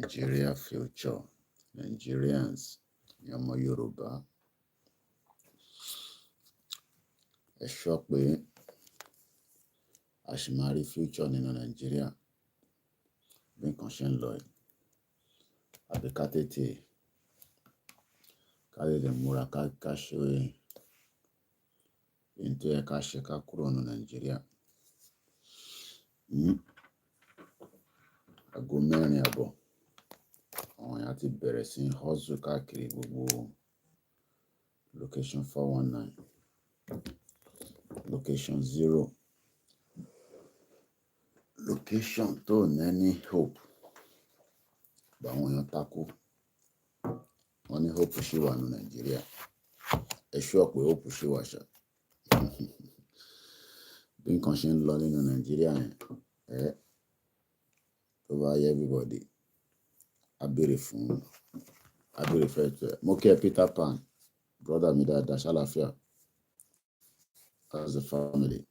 Nigeria future, Nigerians, ọmọ Yorùbá, ẹ sọ pé a ṣì máa rí future nínú Nigeria bí nǹkan ṣe ń lọ yìí, àbí ká tètè múra ká ṣe ohun tó yẹ ká ṣe ká kúrò nínú Nigeria. Aago 4:00 àbọ̀ àwọn èèyàn ti bẹ̀rẹ̀ sí hustle káàkiri gbogbo location 419, location 0, location tó ní hope. Àwọn èèyàn takú, wọ́n ní hope ṣì wà ní Nigeria. Ẹ sure pé hope ṣì wà ṣá. Bí nǹkan ṣe ń lọ nínú Nigeria yẹn, tó bá yẹ everybody á béèrè fẹ́ tó ẹ̀. Mo kí ẹ Peter Pan, brother mi dáadáa, ṣàlàáfíà. How's the family?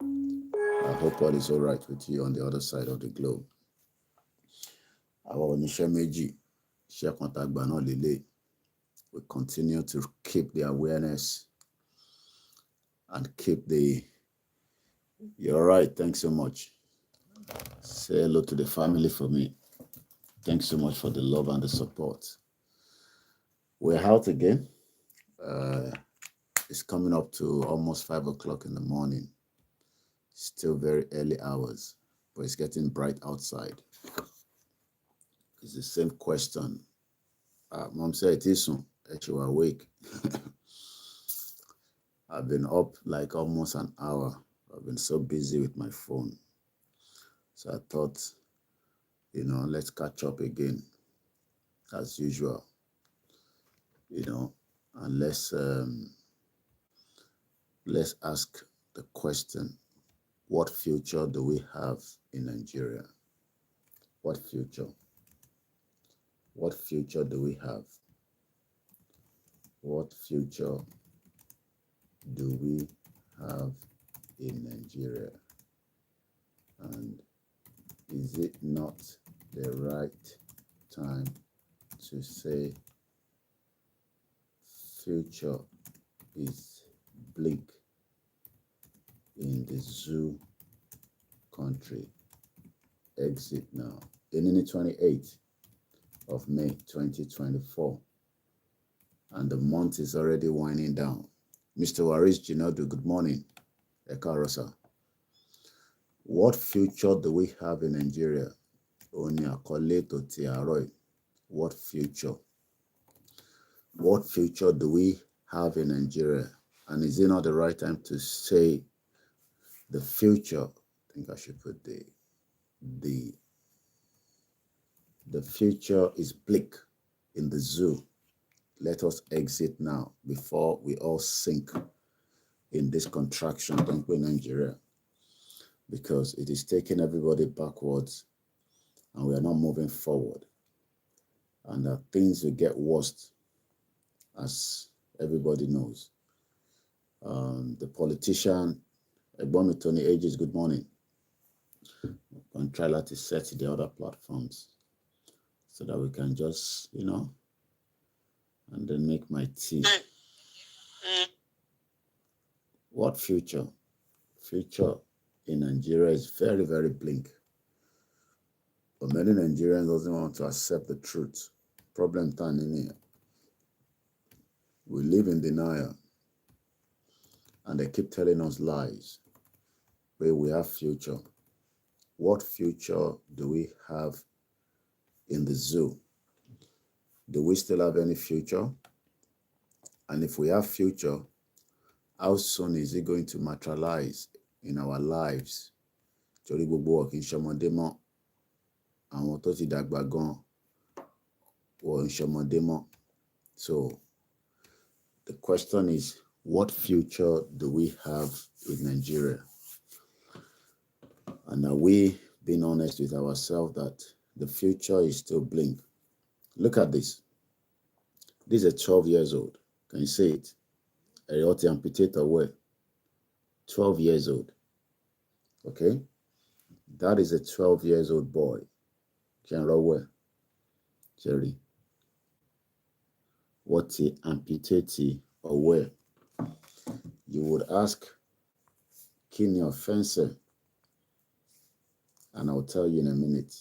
I hope all is all right with you on the other side of the globe. Àwọn oníṣẹ́ méjì, iṣẹ́ kan tá gbà náà lélẹ̀. We continue to keep the awareness and keep the... You're right, thanks so much. Say hello to the family for me. Thanks so much for the love and the support. We're out again. It's coming up to almost 5 o'clock in the morning. Still very early hours, but it's getting bright outside. It's the same question. Mom said it is soon. You are awake. I've been up like almost an hour. I've been so busy with my phone. So I thought, let's catch up again as usual, and let's ask the question, what future do we have in Nigeria? What future? What future do we have? What future do we have in Nigeria? And is it not the right time to say future is bleak in the zoo country? Exit now. In the 28th of May 2024, and the month is already winding down. Mr. Waris Jinadu, good morning. Eka Rosa. What future do we have in Nigeria? Oni akole to ti àárọ̀ yìí. What future? What future do we have in Nigeria? And is it not the right time to say the future? I think I should put the future is bleak in the zoo. Let us exit now before we all sink in this contraction, don't we, Nigeria? Because it is taking everybody backwards and we are not moving forward. And that things will get worse, as everybody knows. The politician, Ebomi Tony Ages, good morning. I'm trying to set the other platforms so that we can just, and then make my tea. What future? Future in Nigeria is very, very bleak. But many Nigerians doesn't want to accept the truth. Problem time in here. We live in denial. And they keep telling us lies. Where we have future. What future do we have in the zoo? Do we still have any future? And if we have future, how soon is it going to materialize in our lives? Torí gbogbo wa kì í ṣọmọdé mọ́. Àwọn tó ti dàgbà gan wọ́n ṣọmọdé mọ́. So the question is, what future do we have in Nigeria? And are we being honest with ourselves that the future is still bleak? Look at this. This is a 12 years old. Can you see it? A Erioti amputate away. 12 years old. Okay? That is a 12 years old boy. Kenrowe, Jerry. What a amputee or where? You would ask, Kini offense, and I'll tell you in a minute.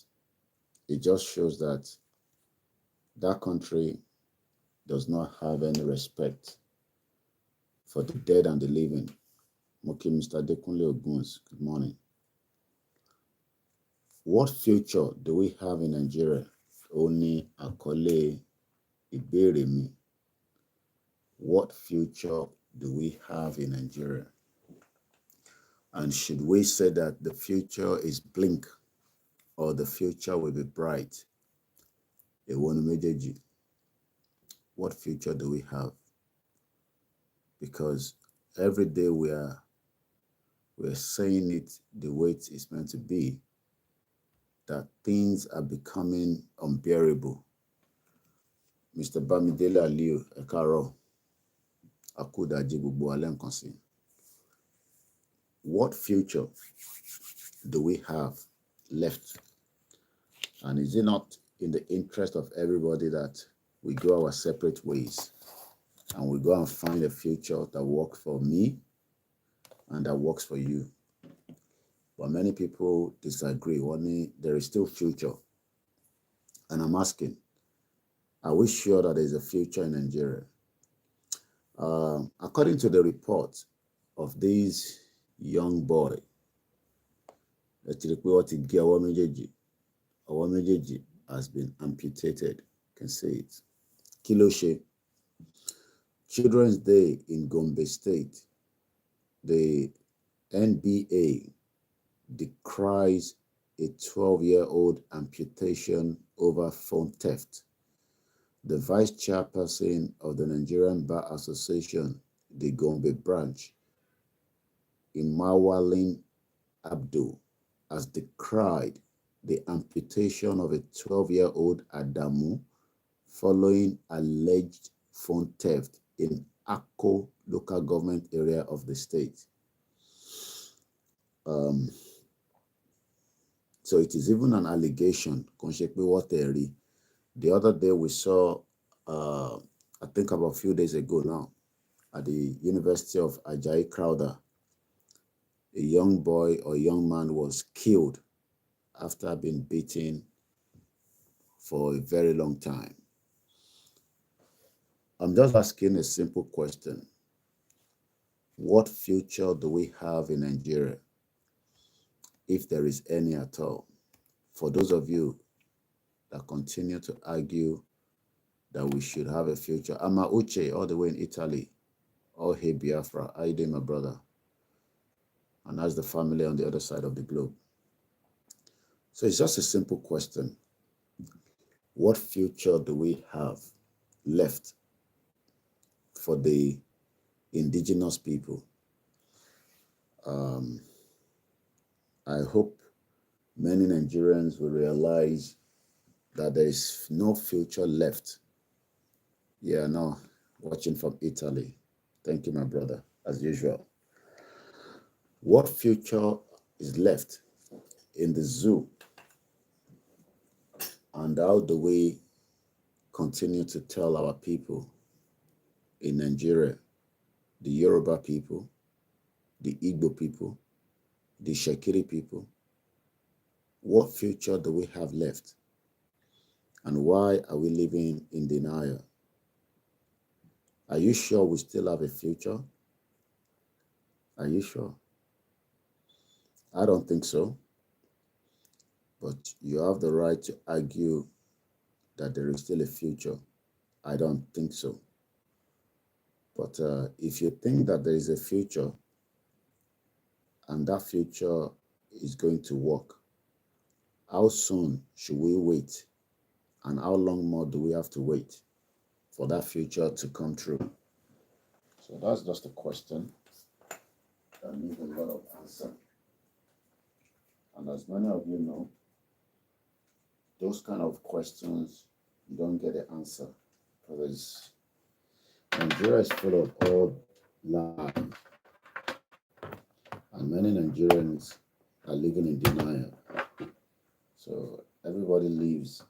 It just shows that that country does not have any respect for the dead and the living. Okay, Mr. Dekunle Oguns, good morning. What future do we have in Nigeria? Only Akole Iberemi. What future do we have in Nigeria? And should we say that the future is bleak or the future will be bright? What future do we have? Because every day we're saying it the way it is meant to be, that things are becoming unbearable. Mr. Bamidele Aliu Ekaro Akudaji Gbogbo Alẹ́ nǹkan sí. What future do we have left? And is it not in the interest of everybody that we go our separate ways and we go and find a future that works for me and that works for you? But many people disagree. There is still future. And I'm asking, are we sure that there is a future in Nigeria? According to the report of this young boy, Owamejeji has been amputated. You can see it. Kiloshe, Children's Day in Gombe State, the NBA decries a 12-year-old amputation over phone theft. The vice chairperson of the Nigerian Bar Association, the Gombe branch, Imawalin Abdul, has decried the amputation of a 12-year-old Adamu following alleged phone theft in Akko local government area of the state. So it is even an allegation. The other day we saw, I think about a few days ago now, at the University of Ajayi Crowther, a young boy or young man was killed after being beaten for a very long time. I'm just asking a simple question. What future do we have in Nigeria, if there is any at all? For those of you that continue to argue that we should have a future, Ama Uche, all the way in Italy, oh hey Biafra, how you doing, my brother? And that's the family on the other side of the globe. So it's just a simple question. What future do we have left for the indigenous people? I hope many Nigerians will realize that there is no future left. Yeah, no, watching from Italy. Thank you, my brother, as usual. What future is left in the zoo? And how do we continue to tell our people in Nigeria, the Yoruba people, the Igbo people, the Shekiri people, what future do we have left? And why are we living in denial? Are you sure we still have a future? Are you sure? I don't think so. But you have the right to argue that there is still a future. I don't think so. But if you think that there is a future and that future is going to work, how soon should we wait? And how long more do we have to wait for that future to come true? So that's just a question that needs a lot of answer. And as many of you know, those kind of questions, you don't get the answer, because Nigeria is full of old lies. And many Nigerians are living in denial. So Everybody lives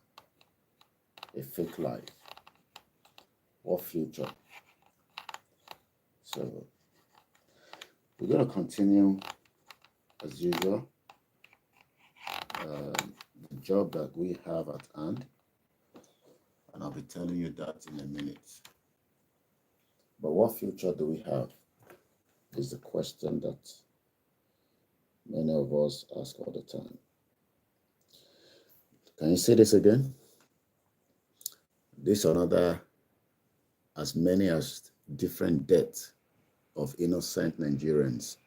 a fake life. What future? So we're going to continue as usual. The job that we have at hand, and I'll be telling you that in a minute. But what future do we have is the question that many of us ask all the time. Can you say this again? This another, as many as different deaths of innocent Nigerians.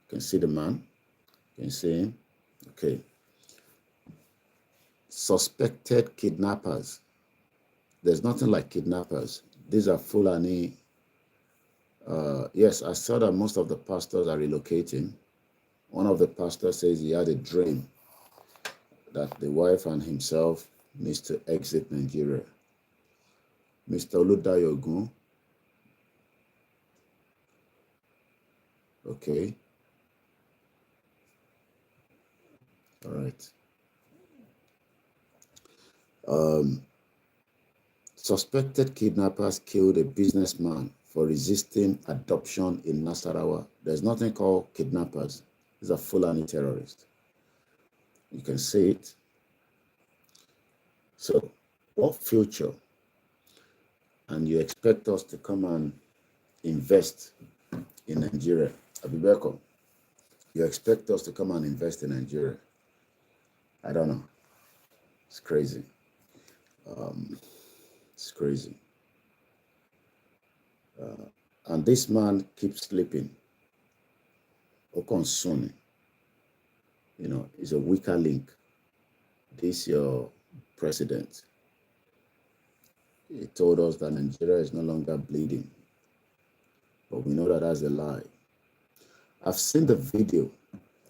You can see the man? Can you see him? Okay. Suspected kidnappers. There's nothing like kidnappers. These are Fulani. Yes, I saw that most of the pastors are relocating. One of the pastors says he had a dream that the wife and himself needs to exit Nigeria. Mr. Oludayogun. Okay. All right. Suspected kidnappers killed a businessman for resisting adoption in Nasarawa. There's nothing called kidnappers. These are Fulani terrorists. You can see it. So, what future? And you expect us to come and invest in Nigeria? Abibeko, you expect us to come and invest in Nigeria? I don't know. It's crazy. It's crazy. And this man keeps sleeping. Okonsuni, you know, is a weaker link. This your president. He told us that Nigeria is no longer bleeding. But we know that that's a lie. I've seen the video.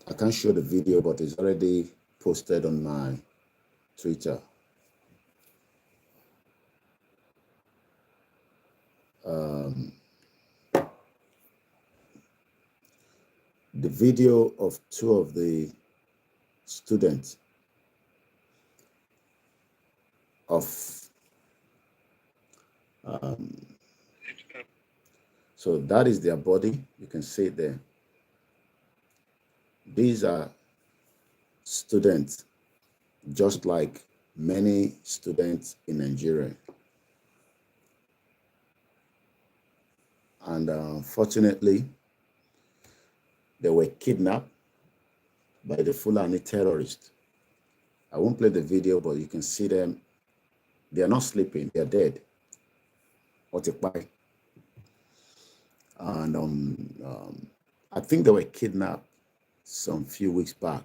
I can't show the video, but it's already posted on my Twitter. The video of two of the students of so that is their body. You can see it there. These are students, just like many students in Nigeria. And unfortunately, they were kidnapped by the Fulani terrorists. I won't play the video, but you can see them. They are not sleeping. They are dead. And I think they were kidnapped some few weeks back.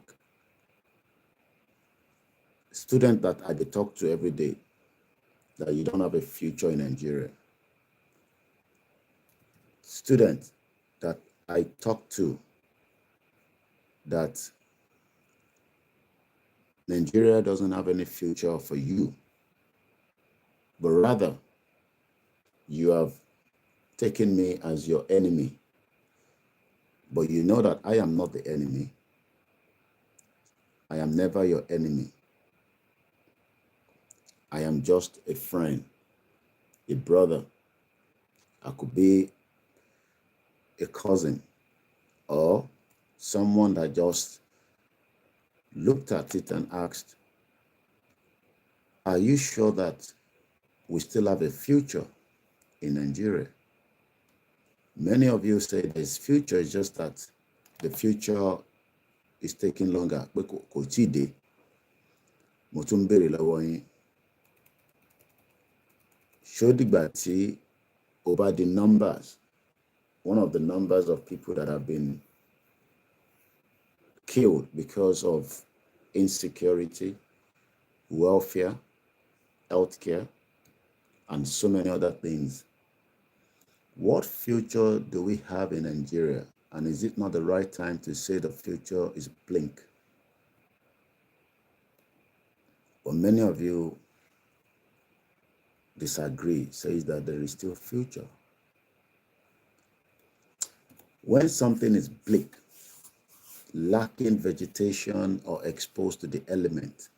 Student that I talk to every day, that you don't have a future in Nigeria. Student that I talk to, that Nigeria doesn't have any future for you, but rather you have taken me as your enemy. But you know that I am not the enemy. I am never your enemy. I am just a friend, a brother. I could be a cousin or someone that just looked at it and asked, are you sure that we still have a future in Nigeria? Many of you say there's future, it's just that the future is taking longer. Show the over the numbers, one of the numbers of people that have been killed because of insecurity, welfare, healthcare, and so many other things. What future do we have in Nigeria? And is it not the right time to say the future is bleak? But many of you disagree, says that there is still future. When something is bleak, lacking vegetation or exposed to the element,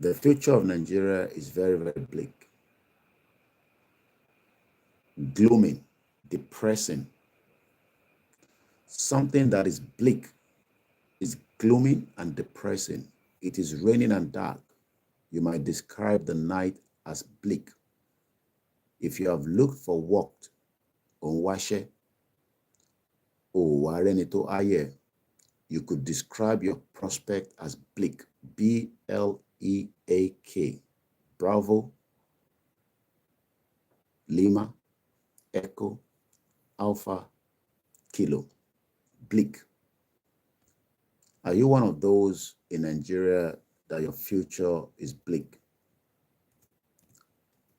The future of Nigeria is very, very bleak, glooming, depressing. Something that is bleak is gloomy and depressing. It is raining and dark. You might describe the night as bleak. If you have looked for work on Washe or Warenito Aye, you could describe your prospect as bleak. B-L-E-A-K. Bravo, Lima, Echo, Alpha, Kilo. Bleak. Are you one of those in Nigeria that your future is bleak?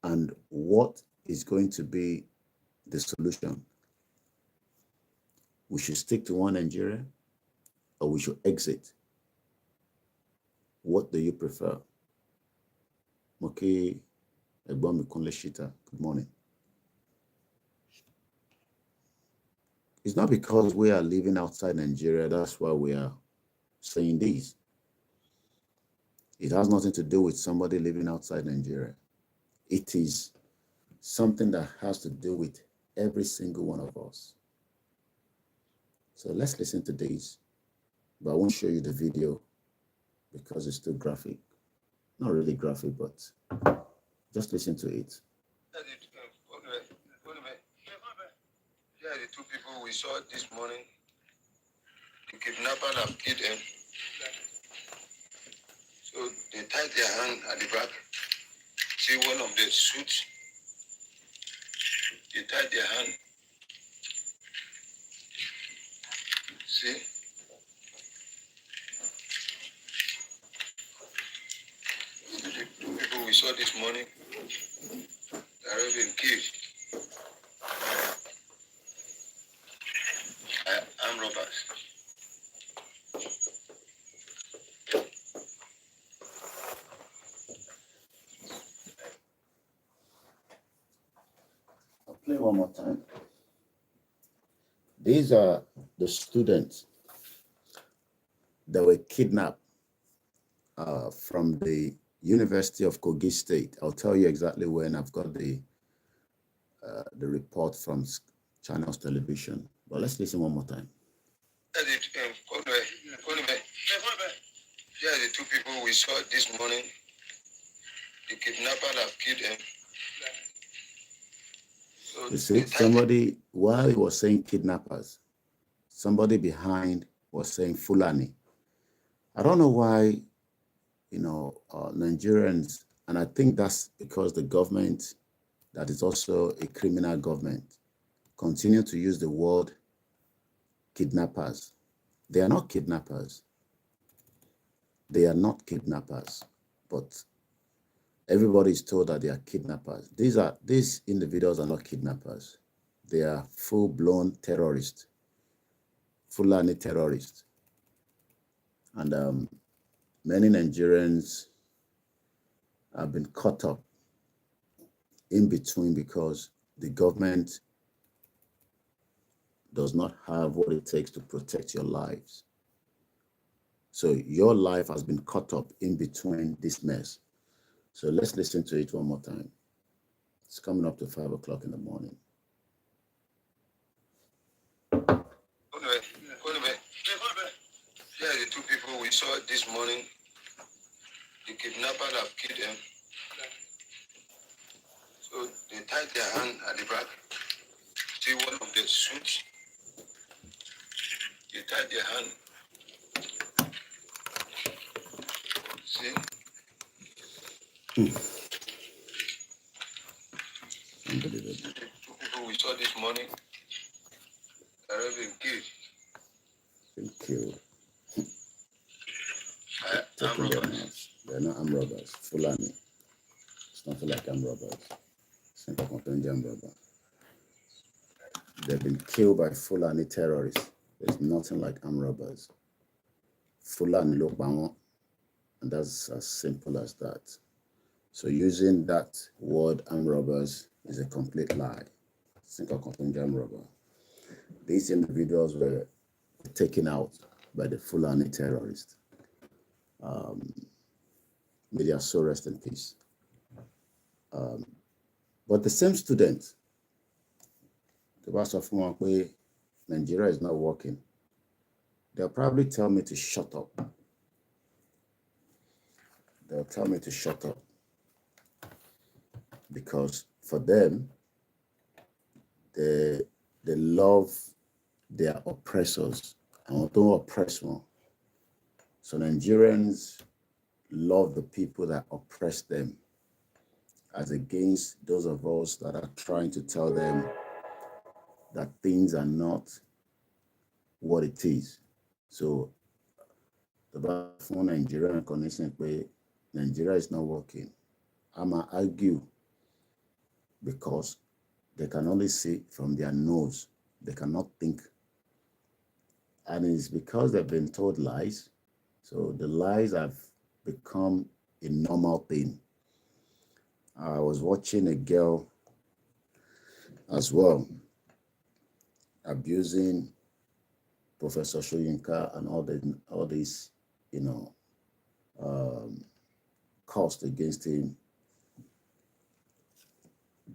And what is going to be the solution? We should stick to one Nigeria, or we should exit? What do you prefer? Okay, OLAYOMI Shita, good morning. It's not because we are living outside Nigeria, that's why we are saying this. It has nothing to do with somebody living outside Nigeria. It is something that has to do with every single one of us. So let's listen to this, but I won't show you the video because it's too graphic. Not really graphic, but just listen to it. Yeah, the two people we saw this morning, the kidnapper have killed them. So they tied their hand at the back. See one of the suits? They tied their hand. See? The two people we saw this morning, they have been killed. Armed robbers. I'll play one more time. These are the students that were kidnapped from the University of Kogi State. I'll tell you exactly when. I've got the report from Channels Television. But let's listen one more time. Yeah, the two people we saw this morning, the kidnapper have killed them. So you see, somebody, while he was saying kidnappers, somebody behind was saying Fulani. I don't know why, Nigerians, and I think that's because the government, that is also a criminal government, continue to use the word kidnappers. They are not kidnappers. They are not kidnappers, but everybody is told that they are kidnappers. These individuals are not kidnappers. They are full-blown terrorists, Fulani terrorists. And many Nigerians have been caught up in between because the government does not have what it takes to protect your lives. So your life has been caught up in between this mess. So let's listen to it one more time. It's coming up to 5 o'clock in the morning. Yeah, the two people we saw this morning, the kidnapper have killed them. So they tied their hand at the back. See one of the suits? They tied their hand. See? Unbelievable. The two people we saw this morning, they have been killed. Been killed. Armed robbers. They're not armed robbers. Fulani. It's nothing like armed robbers. It's not like armed robber. They've been killed by Fulani terrorists. There's nothing like armed robbers. Fulani Lokbango. And that's as simple as that. So using that word armed robbers is a complete lie. Think of armed robber. These individuals were taken out by the Fulani terrorists. May their soul rest in peace. But the same student, the boss of Nigeria is not working, they'll probably tell me to shut up. They'll tell me to shut up. Because for them, they love their oppressors and don't oppress more. So Nigerians love the people that oppress them, as against those of us that are trying to tell them that things are not what it is. So the phone Nigerian connection where Nigeria is not working, I'ma argue because they can only see from their nose. They cannot think. And it's because they've been told lies. So the lies have become a normal thing. I was watching a girl as well abusing Professor Soyinka and all these, cost against him.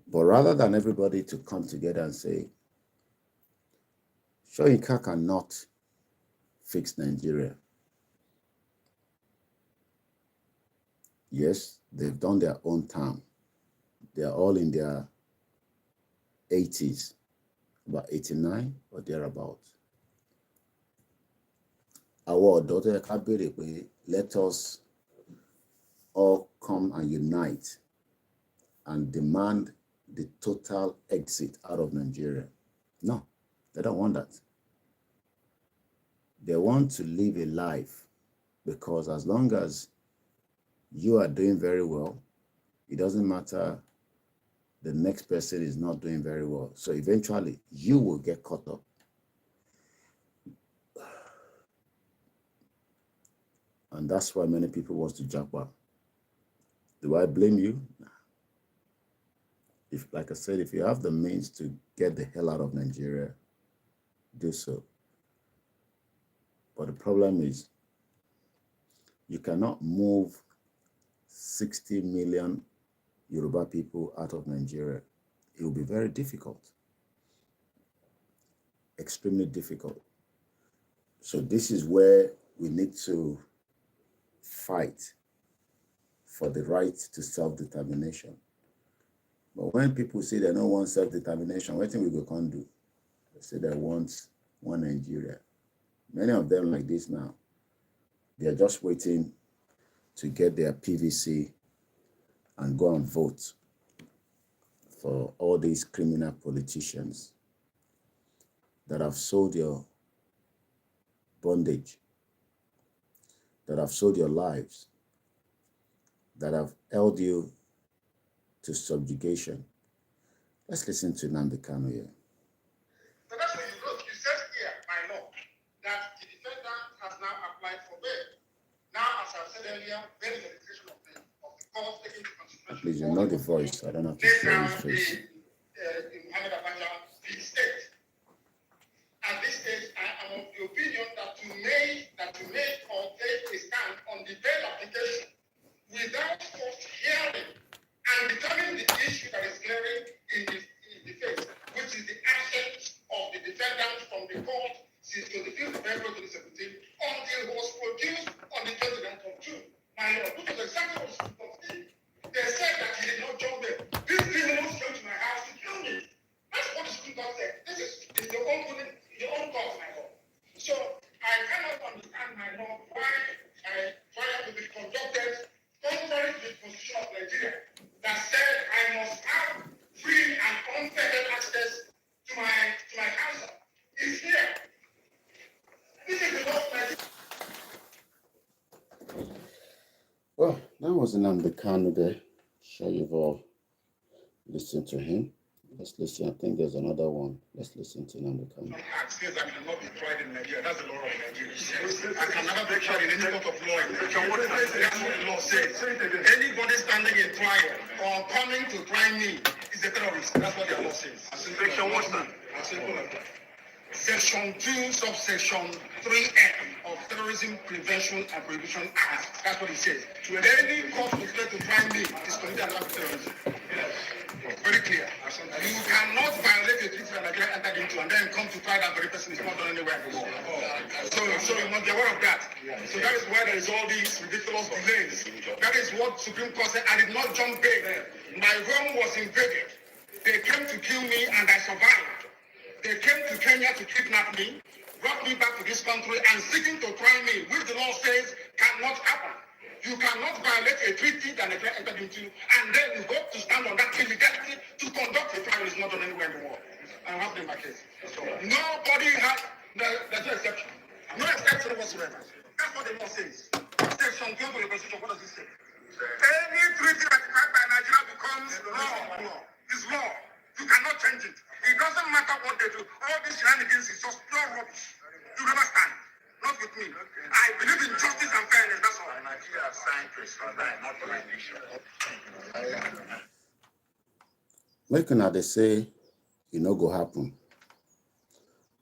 But rather than everybody to come together and say, Soyinka cannot fix Nigeria. Yes, they've done their own time. They are all in their 80s, about 89 or thereabout. Our daughter, let us all come and unite and demand the total exit out of Nigeria. No, they don't want that. They want to live a life, because as long as you are doing very well, it doesn't matter the next person is not doing very well. So eventually you will get caught up. And that's why many people want to jump out. Do I blame you? Nah. If, like I said, if you have the means to get the hell out of Nigeria, do so. But the problem is, you cannot move 60 million Yoruba people out of Nigeria. It will be very difficult. Extremely difficult. So this is where we need to fight for the right to self-determination. But when people say they don't want self-determination, what thing we go can do? They say they want one Nigeria. Many of them like this now, they are just waiting to get their PVC and go and vote for all these criminal politicians that have sold your bondage, that have sold your lives, that have held you to subjugation. Let's listen to Nnamdi Kanu here. So that's what you wrote. You said here by law that the defendant has now applied for bail. Now, as I said earlier, bail is a decision of the court taking into consideration. Please, you know the voice. I don't have to show his face. Muhammad Abacha, the state. At this stage, I am of the opinion that to make or take a stand on the bail application without first hearing and determining the issue that is glaring in the face, which is the absence of the defendant from the court since 25th of April 2017 until he was produced on the 29th of June. My lord, which was exactly what was did. They said that he did not jump there. These criminals came to my house to kill me. That's what the Supreme Court said. This is your own cause, my lord. So I cannot understand, my lord, why a trial will be conducted contrary to the Constitution of Nigeria that said I must have free and unfettered access to my counsel. It's here. This is the law of Nigeria. Well, that was Nnamdi Kanu there. Sure you've all listened to him. Let's listen. I think there's another one. Let's listen to Nnamdi Kanu. Says I cannot be tried in Nigeria. That's the law of Nigeria. I can never be tried in any court of law in Nigeria. That's what the law says. Anybody standing in trial or coming to try me is a terrorist. That's what the law says. Section what, sir? Section 2, subsection 3F of Terrorism Prevention and Prohibition Act. That's what it says. Any court will try to try me is committed an act of terrorism. Very clear. You cannot violate a treaty that Nigeria entered into and then come to try that very person is not done anywhere anymore. So you must be aware of that. So that is why there is all these ridiculous delays. That is what Supreme Court said. I did not jump bail. My home was invaded. They came to kill me and I survived. They came to Kenya to kidnap me, brought me back to this country and seeking to try me, which the law says cannot happen. You cannot violate a treaty that Nigeria entered into, and then you hope to stand on that illegality to conduct a trial is not done anywhere in the world. I have in my case. So nobody has, there's no exception. No exception whatsoever. That's what the law says. Section 12 of the Constitution, what does it say? Any treaty ratified by Nigeria becomes law. It's law. You cannot change it. It doesn't matter what they do. All these shenanigans is just pure rubbish. You never stand. Not with me. I believe in justice and fairness. That's all. Nigeria signed to survive, not prohibition. Make una dey say e no go happen.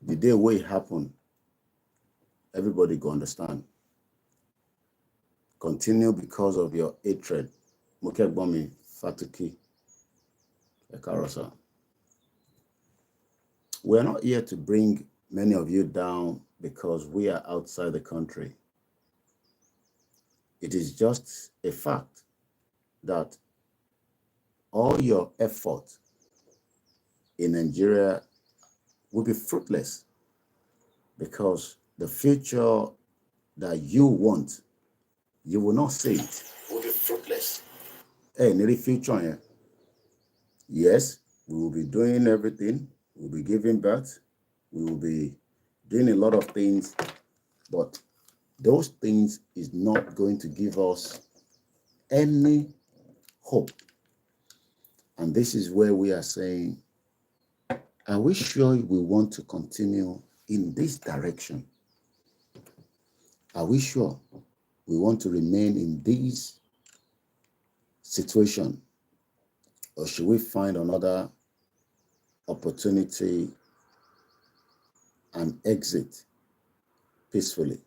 The day wey it happen, everybody go understand. Continue because of your hatred. Mokegbomi Fatuki Ekarosa. We are not here to bring many of you down because we are outside the country. It is just a fact that all your effort in Nigeria will be fruitless because the future that you want, you will not see it. Will be fruitless. Hey, nearly future here. Yes, we will be doing everything. We'll be giving birth. We will be doing a lot of things, but those things is not going to give us any hope. And this is where we are saying, are we sure we want to continue in this direction? Are we sure we want to remain in this situation? Or should we find another opportunity and exit peacefully?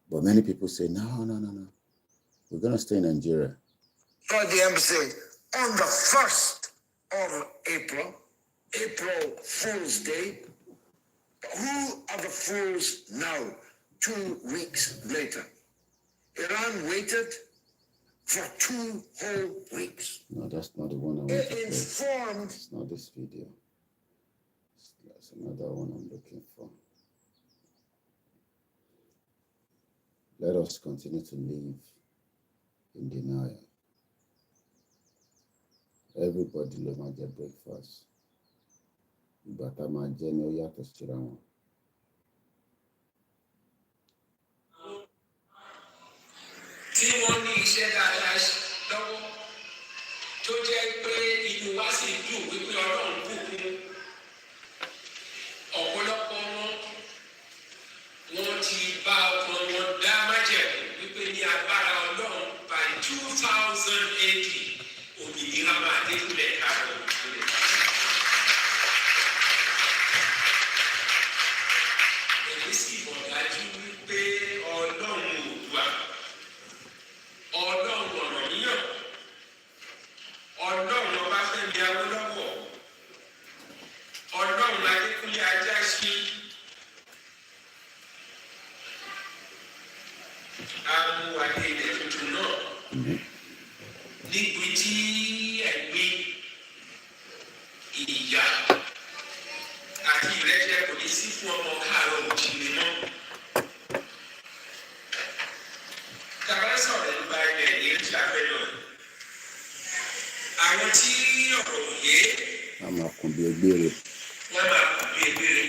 But many people say, no. We're going to stay in Nigeria. For the embassy on the 1st of April Fool's Day. Who are the fools now, 2 weeks later? Iran waited for 2 whole weeks. No, that's not the one I want to play. Informed. It's not this video. That's another one I'm looking for. Let us continue to live in denial. Everybody love my breakfast. But I'm a genuine to Chirawan. Tí wọ́n ní iṣẹ́ dáadáa lọ́wọ́ tó jẹ́ pé inú wa sì dùn wípé Ọlọ́run bùkún ọ̀pọ̀lọpọ̀ wọn ti bá ọkàn wọn dá májẹ̀mú wípé ní agbára Ọlọ́run by 2000 AD òmìnira máa dé lulẹ̀ káàkiri. Èmi sì mọ̀ dájú wípé Ọlọ́run Oòduà, Ọlọ́run Ọ̀rànmíyàn, Ọlọ́run Ọbáfẹ́mi Awólọ́wọ̀, Ọlọ́run Adékúnlé Ajáṣin, amúwadé ilẹ̀ tuntun náà níbi tí ẹ̀gbin, ìyà àti ìrẹ́jẹ kò ní sí fún ọmọ káàárọ̀ òjìlé mọ́. Tàbá sọ̀rọ̀ nípa ilẹ̀ ní ìlàfẹ́ náà. Àwọn tí ọ̀rọ̀ òye. A máa kún bí egbére. Wọ́n máa kún bí egbére.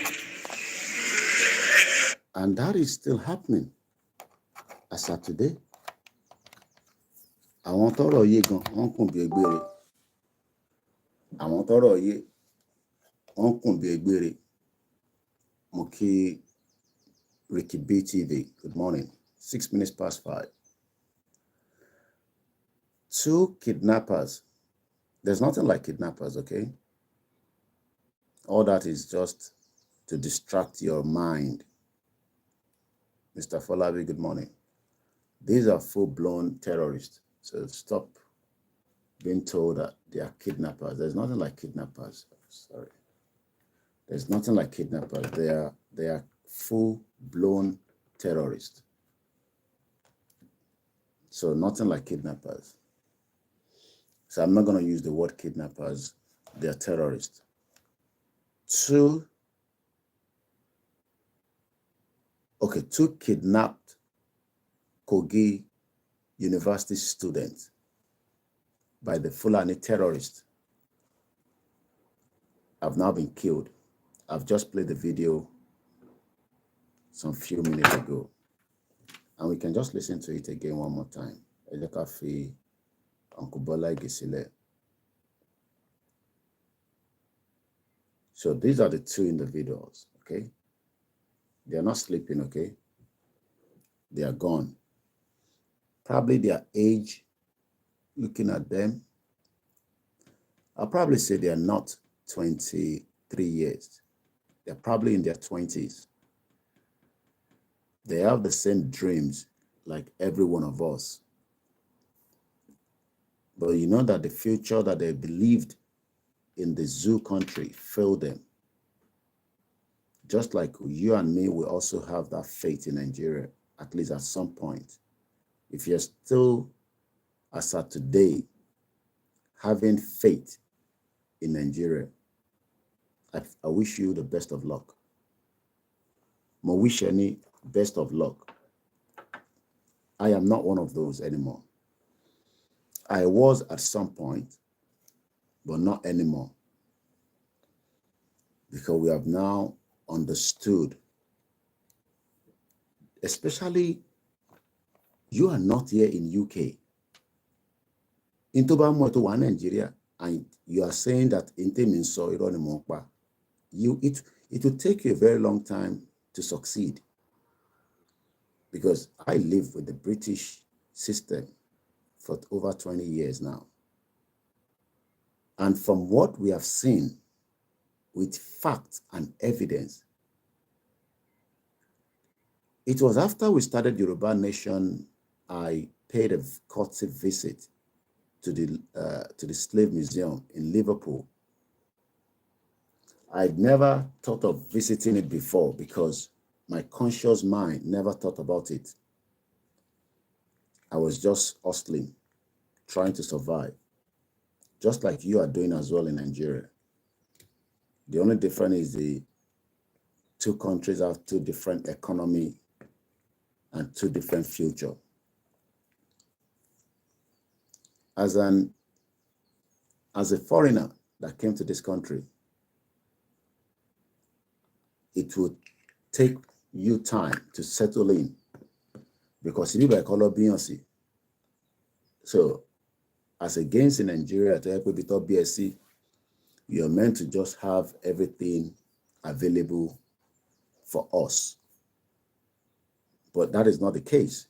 And that is still happening as of today. Àwọn tọ́rọ̀ yé gan, wọ́n kún bí egbére. Àwọn tọ́rọ̀ yé, wọ́n kún bí egbére. Mo kí Ricky B TV, good morning. 6 minutes past 5. 2 kidnappers. There's nothing like kidnappers, okay? All that is just to distract your mind. Mr. Folabi, good morning. These are full-blown terrorists. So stop being told that they are kidnappers. There's nothing like kidnappers. Sorry. There's nothing like kidnappers. They are full-blown terrorists. So nothing like kidnappers. So I'm not going to use the word kidnappers. They are terrorists. Two kidnapped Kogi University students by the Fulani terrorists have now been killed. I've just played the video some few minutes ago, and we can just listen to it again one more time. Elekafi Uncle Bola Igesile. So these are the two individuals, okay? They are not sleeping, okay? They are gone. Probably their age, looking at them, I'll probably say they are not 23 years. They're probably in their 20s. They have the same dreams like every one of us. But you know that the future that they believed in the zoo country failed them. Just like you and me, we also have that faith in Nigeria, at least at some point. If you're still, as of today, having faith in Nigeria, I wish you the best of luck. I wish any best of luck. I am not one of those anymore. I was at some point, but not anymore. Because we have now understood, especially you are not here in UK. In Tobago, Nigeria, and you are saying that it will take you a very long time to succeed. Because I live with the British system for over 20 years now. And from what we have seen with facts and evidence, it was after we started Yoruba Nation, I paid a courtesy visit to the Slave Museum in Liverpool. I'd never thought of visiting it before because my conscious mind never thought about it. I was just hustling, trying to survive, just like you are doing as well in Nigeria. The only difference is the two countries have two different economy and two different future. As a foreigner that came to this country, it would take you time to settle in because you by color Beyonce. So as against in Nigeria to help with BSc, you're meant to just have everything available for us. But that is not the case.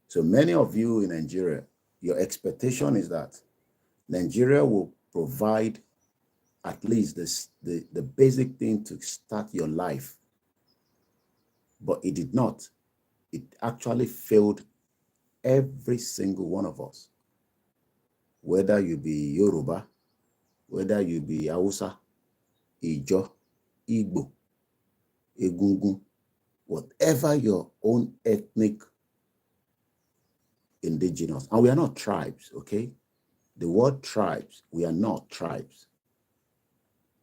So many of you in Nigeria, your expectation is that Nigeria will provide at least the basic thing to start your life. But it did not. It actually failed every single one of us. Whether you be Yoruba, whether you be Hausa, Ijo, Igbo, Egungun, whatever your own ethnic indigenous. And we are not tribes, okay? The word tribes, we are not tribes.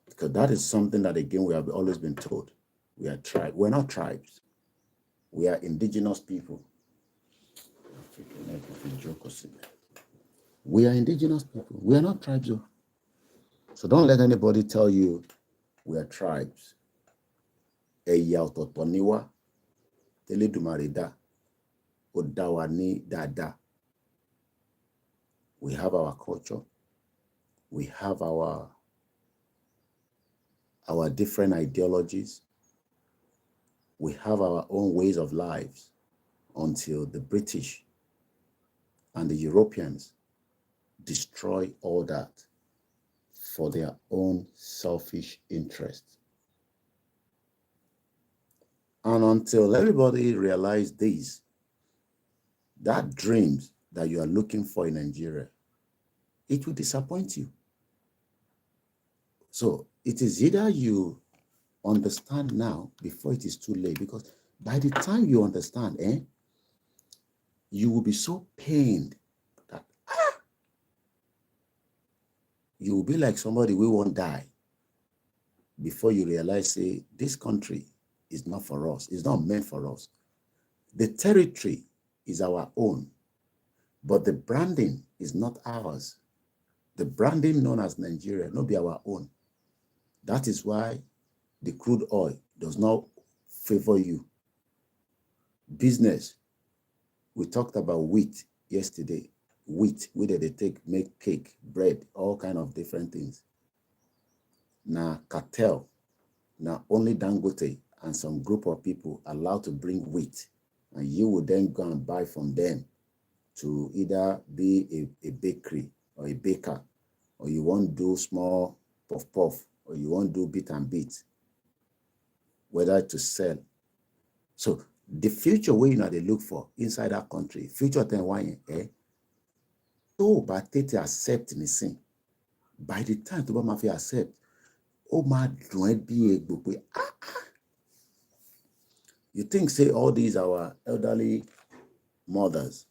Because that is something that, again, we have always been told. We are tribes. We're not tribes. We are indigenous people. We are indigenous people. We are not tribes. So don't let anybody tell you we are tribes. Ẹ̀yà ọ̀tọ̀ọ̀tọ̀ ni wá, Elédùmarè dá, ó dá wa ní dáadáa. We have our culture. We have our different ideologies. We have our own ways of lives until the British and the Europeans destroy all that for their own selfish interests. And until everybody realize this, that dreams that you are looking for in Nigeria, it will disappoint you. So it is either you understand now before it is too late, because by the time you understand, you will be so pained that you will be like somebody who won't die before you realize, say, this country is not for us. It's not meant for us. The territory is our own, but the branding is not ours. The branding known as Nigeria not be our own. That is why the crude oil does not favor you. Business, we talked about wheat yesterday. Wheat, where they make cake, bread, all kind of different things. Now cartel, now only Dangote and some group of people allowed to bring wheat, and you will then go and buy from them to either be a bakery or a baker, or you want to do small puff, or you want to do bit and bit, whether to sell. So the future way they look for inside that country, future 10 so but they accept anything. By the time to be accept, oh my don't be a you think say all these our elderly mothers,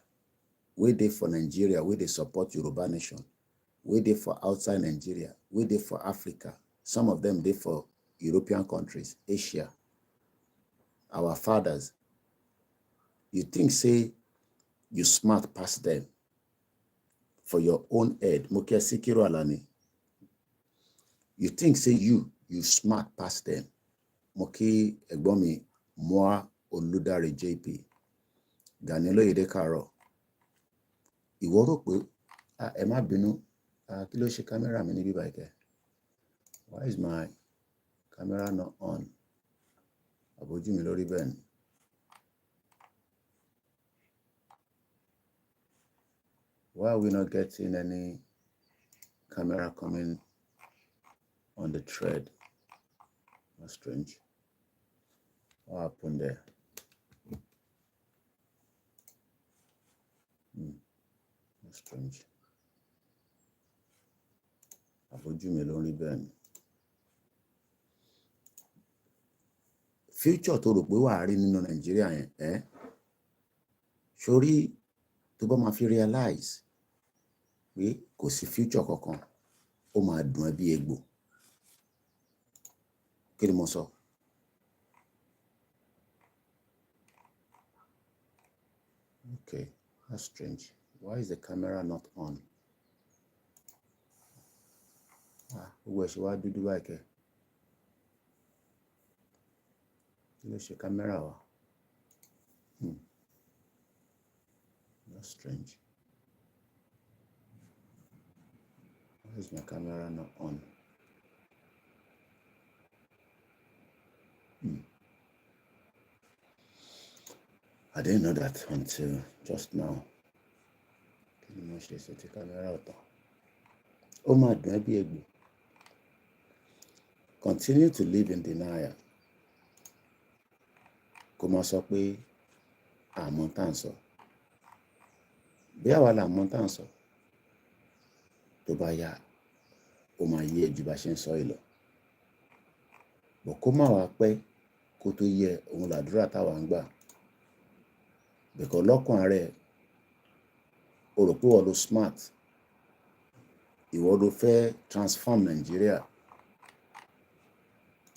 where they for Nigeria, where they support Yoruba nation, where they for outside Nigeria, where they for Africa, some of them they for European countries, Asia, our fathers, you think say you smart past them for your own head, Mokia Sikiru Alani. You think say you smart past them, Moki Egbomi Moa Oludare JP, Danilo Idekaro. Ìwọ rò pé ẹ má bínú, kí ló ṣe camera mi níbí báyìí? Why is my camera not on? Àbójú mi lórí bẹ́ẹ̀ ni. Why are we not getting any camera coming on the thread? That's strange. What happened there? That's strange. Àbójú mi lórí bẹ́ẹ̀ ni. Future tó rò pé wàá rí nínú Nàìjíríà yẹn, sórí tó bá máa fi realize pé kò sí future kankan, ó máa dùn ẹ́ bí egbò. Kí ni mo sọ? Okay, that's strange. Why is the camera not on? Gbogbo ẹ̀ ṣe wá dúdú báyìí kẹ́. Kí ló ṣe camera wa? That's strange. Why is my camera not on? I didn't know that until just now. Kí ni mo ṣe ṣe ti camera ọ̀tọ̀? Ó máa dùn ẹ́ bí egbò. Continue to live in denial. Kó máa sọ pé àmọ́ tá à ń sọ. Bí àwa là mọ́ tá à ń sọ, tó bá yá, ó máa yé ju bá ṣe ń sọ yìí lọ. Bọ̀ kó má wá pẹ́ kó tó yẹ òun làdúrà táwa ń gbà. Bẹ̀kọ́ lọ́kàn rẹ̀, o rò pé wọ́n lo smart. Ìwọ ló fẹ́ transform Nigeria.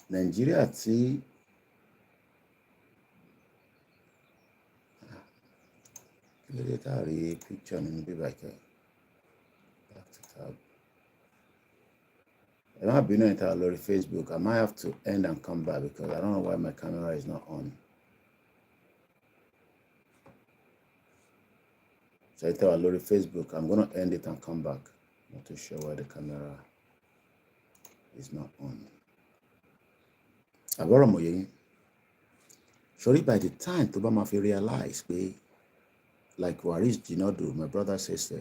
Nigeria tí lórí táàrí picture nínú bíbá ìkẹ́. Back to tab. Ẹ má bínú ìta lórí Facebook. I might have to end and come back because I don't know why my camera is not on. So ìta wà lórí Facebook. I'm going to end it and come back. Not too sure why the camera is not on. Àbọ̀rọ̀ mọ̀ yẹn. Sorry, by the time tó bá máa fi realize pé, like Waris Jinodu, my brother says,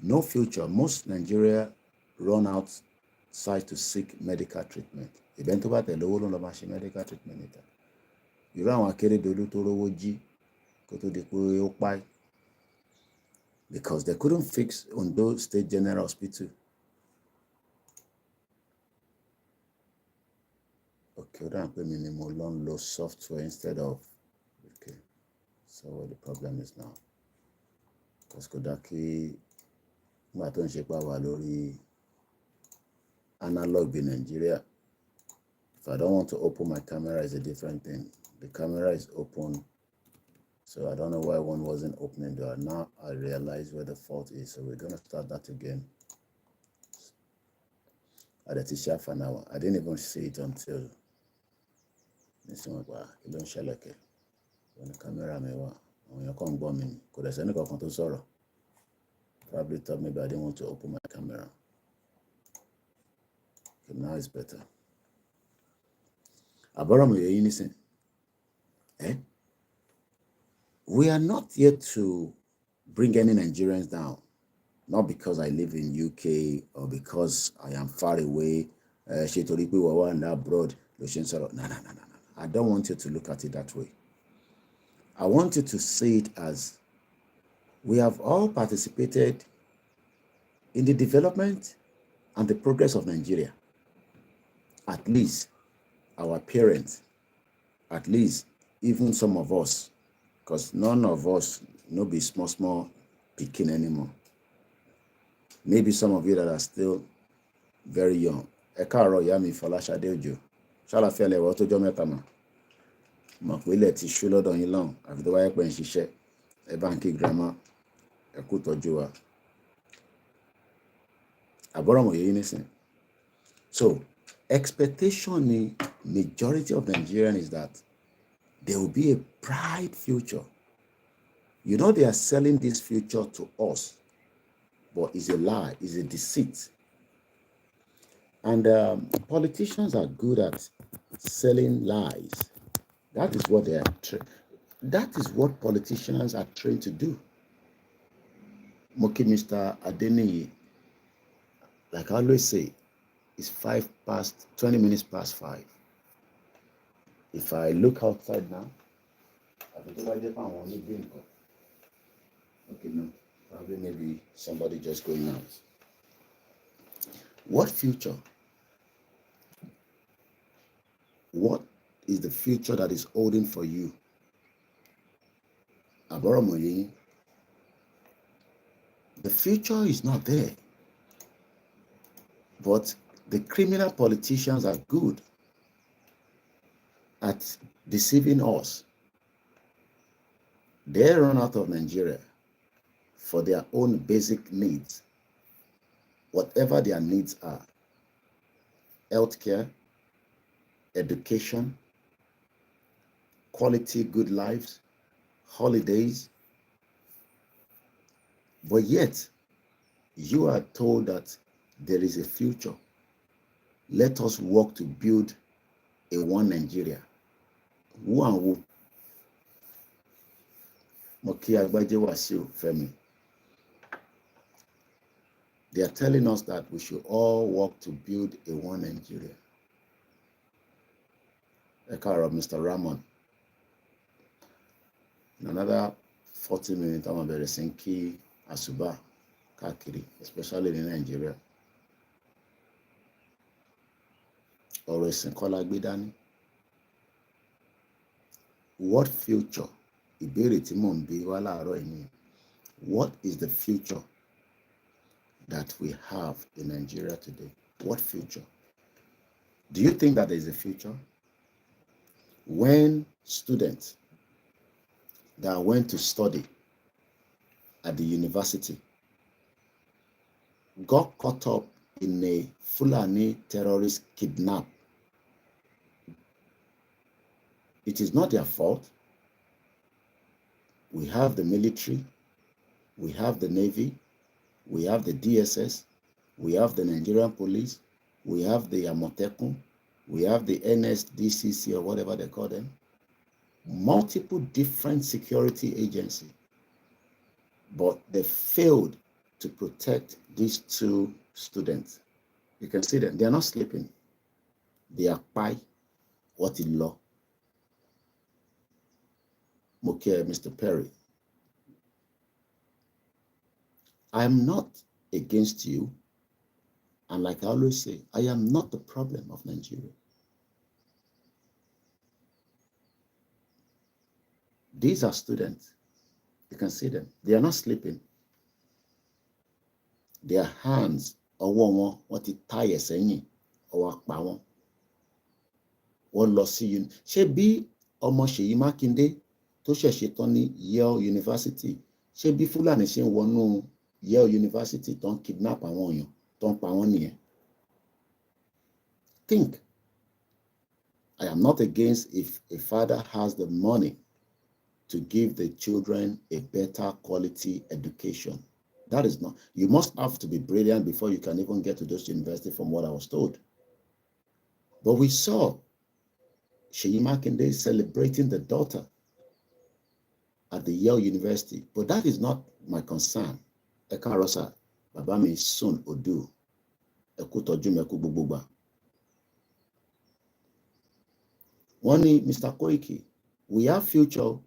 no future. Most Nigeria run outside to seek medical treatment. Even tó bá tẹ̀lé owó ló lọ máa ṣe medical treatment níta. irú àwọn Akérédolú tó rówó jí kó tó di pé ó páì, because they couldn't fix Ondo State General Hospital. Okay, ó pay mi ni mo lọ ń lo software instead of, okay, so what the problem is now? Because kò dá kí nígbà tó ń ṣe pa wà lórí analog in Nigeria. If I don't want to open my camera, it's a different thing. The camera is open, so I don't know why one wasn't opening there. Now I realize where the fault is, so we're gonna start that again. At the teacher for now, I didn't even see it until this one. It don't share like it. When the camera may want, when you come bombing, could I send a call to sorrow? Probably thought maybe I didn't want to open my camera. Okay, now it's better. We are not here to bring any Nigerians down, not because I live in UK or because I am far away. Abroad. No. I don't want you to look at it that way. I want you to see it as we have all participated in the development and the progress of Nigeria. At least our parents, at least even some of us, because none of us no be small picking anymore. Maybe some of you that are still very young. Ekaro Yami Folashade Ojo. Shala fele wa to jo meta ma. Mo pe ile ti shu lọ́dọ̀ yín lọ́hùn, àfi tó bá yẹ pé ń ṣiṣẹ́. Ẹ bá ń kí grandma, ẹ kú tọ́jú wa. Àbọ̀rọ̀ mọ̀ yé yín nísìn. So, expectation in majority of Nigerians is that there will be a bright future. You know, they are selling this future to us, but it's a lie, it's a deceit. And politicians are good at selling lies. That is what they are. That is what politicians are trained to do. Moki Mr. Adeniyi, like I always say, it's 20 minutes past 5. If I look outside now, okay, no, probably maybe somebody just going out. What future? What is the future that is holding for you? Aboromoyi, the future is not there. But the criminal politicians are good at deceiving us. They run out of Nigeria for their own basic needs, whatever their needs are: healthcare, education, quality good lives, holidays. But yet, you are told that there is a future. Let us work to build a one Nigeria. Who and who? Moki Agbaje Wasiu Femi. They are telling us that we should all work to build a one Nigeria. Ekaro Mr. Ramon. In another 40 minutes, I'm going to be Senki Asuba Kakiri, especially in Nigeria. Always in Kolagbidani. What future? What is the future that we have in Nigeria today? What future? Do you think that there is a future? When students that went to study at the university got caught up in a Fulani terrorist kidnap, it is not their fault. We have the military, we have the Navy, we have the DSS, we have the Nigerian police, we have the Amotekun, we have the NSDCC or whatever they call them. Multiple different security agencies. But they failed to protect these two students. You can see them, they are not sleeping. They are by what in law. Mokia, Mr. Perry, I'm not against you. And like I always say, I am not the problem of Nigeria. These are students. You can see them. They are not sleeping. Their hands, what it tire saying, or power. What loss you? She be almost Ṣèyí Mákindé tó ṣẹ̀ṣẹ̀ tán ní Yale University. She be Fúlàní ṣe ń wọnú Yale University tó ń kidnap àwọn èèyàn tó ń pa wọ́n nìyẹn. Think. I am not against if a father has the money to give the children a better quality education. That is not. You must have to be brilliant before you can even get to those universities, from what I was told. But we saw Ṣèyí Mákindé celebrating the daughter at the Yale University. But that is not my concern. Eka Rosa, Baba mi soon Odu, Eku Toju Meku Gbogbogbà. One Mr. Koiki, we have future.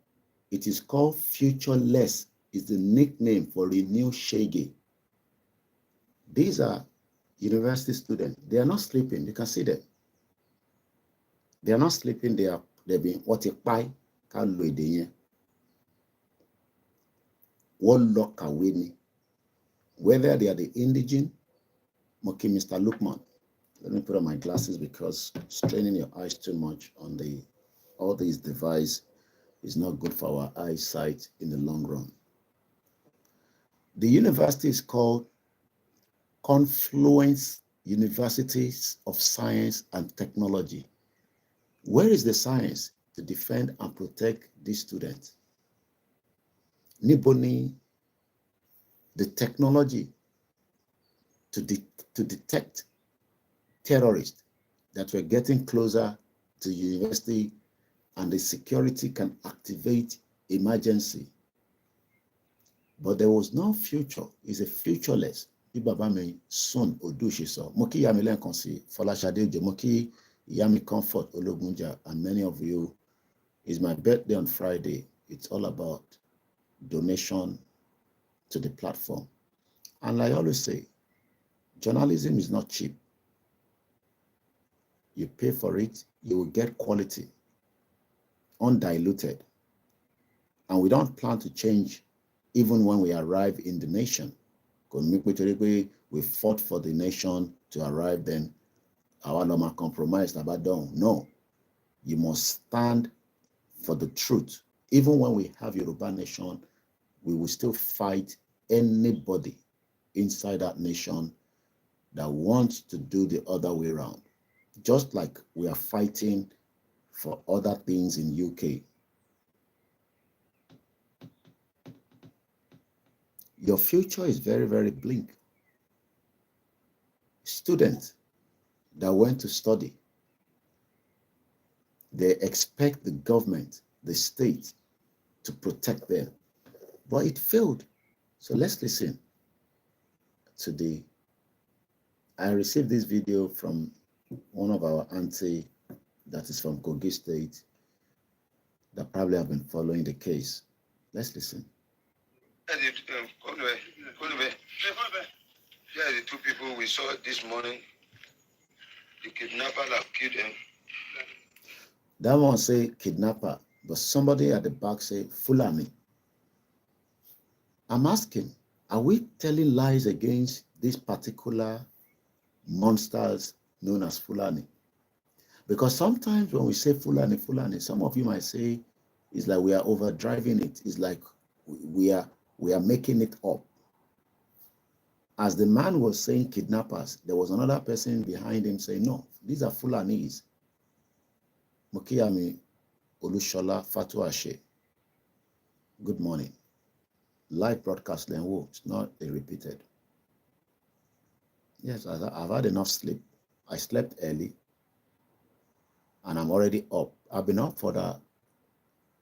It is called futureless. It's the nickname for Renew Shege. These are university students. They are not sleeping. You can see them. They are not sleeping. They've been what a pie can lo ide. One lock away me. Whether they are the indigent, Moki Mr. Lukman. Let me put on my glasses because straining your eyes too much on all these devices is not good for our eyesight in the long run. The university is called Confluence Universities of Science and Technology. Where is the science to defend and protect these students? Niboni, the technology to detect terrorists that were getting closer to university, and the security can activate emergency. But there was no future. It's a futureless. Ibabame soon Odushiso. Moki Yamilen Konsi, Folashade Moki Yami Comfort Ologunja, and many of you. It's my birthday on Friday. It's all about donation to the platform. And like I always say, journalism is not cheap. You pay for it, you will get quality, undiluted. And we don't plan to change even when we arrive in the nation. We fought for the nation to arrive, then our normal compromise about done. No, you must stand for the truth. Even when we have Yoruba nation, we will still fight anybody inside that nation that wants to do the other way around. Just like we are fighting for other things in UK. Your future is very, very bleak. Students that went to study, they expect the government, the state, to protect them. But it failed. So let's listen to I received this video from one of our auntie that is from Kogi State that probably have been following the case. Let's listen. Yeah, the two people we saw this morning, the kidnapper have killed them. That one say kidnapper, but somebody at the back say Fulani. I'm asking, are we telling lies against these particular monsters known as Fulani? Because sometimes when we say Fulani, some of you might say it's like we are overdriving it. It's like we are making it up. As the man was saying kidnappers, there was another person behind him saying, no, these are Fulanis. Mokiyami Olushola Fatuashe. Good morning. Live broadcast, it's not a repeated. Yes, I've had enough sleep. I slept early and I'm already up. I've been up for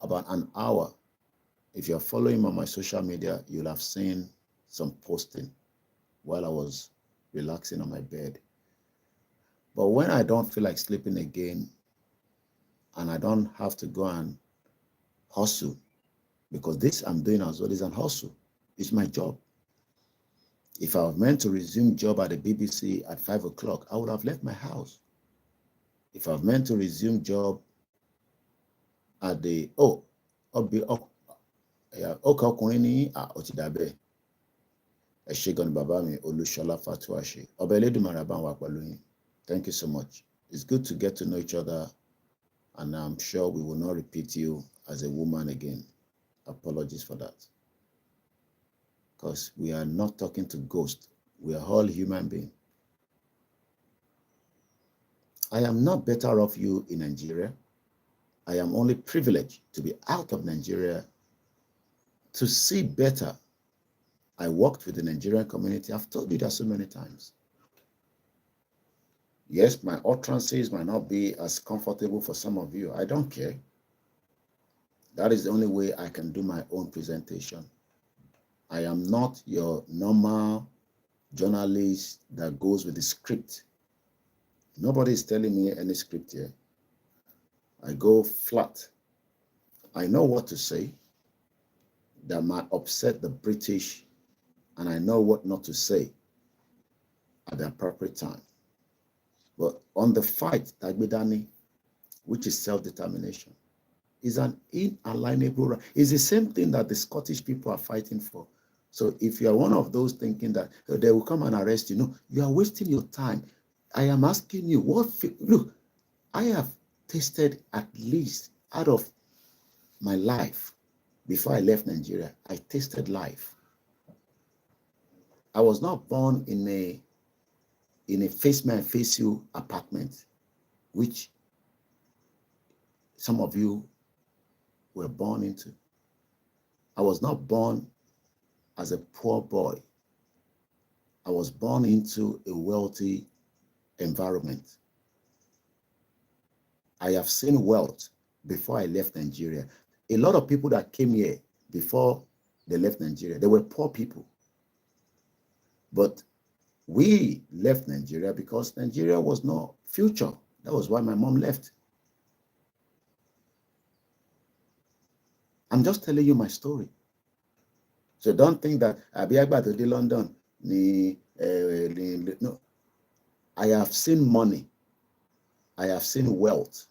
about an hour. If you're following me on my social media, you'll have seen some posting while I was relaxing on my bed. But when I don't feel like sleeping again and I don't have to go and hustle because this I'm doing as well is an hustle. It's my job. If I was meant to resume job at the BBC at 5 o'clock, I would have left my house. If I was meant to resume job at the ọkùnrin ní ọtìdàbẹ ẹ ṣé gan ni bàbá mi Olúṣọlá Fatuashe ọba Elédùmarè bá wa pẹ̀lú yín. Thank you so much. It's good to get to know each other, and I'm sure we will not repeat you as a woman again. Apologies for that. Because we are not talking to ghosts. We are all human beings. I am not better off you in Nigeria. I am only privileged to be out of Nigeria to see better. I worked with the Nigerian community. I've told you that so many times. Yes, my utterances might not be as comfortable for some of you. I don't care. That is the only way I can do my own presentation. I am not your normal journalist that goes with the script. Nobody is telling me any script here. I go flat. I know what to say that might upset the British, and I know what not to say at the appropriate time. But on the fight, Tagbedani, which is self-determination, is an inalienable right. It's the same thing that the Scottish people are fighting for. So if you are one of those thinking that they will come and arrest you, no, you are wasting your time. I am asking you, look, I have tasted at least out of my life before I left Nigeria, I tasted life. I was not born in a face man, face you apartment, which some of you were born into. I was not born as a poor boy. I was born into a wealthy environment. I have seen wealth before I left Nigeria. A lot of people that came here before they left Nigeria, they were poor people. But we left Nigeria because Nigeria was no future. That was why my mom left. I'm just telling you my story. So don't think that Abiagba to the London. No. I have seen money. I have seen wealth.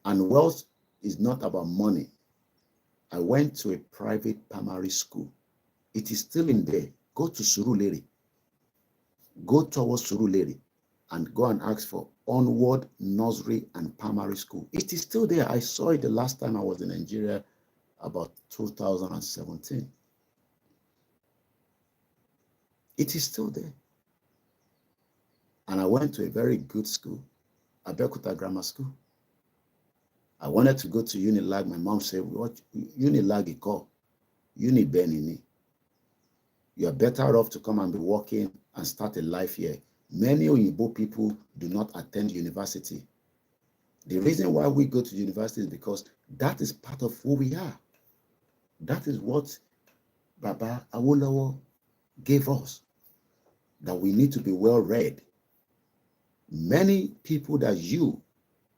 And wealth is not about money. I went to a private primary school. It is still in there. Go to Surulere. Go towards Surulere and go and ask for Onward Nursery and Primary School. It is still there. I saw it the last time I was in Nigeria, about 2017. It is still there. And I went to a very good school, Abeokuta Grammar School. I wanted to go to Unilag. My mom said, what Unilag you call? Unibenini. You are better off to come and be working and start a life here. Many Oyinbo people do not attend university. The reason why we go to university is because that is part of who we are. That is what Baba Awolowo gave us, that we need to be well read. Many people that you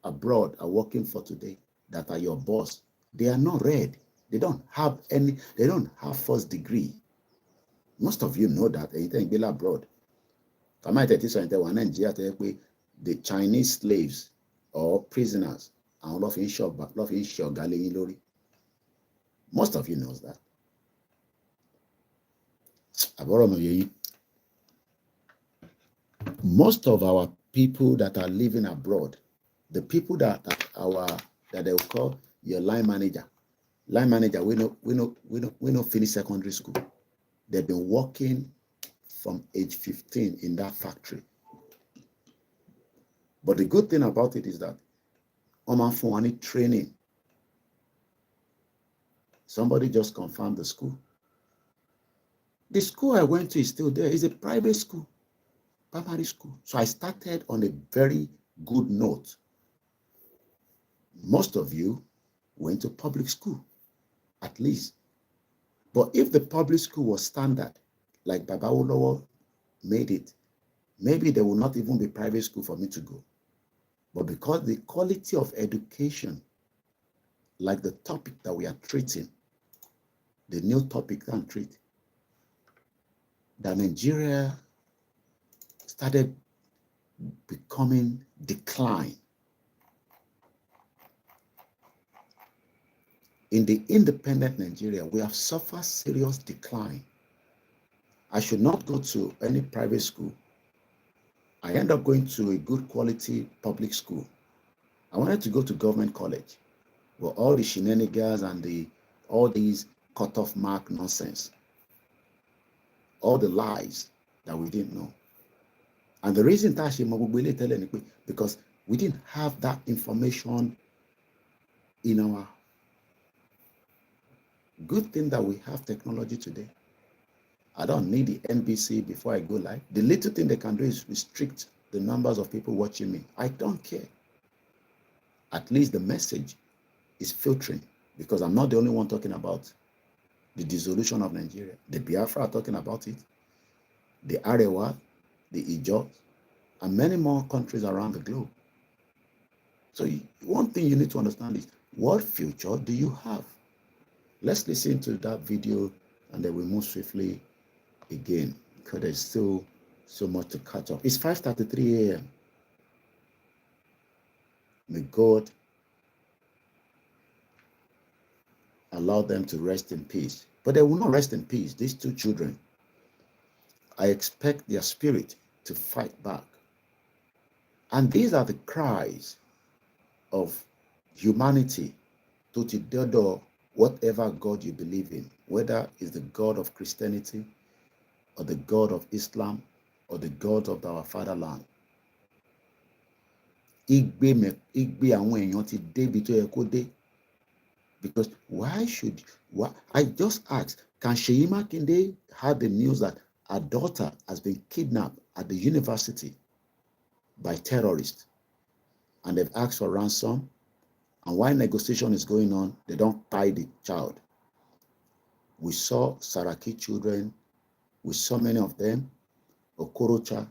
abroad are working for today, that are your boss, they are not read. They don't have first degree. Most of you know that. Anything be abroad. The Chinese slaves or prisoners are love in shop, but love in shop. Most of you knows that. Most of our people that are living abroad, the people that they will call your line manager, we don't finish secondary school. They've been working from age 15 in that factory. But the good thing about it is that Omanfuani training. Somebody just confirmed the school. The school I went to is still there. It's a private school, primary school. So I started on a very good note. Most of you went to public school, at least. But if the public school was standard, like Baba Awolowo made it, maybe there will not even be private school for me to go. But because the quality of education, like the topic that we are treating, the new topic and treat, that Nigeria started becoming decline. In the independent Nigeria, we have suffered serious decline. I should not go to any private school. I end up going to a good quality public school. I wanted to go to government college, but all the shenanigans and all these cut-off mark nonsense, all the lies that we didn't know. And the reason that because we didn't have that information in our good thing that we have technology today. I don't need the NBC before I go live. The little thing they can do is restrict the numbers of people watching me. I don't care. At least the message is filtering, because I'm not the only one talking about the dissolution of Nigeria. The Biafra are talking about it. The Arewa, the Ijaw, and many more countries around the globe. So one thing you need to understand is, what future do you have? Let's listen to that video and then we move swiftly again, because there's still so much to catch up. It's 5:33 a.m. May God allow them to rest in peace. But they will not rest in peace. These two children, I expect their spirit to fight back. And these are the cries of humanity to Tidodo, whatever God you believe in, whether it's the God of Christianity or the God of Islam or the God of our fatherland. Because I just asked, can Sheyi Makinde have the news that her daughter has been kidnapped at the university by terrorists, and they've asked for ransom, and while negotiation is going on, they don't tie the child? We saw Saraki children, we saw many of them, Okorocha,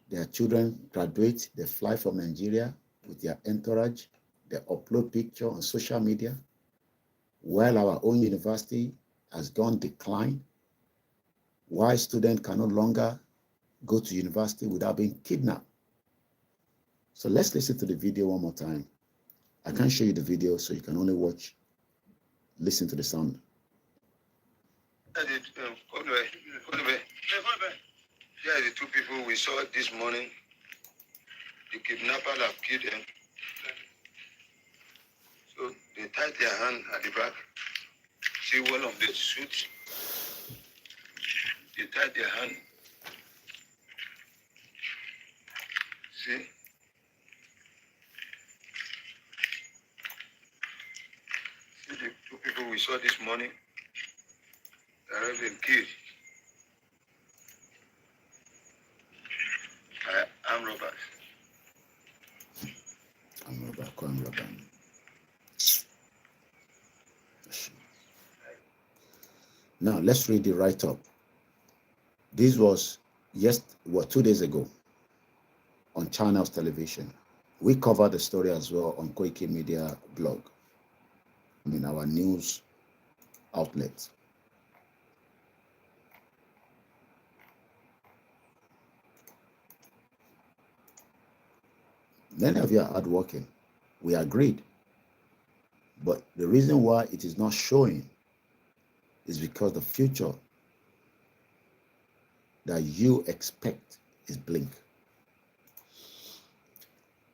their children graduate, they fly from Nigeria with their entourage, they upload picture on social media, while our own university has gone decline, why students can no longer go to university without being kidnapped. So let's listen to the video one more time. I can't show you the video, so you can only watch, listen to the sound. Yeah, the two people we saw this morning, the kidnappers have killed them. So they tied their hand at the back. See one of the suits? They tied their hand. See? See the two people we saw this morning? They have been killed by armed robbers. Armed robber. Now let's read the write-up. This was 2 days ago on Channels Television. We covered the story as well on Koikimedia blog. Our news outlets. Many of you are hardworking. We agreed. But the reason why it is not showing is because the future that you expect is bleak.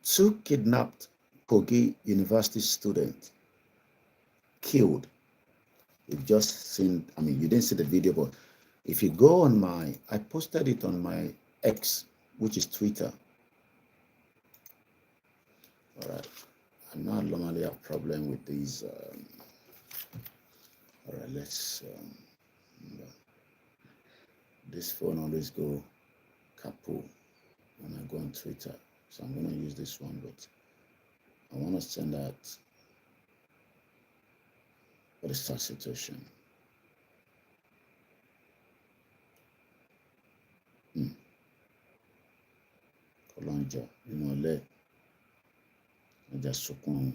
2 kidnapped Kogi University students killed. You've just seen, you didn't see the video, but if you go on I posted it on my X, which is Twitter. All right. I not normally have problem with these. All right, let's. This phone always go kapu when I go on Twitter, so I'm going to use this one. But I want to send out for the start situation. Colonial, let just sukun.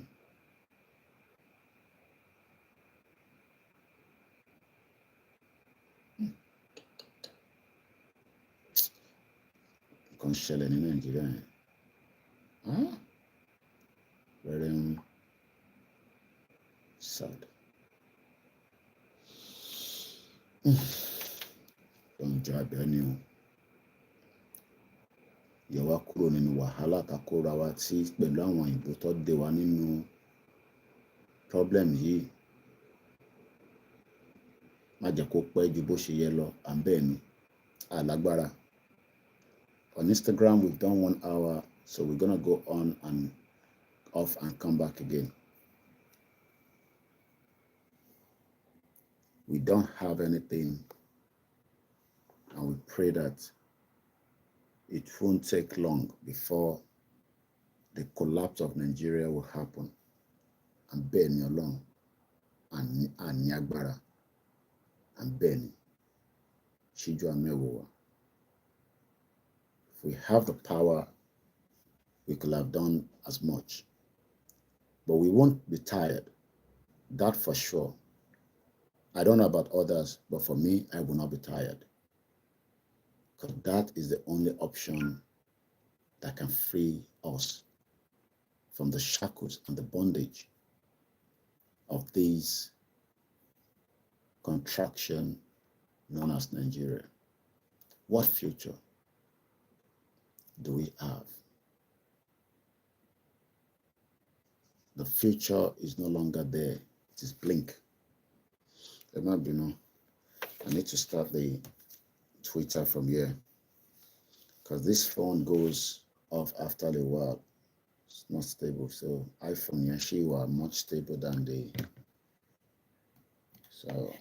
ń ṣẹlẹ̀ ní Nàìjíríà yẹn. Very sad. Don't jab anyone. Yẹ wá kúrò nínú wàhálà takora wa tí pẹ̀lú àwọn ìbò tó dé wa nínú problem yìí. Má jẹ́ kó pẹ́ ju bó ṣe yẹ lọ, à ń bẹ̀ ni. Alágbára. On Instagram, we've done 1 hour, so we're gonna go on and off and come back again. We don't have anything, and we pray that it won't take long before the collapse of Nigeria will happen. And Benny alone, and Niagbara, and Benny, Chiju Amewowa. If we have the power, we could have done as much. But we won't be tired, that for sure. I don't know about others, but for me, I will not be tired. Because that is the only option that can free us from the shackles and the bondage of this contraction known as Nigeria. What future do we have? The future is no longer there. It is Bleak. There might be no. I need to start the Twitter from here because this phone goes off after a while. It's not stable. So iPhone Yashi were much stable than the. So,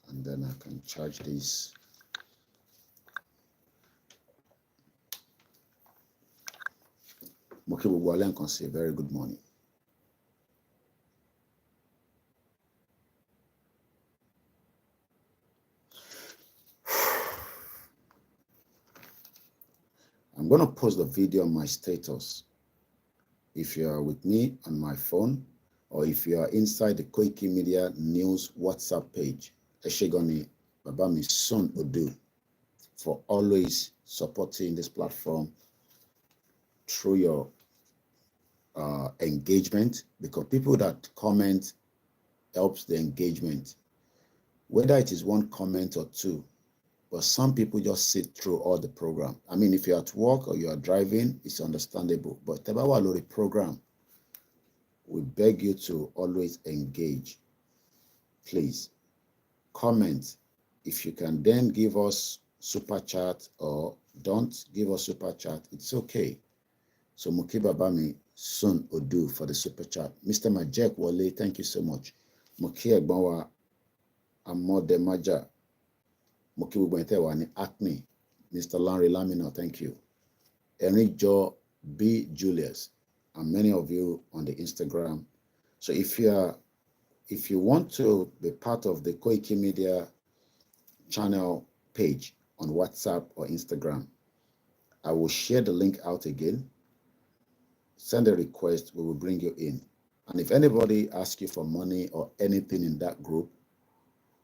and then I can charge this. Moki Bugwalen can say very good morning. I'm going to post the video on my status. If you are with me on my phone, or if you are inside the Koikimedia news WhatsApp page, Eshegoni Babami Son Odu, for always supporting this platform through your engagement, because people that comment helps the engagement, whether it is one comment or two. But some people just sit through all the program. I mean, if you're at work or you are driving, it's understandable. But Tebawa Lori program, we beg you to always engage. Please comment. If you can then give us super chat or don't give us super chat, it's okay. So Mukiba Bami Sun Odu for the super chat. Mr. Majek Wale, thank you so much. Mukia Gbawa Amode Maja. Acne, Mr. Larry Lamino, thank you. Enric Joe B. Julius, and many of you on the Instagram. So if you want to be part of the Koikimedia channel page on WhatsApp or Instagram, I will share the link out again. Send a request, we will bring you in. And if anybody asks you for money or anything in that group,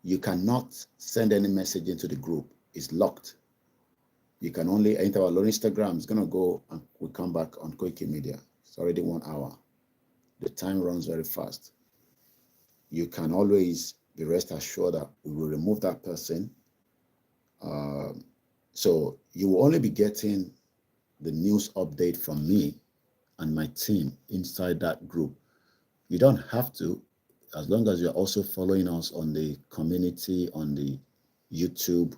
you cannot send any message into the group. It's locked. You can only enter our Instagram. It's going to go and we'll come back on Koikimedia. It's already 1 hour. The time runs very fast. You can always be rest assured that we will remove that person. So you will only be getting the news update from me and my team inside that group. You don't have to, as long as you're also following us on the community, on the YouTube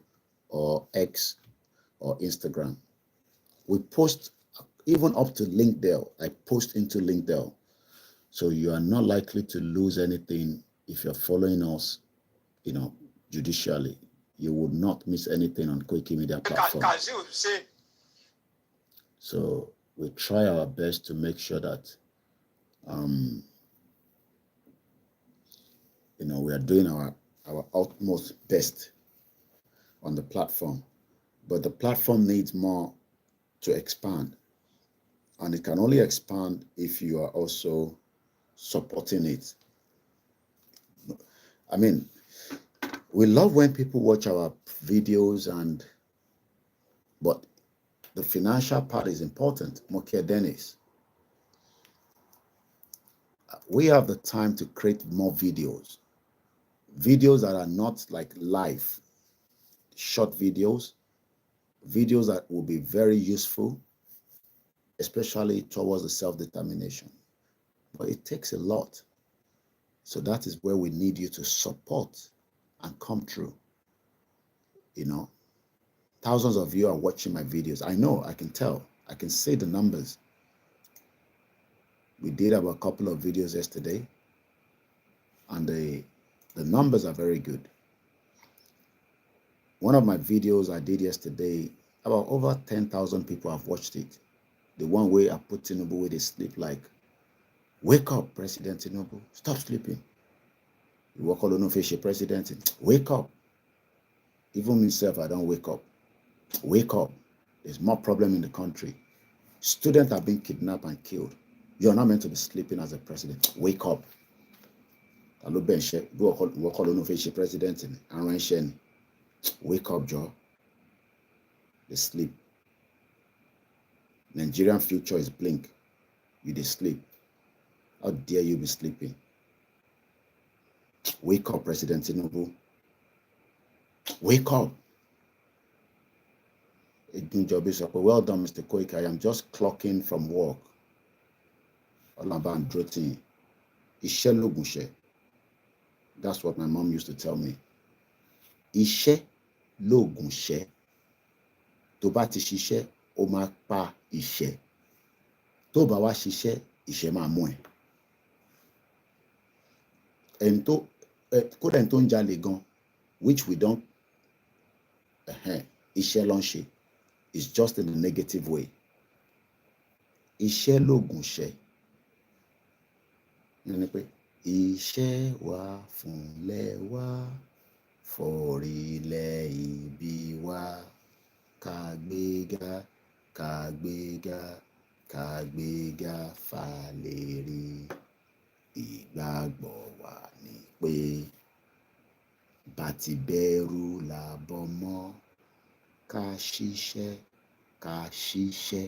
or X or Instagram. We post even up to LinkedIn. I post into LinkedIn. So you are not likely to lose anything if you're following us, judicially. You would not miss anything on Koikimedia platform. So we try our best to make sure that we are doing our utmost best on the platform, but the platform needs more to expand, and it can only expand if you are also supporting it. I mean, we love when people watch our videos and But the financial part is important. Mokia Dennis, we have the time to create more videos that are not like live, short videos that will be very useful, especially towards the self-determination. But it takes a lot. So that is where we need you to support and come through. You know, thousands of you are watching my videos. I know, I can tell, I can see the numbers. We did have a couple of videos yesterday, and the numbers are very good. One of my videos I did yesterday, about over 10,000 people have watched it. The one way I put Tinubu where they sleep, like, wake up, President Tinubu, stop sleeping. You walk all over face president, wake up. Even myself, I don't wake up. Wake up. There's more problem in the country. Students are being kidnapped and killed. You're not meant to be sleeping as a president. Wake up. President. Wake up, Joe. They sleep. Nigerian future is blink. You they sleep. How dare you be sleeping? Wake up, President Tinubu. Wake up. Well done, Mr. Koiki. I am just clocking from work. That's what my mom used to tell me. Ishe logunse. Tó bá ti ṣiṣẹ́, ó máa pa iṣẹ́. Tó bá wá ṣiṣẹ́, iṣẹ́ máa mú ẹ. Ẹni tó kódà ẹni tó ń jalè gan, which we don't iṣẹ́ ló ń ṣe. It's just in a negative way. Iṣẹ́ lògùn ṣẹ́. Ní pé iṣẹ́ wà fúnlẹ̀ wá, forílẹ̀ ibi wá, kàgbéga, kàgbéga, kàgbéga fàlérí. Ìgbàgbọ́ wa ni pé bá ti bẹ̀rù làbọ̀ mọ́. Ká ṣiṣẹ́, ká ṣiṣẹ́,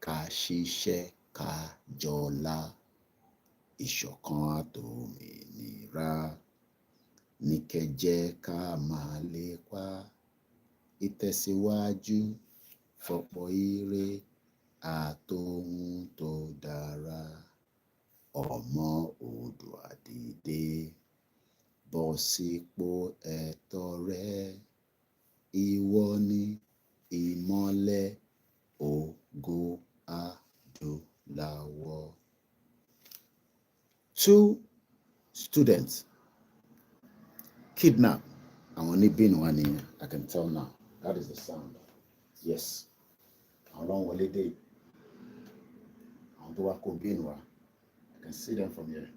ká ṣiṣẹ́, ká jọlá. Ìṣọ̀kan àtòmìnira ní kẹ́ jẹ́ ká máa lépa. Ìtẹ̀síwájú fọ́pọ̀ ire àtohun tó dára. Ọmọ Oòduà dìde, bọ́ sípò ẹ̀tọ́ rẹ. Ìwọ ni ìmọ́lẹ̀ ògo adúláwọ̀. 2 students kidnapped. Àwọn oníbínú wa nìyẹn. I can tell now. That is the sound. Yes. Àwọn wọlé dé. Àwọn tó wá kó bínú wa. I can see them from here.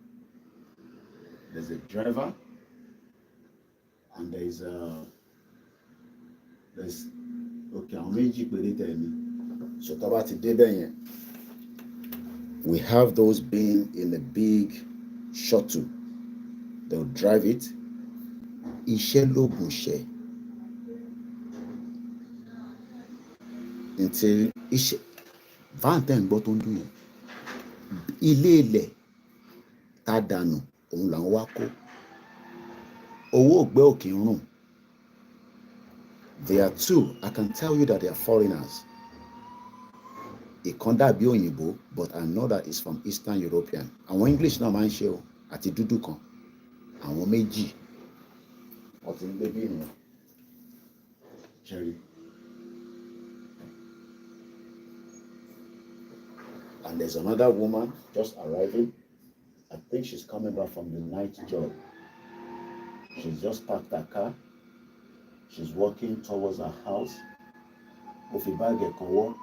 There's a driver, and there's okay, àwọn méjì péré tẹ̀ ni. So tá bá ti dé bẹ̀ yẹn, we have those being in a big shuttle. They'll drive it. Iṣẹ́ lògùn ṣẹ́. Until iṣẹ́ van ten gbọ́ tó ń dùn yẹn. Ilé ilẹ̀ tá dànù òun là ń wá kó. Owó ògbẹ́ òkè ń rùn. There are 2. I can tell you that they are foreigners. Ìkan dàbí òyìnbó, but I know that it's from Eastern European. Àwọn English náà máa ń ṣe o, àti dúdú kan. Àwọn méjì. Wọ́n ti ń gbé bí ènìyàn. Jerry. And there's another woman just arriving. I think she's coming back from the night job. She's just parked her car. She's walking towards her house. Ó fi báàgì kan wọ́.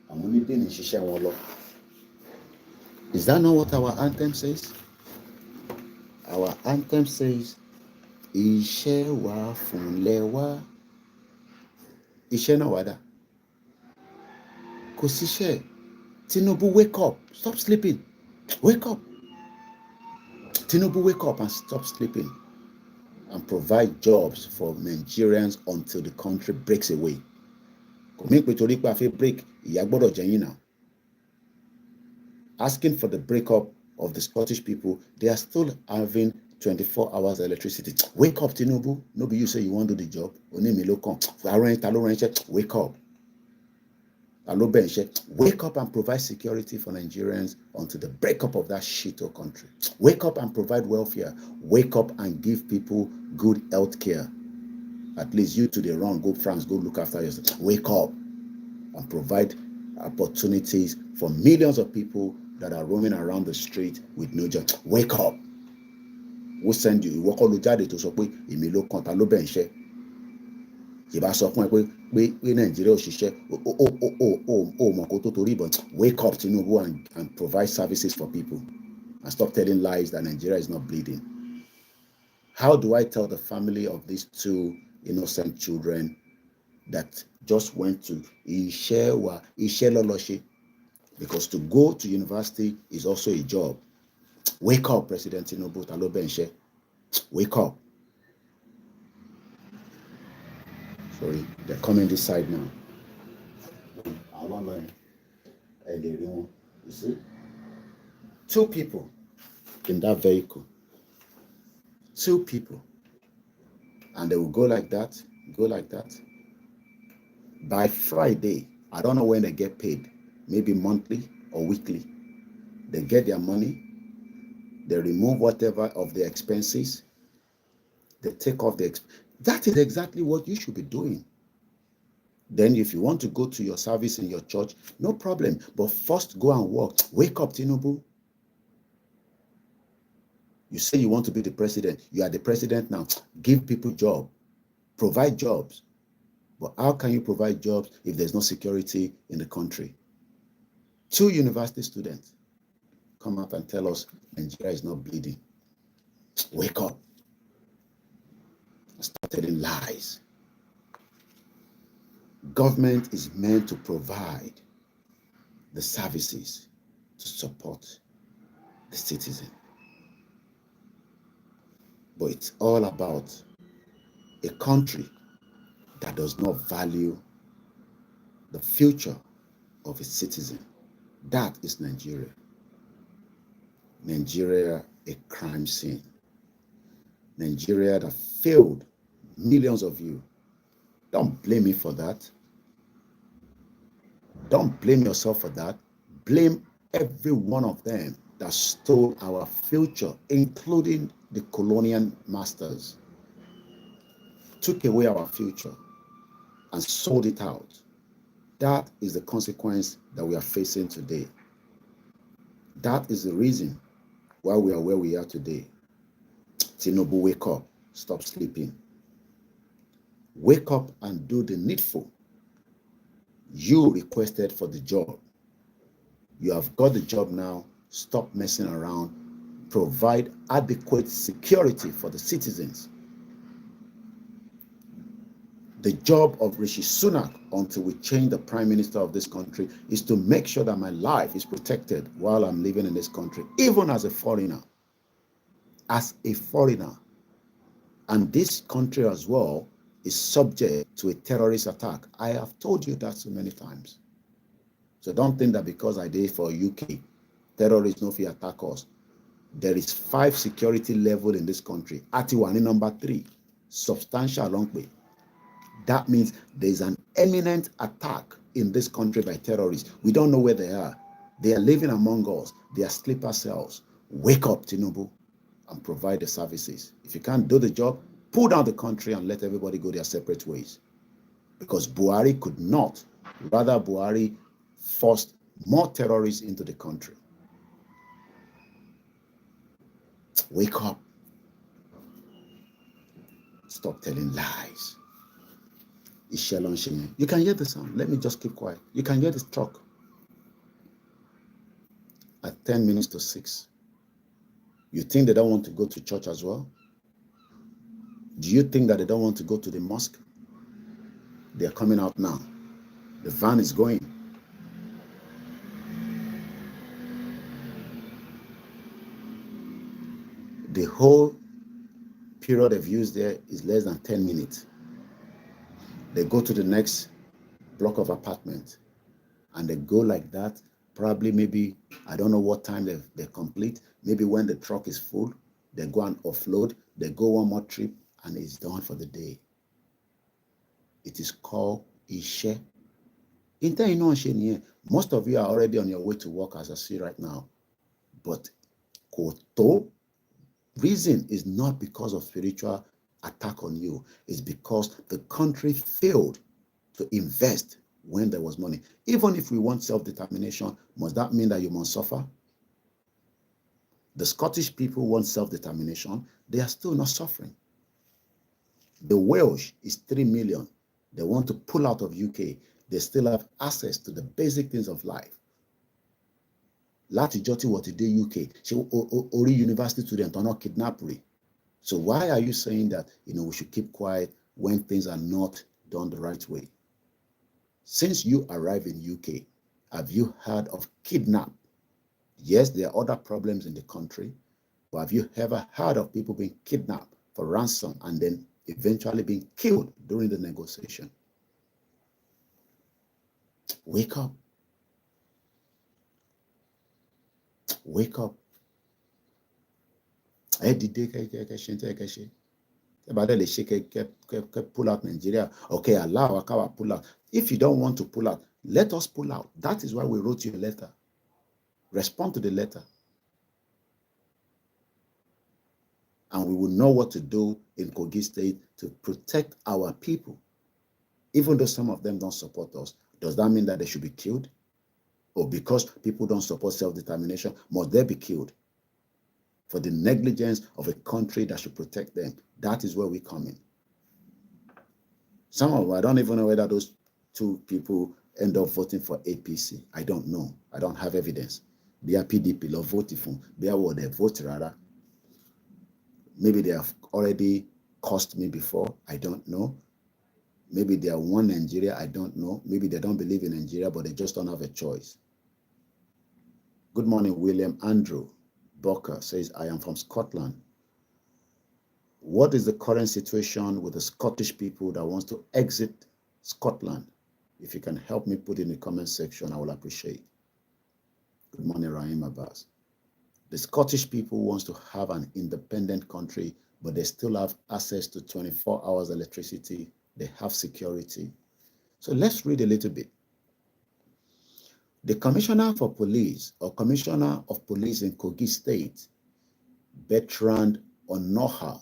Àwọn oníbínú ṣiṣẹ́ wọn lọ. Is that not what our anthem says? Our anthem says, iṣẹ́ wà fúnlẹ̀ wá. Iṣẹ́ náà wà dà. Kò síṣẹ́. Tinubu, wake up. Stop sleeping. Wake up. Tinubu, wake up and stop sleeping. And provide jobs for Nigerians until the country breaks away. Kò mí pé torí pé a fẹ́ break, ìyà gbọ́dọ̀ jẹ yín now. Asking for the breakup of the Scottish people, they are still having 24 hours electricity. Wake up, Tinubu. No be you say you want to do the job. Wake up. Wake up and provide security for Nigerians until the breakup of that shithole country. Wake up and provide welfare. Wake up and give people good health care. At least you to the run, go France, go look after yourself. Wake up and provide opportunities for millions of people that are roaming around the street with no job. Wake up. We'll send you. Ìwọ kọ́ ló jáde tó sọ pé èmi ló kàn ta ló bẹ̀ ń ṣẹ́. Ìbá sọ fún ẹ pé Nàìjíríà ò ṣiṣẹ́ ó mọ̀ kó tó torí ìbọn. Wake up, Tinubu, and provide services for people and stop telling lies that Nigeria is not bleeding. How do I tell the family of these two innocent children that just went to Iṣẹ́ lọ́lọ́ṣe? Because to go to university is also a job. Wake up, President Tinubu, ta ló bẹ̀ ń ṣẹ́. Wake up. Sorry, they're coming this side now. You see? 2 people in that vehicle. 2 people. And they will go like that, go like that. By Friday, I don't know when they get paid, maybe monthly or weekly. They get their money, they remove whatever of their expenses, they take off the that is exactly what you should be doing. Then if you want to go to your service in your church, no problem. But first go and work. Wake up, Tinubu. You say you want to be the president. You are the president now. Give people jobs. Provide jobs. But how can you provide jobs if there's no security in the country? 2 university students come up and tell us Nigeria is not bleeding. Wake up. Stop telling lies. Government is meant to provide the services to support the citizen. But it's all about a country that does not value the future of its citizen. That is Nigeria. Nigeria, a crime scene. Nigeria that failed millions of you. Don't blame me for that. Don't blame yourself for that. Blame every one of them that stole our future, including the colonial masters. Took away our future and sold it out. That is the consequence that we are facing today. That is the reason why we are where we are today. Tinubu, wake up. Stop sleeping. Wake up and do the needful. You requested for the job. You have got the job now. Stop messing around. Provide adequate security for the citizens. The job of Rishi Sunak, until we change the prime minister of this country, is to make sure that my life is protected while I'm living in this country, even as a foreigner. As a foreigner. And this country as well is subject to a terrorist attack. I have told you that so many times. So don't think that because I did for UK, terrorists no fear attack us. There is 5 security level in this country. Atiwani number 3, substantial long way. That means there is an imminent attack in this country by terrorists. We don't know where they are. They are living among us. They are sleeper cells. Wake up, Tinubu, and provide the services. If you can't do the job, pull down the country and let everybody go their separate ways. Because Buhari could not. Rather, Buhari forced more terrorists into the country. Wake up. Stop telling lies. You can hear the sound. Let me just keep quiet. You can hear the truck. At 10 minutes to 6. You think they don't want to go to church as well? Do you think that they don't want to go to the mosque? They are coming out now. The van is going. The whole period of use there is less than 10 minutes. They go to the next block of apartments, and they go like that. Probably maybe, I don't know what time they complete. Maybe when the truck is full, they go and offload, they go one more trip, and it's done for the day. It is called Ishe. Most of you are already on your way to work, as I see right now. But Koto, reason is not because of spiritual attack on you. It's because the country failed to invest when there was money. Even if we want self-determination, must that mean that you must suffer? The Scottish people want self-determination. They are still not suffering. The Welsh is 3 million. They want to pull out of UK. They still have access to the basic things of life. Láti jọ́ tí wọ́n ti dé UK, ṣé orí university student are not kidnapped? So why are you saying that we should keep quiet when things are not done the right way? Since you arrived in UK, have you heard of kidnap? Yes, there are other problems in the country, but have you ever heard of people being kidnapped for ransom and then eventually being killed during the negotiation? Wake up. Wake up. Pull out Nigeria. Okay, allow Akawa pull out. If you don't want to pull out, let us pull out. That is why we wrote you a letter. Respond to the letter. And we will know what to do in Kogi State to protect our people. Even though some of them don't support us, does that mean that they should be killed? Or because people don't support self-determination, must they be killed? For the negligence of a country that should protect them. That is where we come in. Some of them, I don't even know whether those two people end up voting for APC. I don't know. I don't have evidence. They are PDP, love voting for. They are what they vote rather. Maybe they have already cost me before. I don't know. Maybe they are one Nigeria. I don't know. Maybe they don't believe in Nigeria, but they just don't have a choice. Good morning, William Andrew. Booker says, I am from Scotland. What is the current situation with the Scottish people that wants to exit Scotland? If you can help me put in the comment section, I will appreciate. Good morning, Rahim Abbas. The Scottish people wants to have an independent country, but they still have access to 24 hours electricity. They have security. So let's read a little bit. The Commissioner for Police or Commissioner of Police in Kogi State, Bertrand Onoha,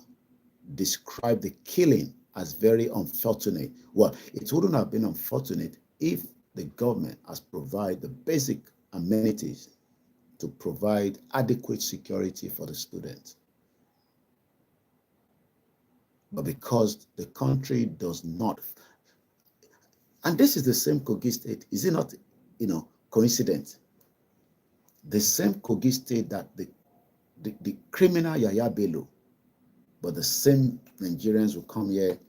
described the killing as very unfortunate. Well, it wouldn't have been unfortunate if the government has provided the basic amenities to provide adequate security for the students. But because the country does not, and this is the same Kogi State, is it not, coincidence? The same Kogi State that the criminal Yaya Bello, but the same Nigerians will come here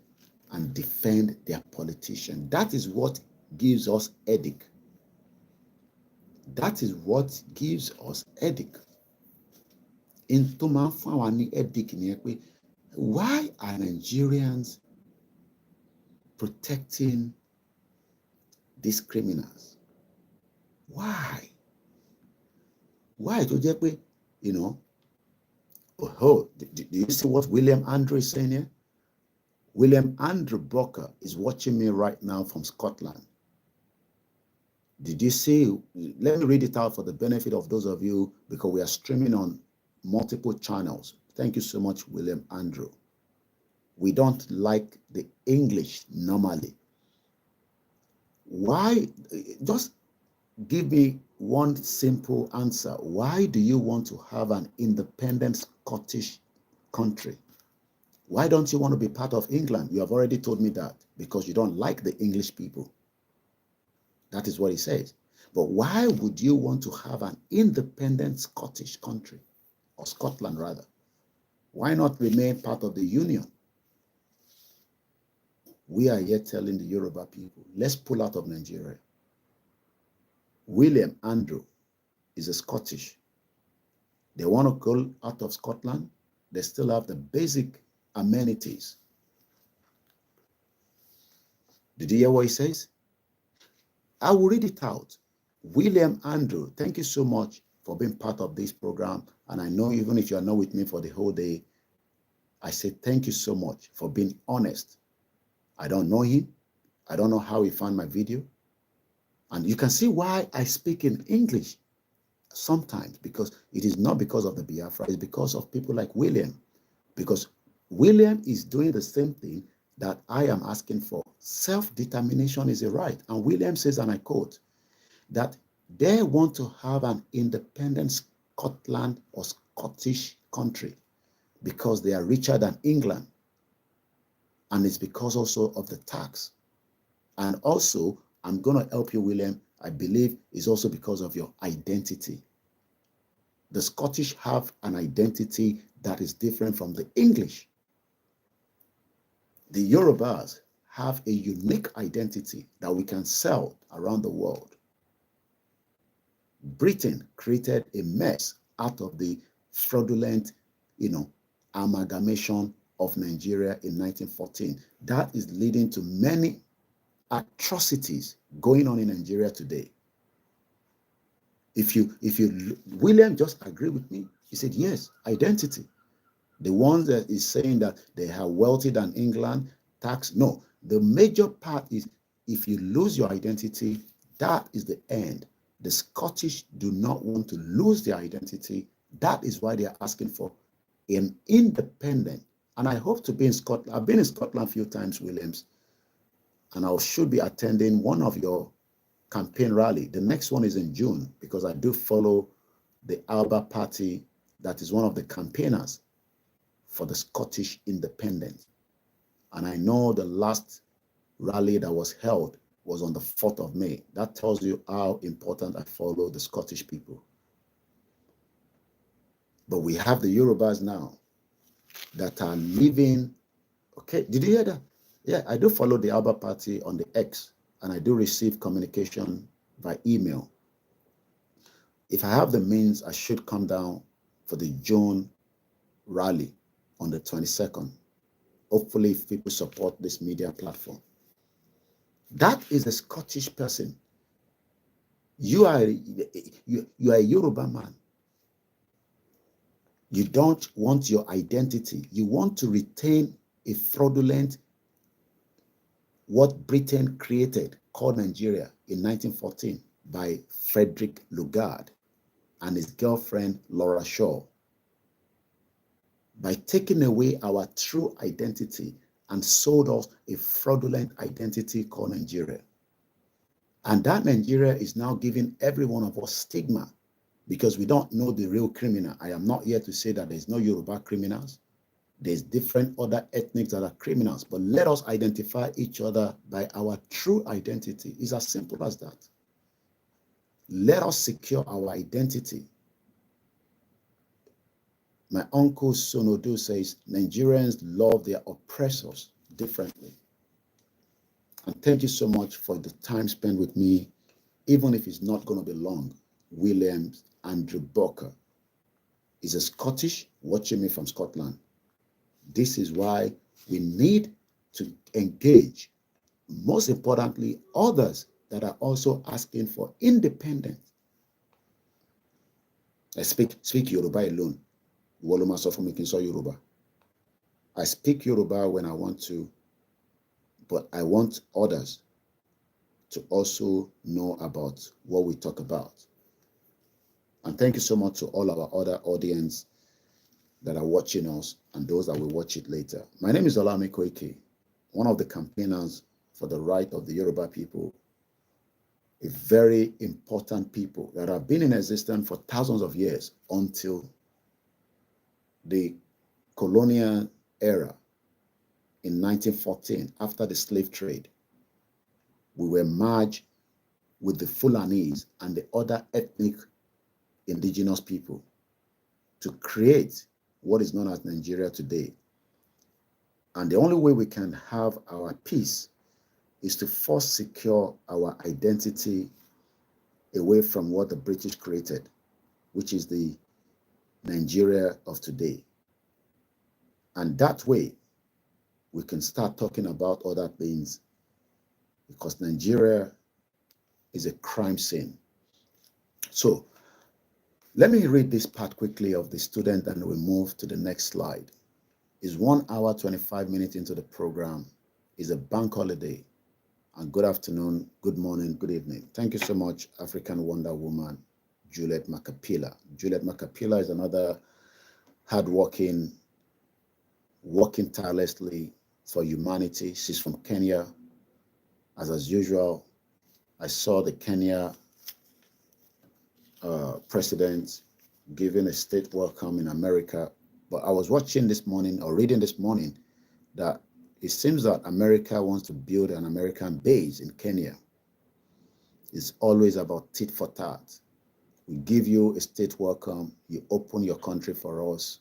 and defend their politician. That is what gives us headache. That is what gives us headache. Why are Nigerians protecting these criminals? Why? Why? Do you see what William Andrew is saying here? William Andrew Booker is watching me right now from Scotland. Did you see? Let me read it out for the benefit of those of you, because we are streaming on multiple channels. Thank you so much, William Andrew. We don't like the English normally. Why? Just give me one simple answer. Why do you want to have an independent Scottish country? Why don't you want to be part of England? You have already told me that, because you don't like the English people. That is what he says. But why would you want to have an independent Scottish country, or Scotland rather? Why not remain part of the Union? We are here telling the Yoruba people, let's pull out of Nigeria. William Andrew is a Scottish. They want to go out of Scotland. They still have the basic amenities. Did you hear what he says? I will read it out. William Andrew, thank you so much for being part of this program. And I know even if you are not with me for the whole day, I say thank you so much for being honest. I don't know him. I don't know how he found my video. And you can see why I speak in English sometimes, because it is not because of the Biafra, it's because of people like William. Because William is doing the same thing that I am asking for. Self-determination is a right. And William says, and I quote, that they want to have an independent Scotland or Scottish country because they are richer than England. And it's because also of the tax. And also, I'm going to help you, William, I believe it's also because of your identity. The Scottish have an identity that is different from the English. The Yorubas have a unique identity that we can sell around the world. Britain created a mess out of the fraudulent, amalgamation of Nigeria in 1914. That is leading to many atrocities going on in Nigeria today. William just agreed with me. He said, yes, identity. The one that is saying that they are wealthy than England, tax. No, the major part is if you lose your identity, that is the end. The Scottish do not want to lose their identity. That is why they are asking for an independent. And I hope to be in Scotland. I've been in Scotland a few times, Williams, and I should be attending one of your campaign rally. The next one is in June, because I do follow the Alba Party, that is one of the campaigners for the Scottish independence. And I know the last rally that was held was on the 4th of May. That tells you how important I follow the Scottish people. But we have the Yorubas now that are living. Okay, did you hear that? Yeah, I do follow the Alba Party on the X, and I do receive communication by email. If I have the means, I should come down for the June rally on the 22nd. Hopefully, if people support this media platform. That is a Scottish person. You are a Yoruba man. You don't want your identity. You want to retain a fraudulent, what Britain created, called Nigeria in 1914 by Frederick Lugard and his girlfriend Laura Shaw. By taking away our true identity and sold us a fraudulent identity called Nigeria. And that Nigeria is now giving every one of us stigma because we don't know the real criminal. I am not here to say that there's no Yoruba criminals. There's different other ethnics that are criminals, but let us identify each other by our true identity. It's as simple as that. Let us secure our identity. My uncle Sonodu says Nigerians love their oppressors differently. And thank you so much for the time spent with me, even if it's not going to be long. William Andrew Booker is a Scottish watching me from Scotland. This is why we need to engage, most importantly, others that are also asking for independence. I speak Yoruba alone. Yoruba. I speak Yoruba when I want to, but I want others to also know about what we talk about. And thank you so much to all our other audience that are watching us and those that will watch it later. My name is OLAYOMI KOIKI, one of the campaigners for the right of the Yoruba people, a very important people that have been in existence for thousands of years until the colonial era in 1914, after the slave trade. We were merged with the Fulanese and the other ethnic indigenous people to create what is known as Nigeria today. And the only way we can have our peace is to first secure our identity away from what the British created, which is the Nigeria of today. And that way, we can start talking about other things, because Nigeria is a crime scene. So let me read this part quickly of the student and we move to the next slide. It's 1 hour, 25 minutes into the program. It's a bank holiday. And good afternoon, good morning, good evening. Thank you so much, African Wonder Woman, Juliet Macapila. Juliet Macapila is another hardworking, working tirelessly for humanity. She's from Kenya. As usual, I saw the Kenya president giving a state welcome in America. But I was watching this morning or reading this morning that it seems that America wants to build an American base in Kenya. It's always about tit for tat. We give you a state welcome, you open your country for us.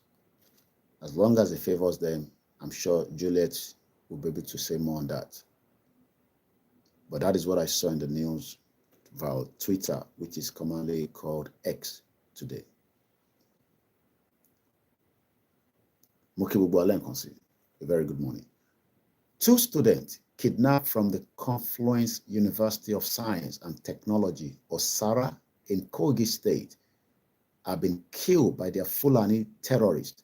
As long as it favors them, I'm sure Juliet will be able to say more on that. But that is what I saw in the news via Twitter, which is commonly called X today. A very good morning. 2 students kidnapped from the Confluence University of Science and Technology, Osara, in Kogi State, have been killed by their Fulani terrorists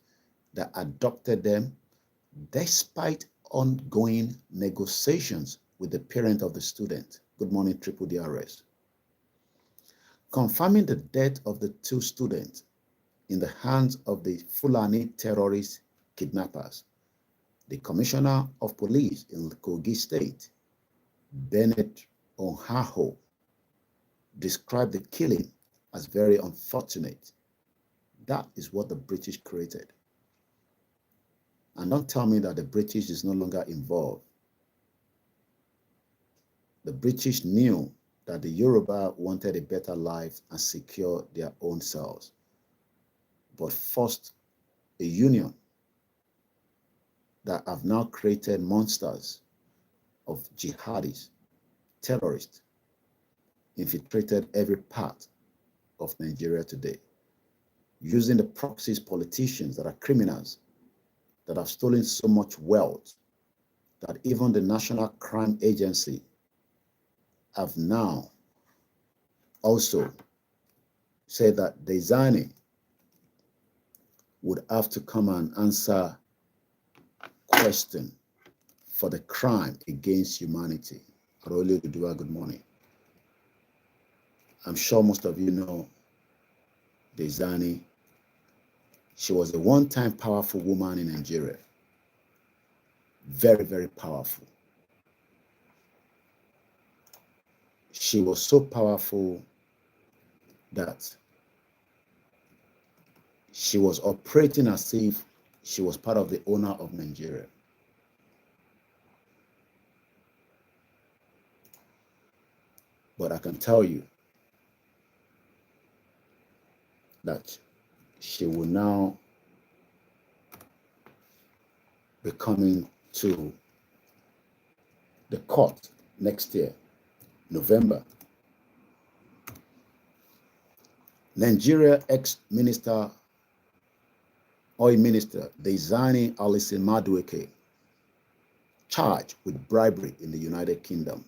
that abducted them despite ongoing negotiations with the parent of the student. Good morning, Triple DRS. Confirming the death of the 2 students in the hands of the Fulani terrorist kidnappers, the Commissioner of Police in Kogi State, Bennett Onhaho, described the killing as very unfortunate. That is what the British created. And don't tell me that the British is no longer involved. The British knew that the Yoruba wanted a better life and secure their own selves, but forced a union that have now created monsters of jihadis, terrorists, infiltrated every part of Nigeria today, using the proxies politicians that are criminals, that have stolen so much wealth, that even the National Crime Agency have now also said that Dezani would have to come and answer question for the crime against humanity. Arole Udua, good morning. I'm sure most of you know Dezani. She was a one-time powerful woman in Nigeria. Very, very powerful. She was so powerful that she was operating as if she was part of the owner of Nigeria. But I can tell you that she will now be coming to the court next year, November. Nigeria ex-minister, oil minister, Dezani Alison Madueke, charged with bribery in the United Kingdom.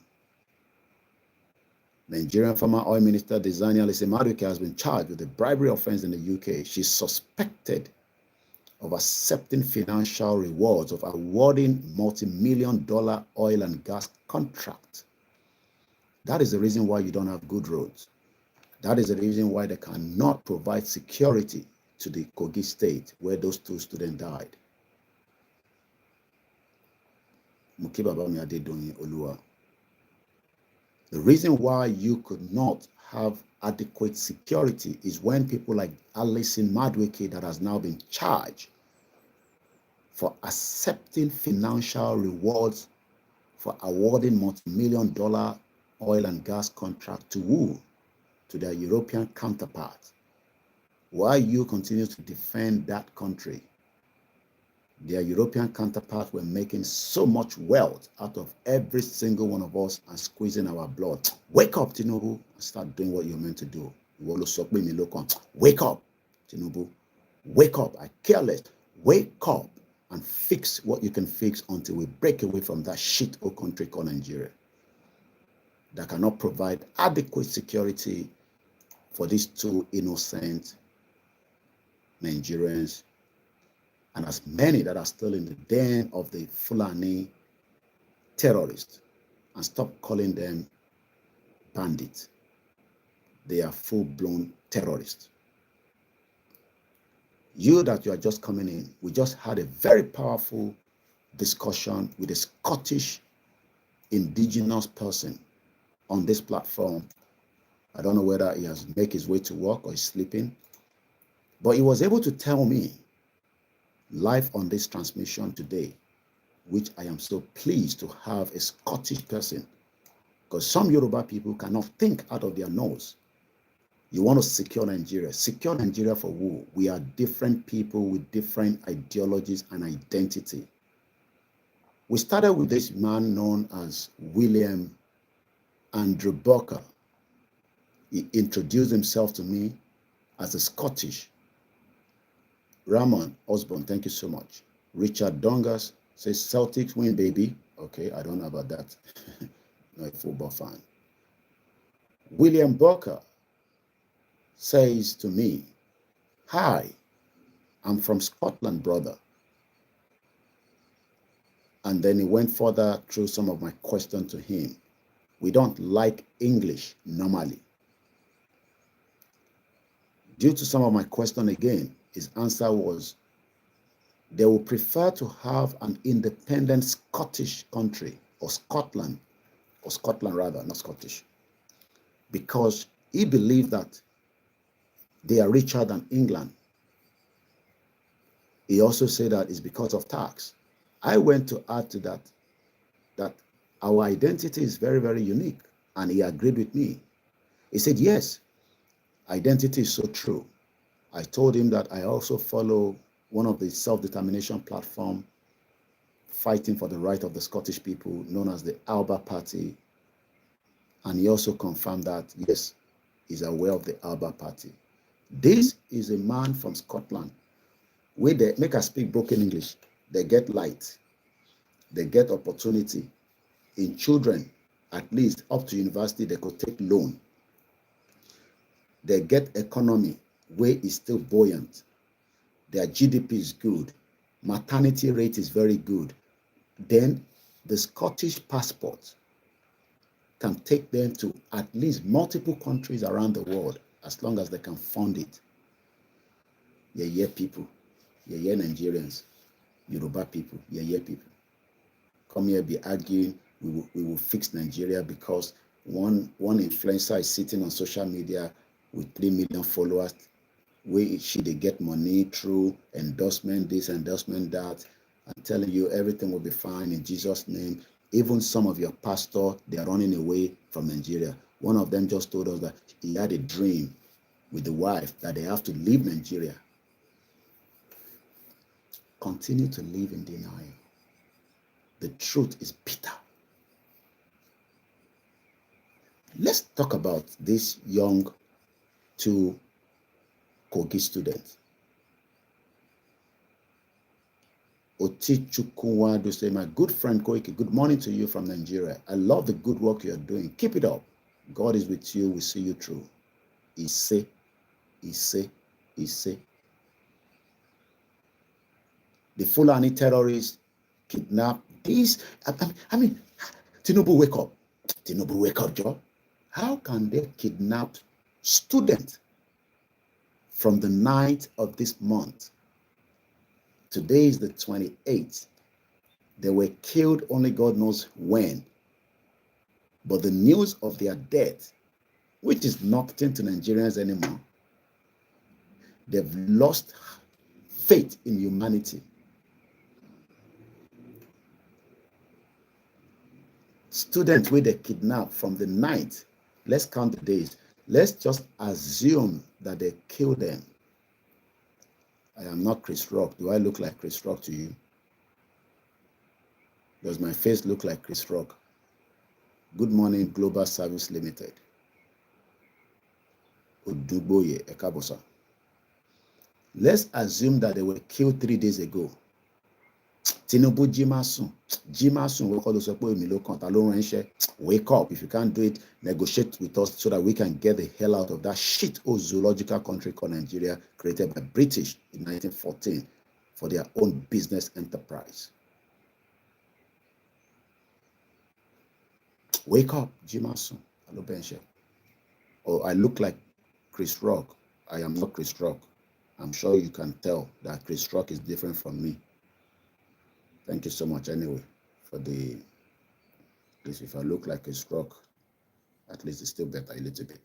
Nigerian former oil minister Dezani Alison Madueke has been charged with a bribery offense in the UK. She's suspected of accepting financial rewards, of awarding multi-million-dollar oil and gas contracts. That is the reason why you don't have good roads. That is the reason why they cannot provide security to the Kogi state where those 2 students died. The reason why you could not have adequate security is when people like Alison Madueke, that has now been charged for accepting financial rewards for awarding multi-million-dollar oil and gas contract to who? To their European counterparts. Why you continue to defend that country? Their European counterparts were making so much wealth out of every single one of us and squeezing our blood. Wake up, Tinubu, and start doing what you're meant to do. Wake up, Tinubu. Wake up. I care less. Wake up and fix what you can fix until we break away from that shit old country called Nigeria. that cannot provide adequate security for these two innocent Nigerians, and as many that are still in the den of the Fulani terrorists, and stop calling them bandits. They are full-blown terrorists. You that you are just coming in, we just had a very powerful discussion with a Scottish indigenous person on this platform. I don't know whether he has made his way to work or is sleeping, but he was able to tell me live on this transmission today, which I am so pleased to have a Scottish person, because some Yoruba people cannot think out of their nose. You want to secure Nigeria. Secure Nigeria for who? We are different people with different ideologies and identity. We started with this man known as William Andrew Booker. He introduced himself to me as a Scottish. Ramon Osborne, thank you so much. Richard Dongas says Celtics win, baby. Okay, I don't know about that. Not a football fan. William Booker says to me, hi, I'm from Scotland, brother. And then he went further through some of my questions to him. We don't like English normally. Due to some of my question again, his answer was, they will prefer to have an independent Scottish country, or Scotland rather, not Scottish, because he believed that they are richer than England. He also said that it's because of tax. I went to add to that, that our identity is very, very unique, and he agreed with me. He said, yes, identity is so true. I told him that I also follow one of the self-determination platform fighting for the right of the Scottish people, known as the Alba Party. And he also confirmed that, yes, he's aware of the Alba Party. This is a man from Scotland, where they make us speak broken English. They get light. They get opportunity. In children, at least up to university, they could take loan. They get economy where it's still buoyant. Their GDP is good. Maternity rate is very good. Then the Scottish passport can take them to at least multiple countries around the world as long as they can fund it. Yeah, people. Yeah, Nigerians. Yoruba people. Yeah, people. Come here, be arguing. We will fix Nigeria because one influencer is sitting on social media with 3 million followers, where they get money through endorsement, this, endorsement, that. I'm telling you, everything will be fine in Jesus' name. Even some of your pastors, they are running away from Nigeria. One of them just told us that he had a dream with the wife that they have to leave Nigeria. Continue to live in denial. The truth is bitter. Let's talk about this young two Kogi students. Otichukwuwadu say, my good friend Koiki, good morning to you from Nigeria. I love the good work you're doing. Keep it up. God is with you. We see you through. Ise. The Fulani terrorists kidnap these. I mean, Tinubu, wake up. Tinubu, wake up, Joe. How can they kidnap students from the night of this month? Today is the 28th. They were killed only God knows when. But the news of their death, which is nothing to Nigerians anymore, they've lost faith in humanity. Students where they kidnapped from the night, let's count the days. Let's just assume that they killed them. I am not Chris Rock. Do I look like Chris Rock to you? Does my face look like Chris Rock? Good morning, Global Service Limited. Oduboye Ekabosa. Let's assume that they were killed 3 days ago. Tinubu Jimasun, we call us wake up. If you can't do it, negotiate with us so that we can get the hell out of that shit zoological country called Nigeria, created by British in 1914 for their own business enterprise. Wake up, Jimasun. Oh, I look like Chris Rock. I am not Chris Rock. I'm sure you can tell that Chris Rock is different from me. Thank you so much anyway for the, at least if I look like Chris Rock, at least it's still better a little bit.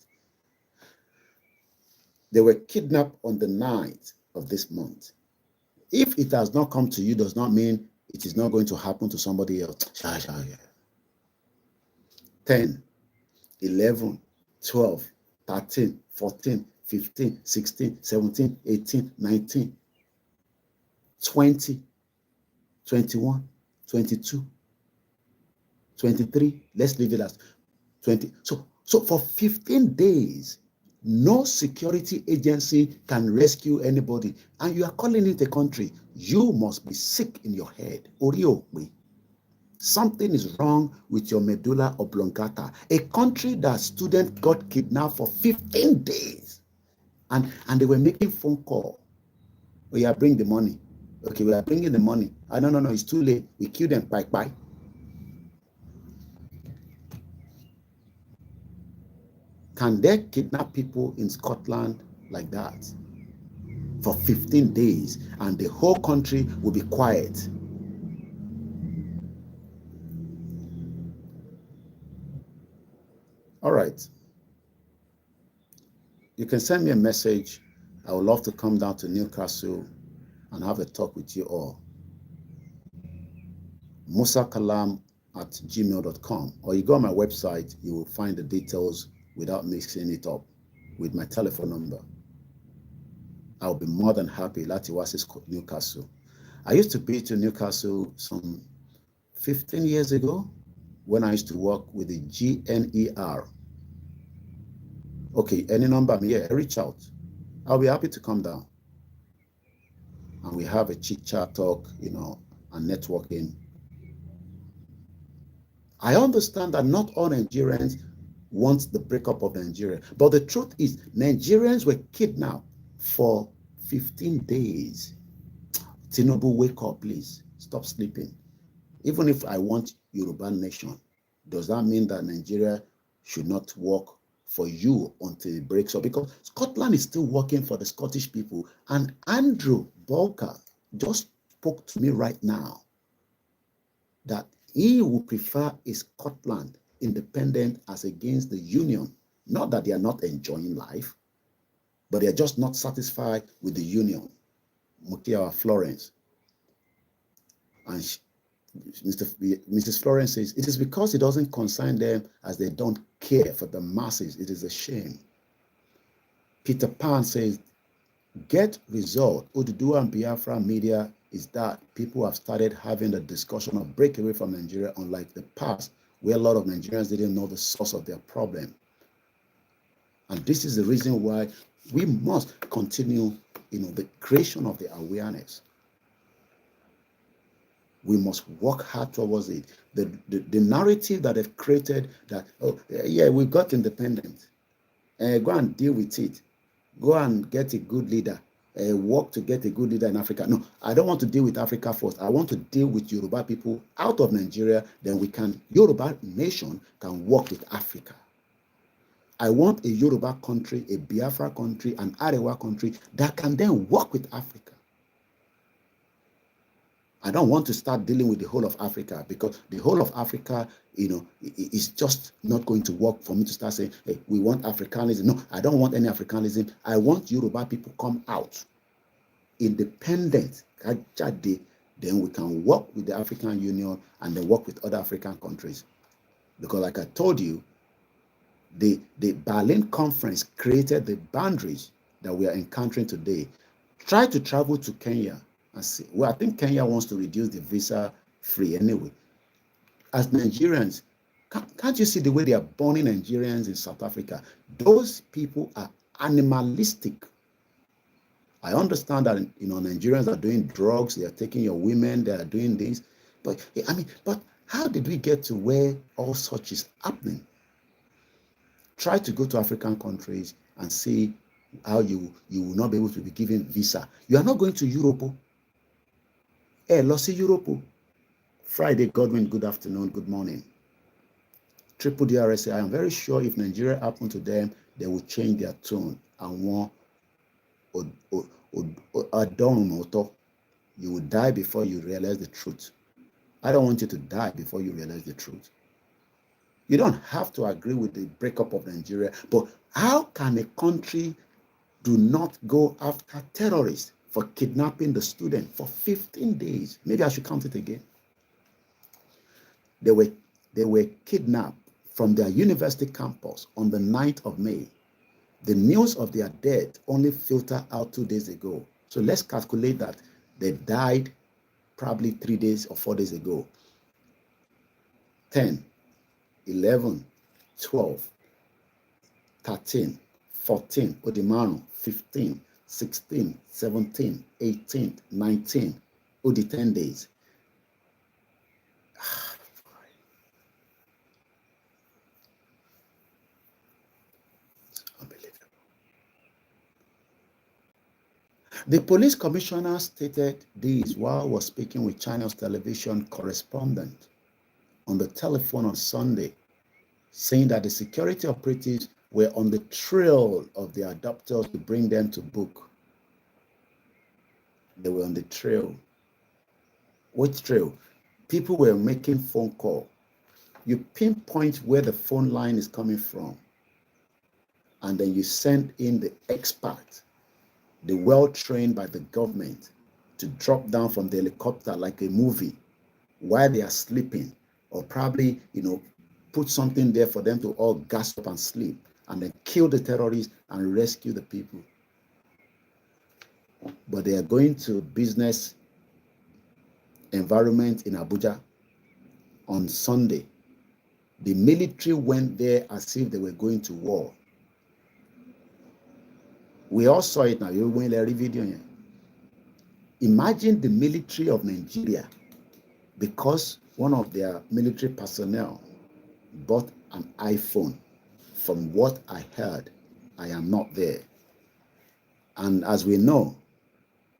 They were kidnapped on the 9th of this month. If it has not come to you, does not mean it is not going to happen to somebody else. 10, 11, 12, 13, 14, 15, 16, 17, 18, 19, 20, 21, 22, 23. Let's leave it as 20. So for 15 days, no security agency can rescue anybody. And you are calling it a country. You must be sick in your head. Something is wrong with your medulla oblongata. A country that students got kidnapped for 15 days. And they were making phone call. We are bringing the money. Okay, we are bringing the money. No, it's too late. We kill them. Bye. Can they kidnap people in Scotland like that for 15 days and the whole country will be quiet? All right. You can send me a message. I would love to come down to Newcastle and have a talk with you all. musakalam@gmail.com, or you go on my website, you will find the details without mixing it up with my telephone number. I'll be more than happy. Latiwasis Newcastle. I used to be to Newcastle some 15 years ago when I used to work with the GNER. Okay, any number, yeah, reach out. I'll be happy to come down. And we have a chit-chat talk, and networking. I understand that not all Nigerians want the breakup of Nigeria. But the truth is, Nigerians were kidnapped for 15 days. Tinubu, wake up, please. Stop sleeping. Even if I want Yoruba nation, does that mean that Nigeria should not work for you until it breaks up? Because Scotland is still working for the Scottish people. And Andrew Bolker just spoke to me right now that he would prefer a Scotland independent as against the union. Not that they are not enjoying life, but they are just not satisfied with the union. Mukia Florence. And Mrs. Florence says, it is because it doesn't concern them as they don't care for the masses. It is a shame. Peter Pan says, get result. Oduduwa and Biafra media is that people have started having a discussion of break away from Nigeria, unlike the past, where a lot of Nigerians didn't know the source of their problem. And this is the reason why we must continue, the creation of the awareness. We must work hard towards it. The narrative that they've created that, oh, yeah, we got independent. Go and deal with it. Go and get a good leader. Work to get a good leader in Africa. No, I don't want to deal with Africa first. I want to deal with Yoruba people out of Nigeria. Then Yoruba nation can work with Africa. I want a Yoruba country, a Biafra country, an Arewa country that can then work with Africa. I don't want to start dealing with the whole of Africa, because the whole of Africa, is just not going to work for me to start saying, hey, we want Africanism. No, I don't want any Africanism. I want Yoruba people come out independent. Then we can work with the African Union and then work with other African countries. Because like I told you, the Berlin Conference created the boundaries that we are encountering today. Try to travel to Kenya and see. Well, I think Kenya wants to reduce the visa free anyway. As Nigerians, can't you see the way they are burning Nigerians in South Africa? Those people are animalistic. I understand that Nigerians are doing drugs, they are taking your women, they are doing this. But but how did we get to where all such is happening? Try to go to African countries and see how you will not be able to be given visa. You are not going to Europe. Lọ sí Europe. Friday, Godwin, good afternoon, good morning. Triple DRSA, I am very sure if Nigeria happened to them, they will change their tone and want you will die before you realize the truth. I don't want you to die before you realize the truth. You don't have to agree with the breakup of Nigeria, but how can a country do not go after terrorists for kidnapping the student for 15 days? Maybe I should count it again. They were kidnapped from their university campus on the 9th of May. The news of their death only filtered out 2 days ago. So let's calculate that they died probably 3 days or 4 days ago. 10, 11, 12, 13, 14, Odimano, 15, 16, 17, 18, 19, Odi 10 days. The police commissioner stated this while was speaking with China's television correspondent on the telephone on Sunday, saying that the security operatives were on the trail of the abductors to bring them to book. They were on the trail. Which trail? People were making phone call. You pinpoint where the phone line is coming from, and then you send in the expert, the well-trained by the government, to drop down from the helicopter like a movie while they are sleeping, or probably, put something there for them to all gas up and sleep, and then kill the terrorists and rescue the people. But they are going to business environment in Abuja on Sunday. The military went there as if they were going to war. We all saw it now. You will video here. Imagine the military of Nigeria, because one of their military personnel bought an iPhone. From what I heard, I am not there. And as we know,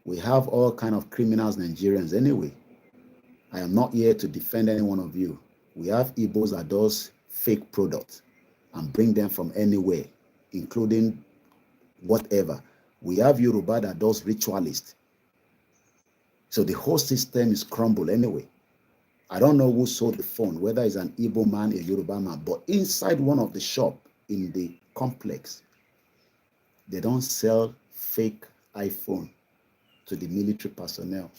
we have all kind of criminals, Nigerians anyway. I am not here to defend any one of you. We have Igbos that does fake products and bring them from anywhere, including whatever. We have Yoruba that does ritualist. So the whole system is crumbled anyway. I don't know who sold the phone, whether it's an Igbo man, a Yoruba man, but inside one of the shop in the complex, they don't sell fake iPhone to the military personnel.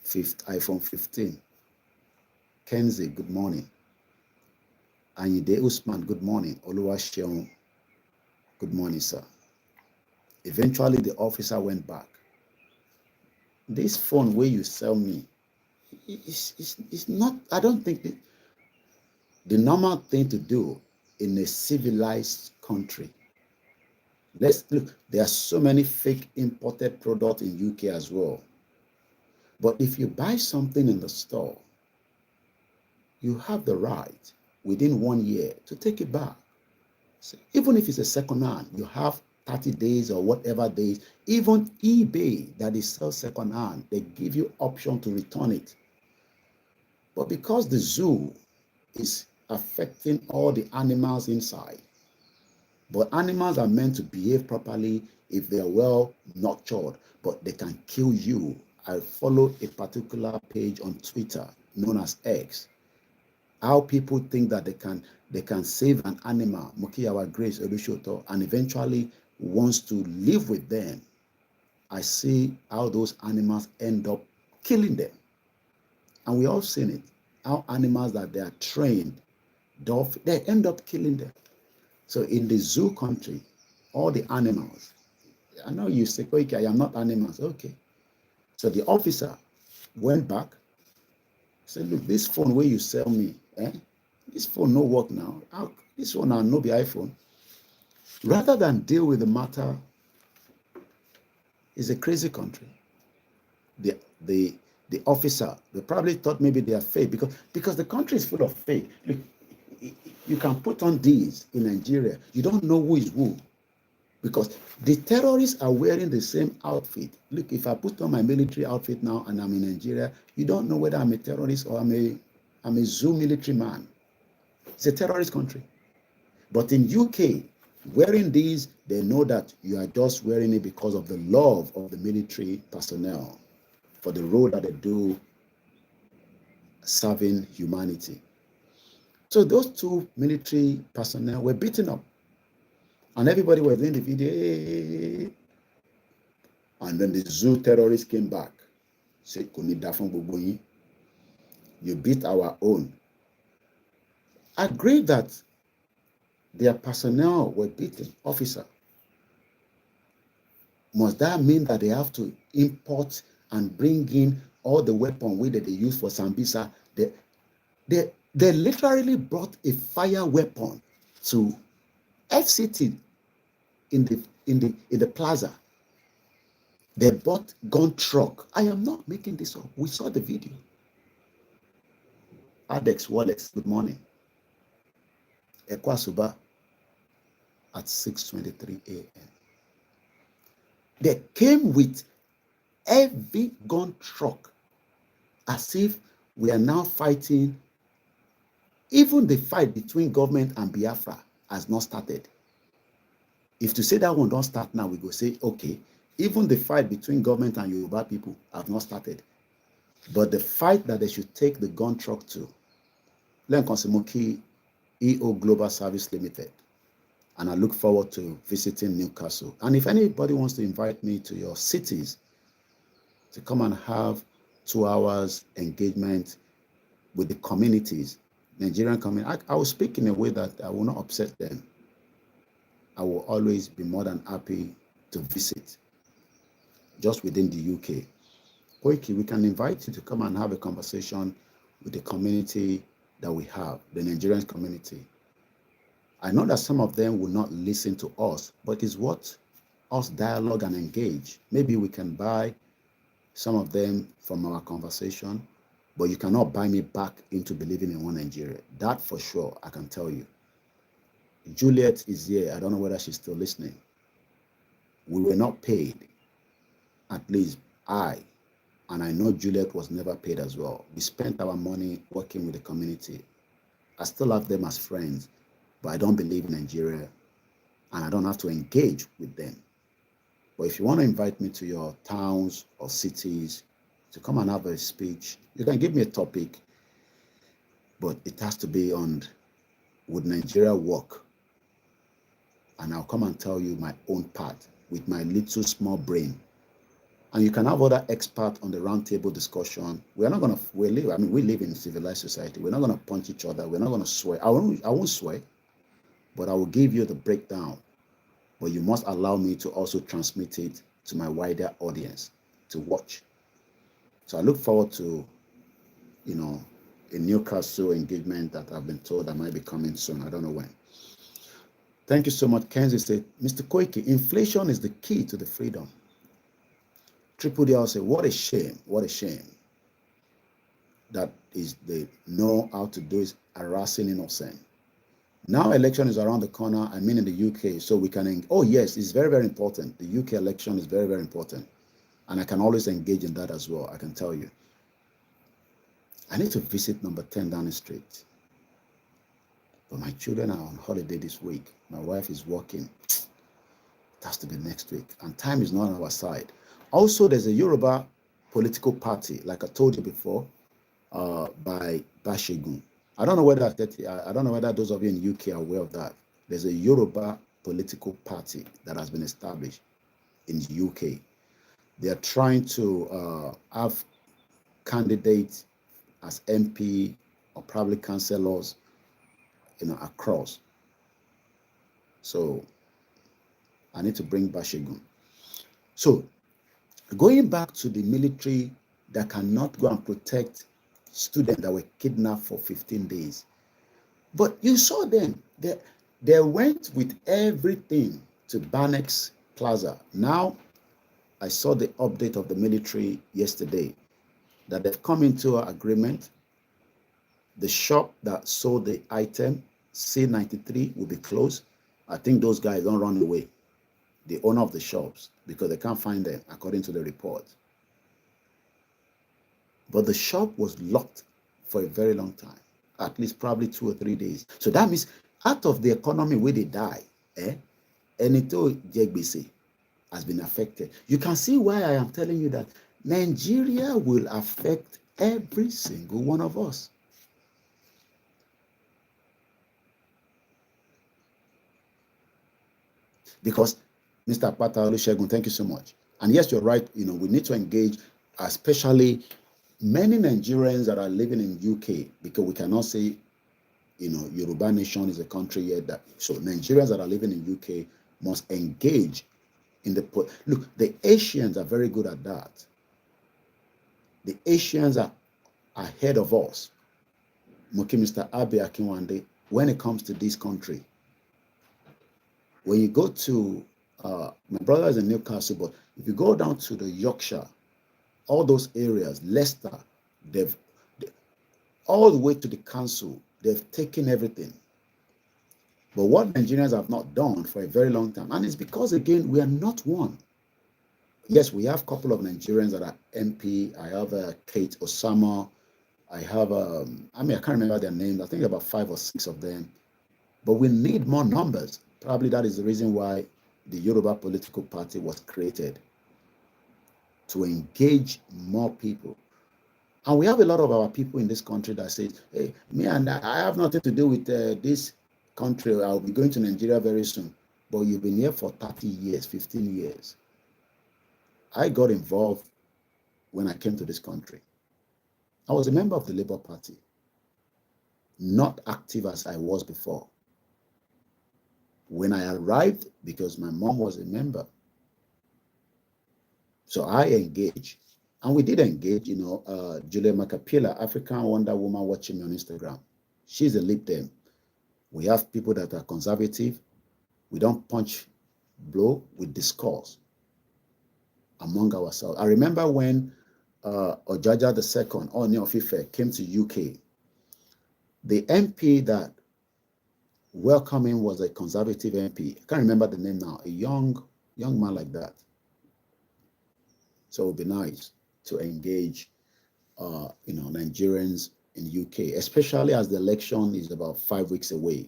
iPhone 15. Kenzie, good morning. Anyide Usman, good morning. Oluwaseun, good morning, sir. Eventually, the officer went back. This phone where you sell me, it's not, I don't think the normal thing to do in a civilized country. Let's look, there are so many fake imported products in UK as well. But if you buy something in the store, you have the right within 1 year to take it back. So even if it's a second hand, you have 30 days or whatever days. Even eBay that is sell second hand, they give you option to return it. But because the zoo is affecting all the animals inside, but animals are meant to behave properly if they are well nurtured, but they can kill you. I follow a particular page on Twitter known as X. How people think that they can save an animal, Mukiyawa Grace Olushoto, and eventually wants to live with them. I see how those animals end up killing them. And we all seen it. How animals that they are trained, they end up killing them. So in the zoo country, all the animals, I know you say, Koiki, I am not animals. Okay. So the officer went back, said, look, this phone where you sell me, this phone no work now. This one no be iPhone. Rather than deal with the matter It's a crazy country. The the officer, they probably thought maybe they are fake because the country is full of fake. You can put on these in Nigeria. You don't know who is who because the terrorists are wearing the same outfit. Look, if I put on my military outfit now and I'm in Nigeria, you don't know whether I'm a terrorist or I'm a zoo military man. It's a terrorist country. But in UK, wearing these, they know that you are just wearing it because of the love of the military personnel for the role that they do serving humanity. So those two military personnel were beaten up. And everybody was in the video. Hey. And then the zoo terrorists came back. Said, you beat our own. Agreed that their personnel were beaten, officer. Must that mean that they have to import and bring in all the weapons that they use for Sambisa? They literally brought a fire weapon to FCT in the plaza. They bought gun truck. I am not making this up. We saw the video. Adex Wallace, good morning. Ekwasuba at 6:23 a.m. They came with heavy gun truck as if we are now fighting. Even the fight between government and Biafra has not started. If to say that one don't start now, we go say, okay, even the fight between government and Yoruba people have not started. But the fight that they should take the gun truck to, Len Konsemoki EO Global Service Limited. And I look forward to visiting Newcastle. And if anybody wants to invite me to your cities to come and have 2 hours engagement with the communities, Nigerian community, I will speak in a way that I will not upset them. I will always be more than happy to visit just within the UK. Koiki, we can invite you to come and have a conversation with the community that we have, the Nigerian community. I know that some of them will not listen to us, but it's what us dialogue and engage. Maybe we can buy some of them from our conversation, but you cannot buy me back into believing in one Nigeria. That for sure, I can tell you. Juliet is here. I don't know whether she's still listening. We were not paid. At least and I know Juliet was never paid as well. We spent our money working with the community. I still have them as friends, but I don't believe in Nigeria, and I don't have to engage with them. But if you want to invite me to your towns or cities to come and have a speech, you can give me a topic, but it has to be on would Nigeria work? And I'll come and tell you my own part with my little small brain. And you can have other experts on the roundtable discussion. We live in a civilized society. We're not going to punch each other. We're not going to swear. I won't swear, but I will give you the breakdown. But you must allow me to also transmit it to my wider audience to watch. So I look forward to, a Newcastle engagement that I've been told I might be coming soon. I don't know when. Thank you so much. Kenzie said, Mr. Koiki, inflation is the key to the freedom. Triple D say, what a shame, what a shame. That is they know how to do is harassing innocent. Now election is around the corner, I mean in the UK, so we can, oh yes, it's very, very important. The UK election is very, very important. And I can always engage in that as well, I can tell you. I need to visit number 10 Downing Street. But my children are on holiday this week. My wife is working. It has to be next week. And time is not on our side. Also, there's a Yoruba political party, like I told you before, by Bashegun. I don't know whether those of you in the UK are aware of that. There's a Yoruba political party that has been established in the UK. They are trying to have candidates as MP or probably councillors, across. So I need to bring Bashegun. So going back to the military that cannot go and protect students that were kidnapped for 15 days. But you saw them. They went with everything to Banex Plaza. Now, I saw the update of the military yesterday that they've come into an agreement. The shop that sold the item, C93, will be closed. I think those guys don't run away, the owner of the shops, because they can't find them, according to the report. But the shop was locked for a very long time, at least probably 2 or 3 days. So that means out of the economy where they die, Enito Jegbese has been affected. You can see why I am telling you that Nigeria will affect every single one of us. Because, Mr. Pata Olusegun, thank you so much. And yes, you're right. We need to engage, especially many Nigerians that are living in UK, because we cannot say, Yoruba nation is a country yet. So Nigerians that are living in UK must engage in the. Look, the Asians are very good at that. The Asians are ahead of us. Moki Mr. Abe Akinwande, when it comes to this country. When you go to, my brother is in Newcastle, but if you go down to the Yorkshire, all those areas, Leicester, they've all the way to the council, they've taken everything. But what Nigerians have not done for a very long time, and it's because, again, we are not one. Yes, we have a couple of Nigerians that are MP. I have Kate Osama. I have, I can't remember their names. I think about 5 or 6 of them. But we need more numbers. Probably that is the reason why the Yoruba political party was created, to engage more people. And we have a lot of our people in this country that say, hey, me and I have nothing to do with this country. I'll be going to Nigeria very soon. But you've been here for 30 years, 15 years. I got involved when I came to this country. I was a member of the Labour Party, not active as I was before. When I arrived, because my mom was a member, so I engaged. And we did engage, Julia Macapilla, African Wonder Woman, watching me on Instagram. She's a Lib Dem. We have people that are conservative. We don't punch blow, we discuss among ourselves. I remember when Ojaja II, Oni of Ife, came to UK, the MP that welcomed him was a conservative MP. I can't remember the name now, a young man like that. So it would be nice to engage, Nigerians in UK, especially as the election is about 5 weeks away.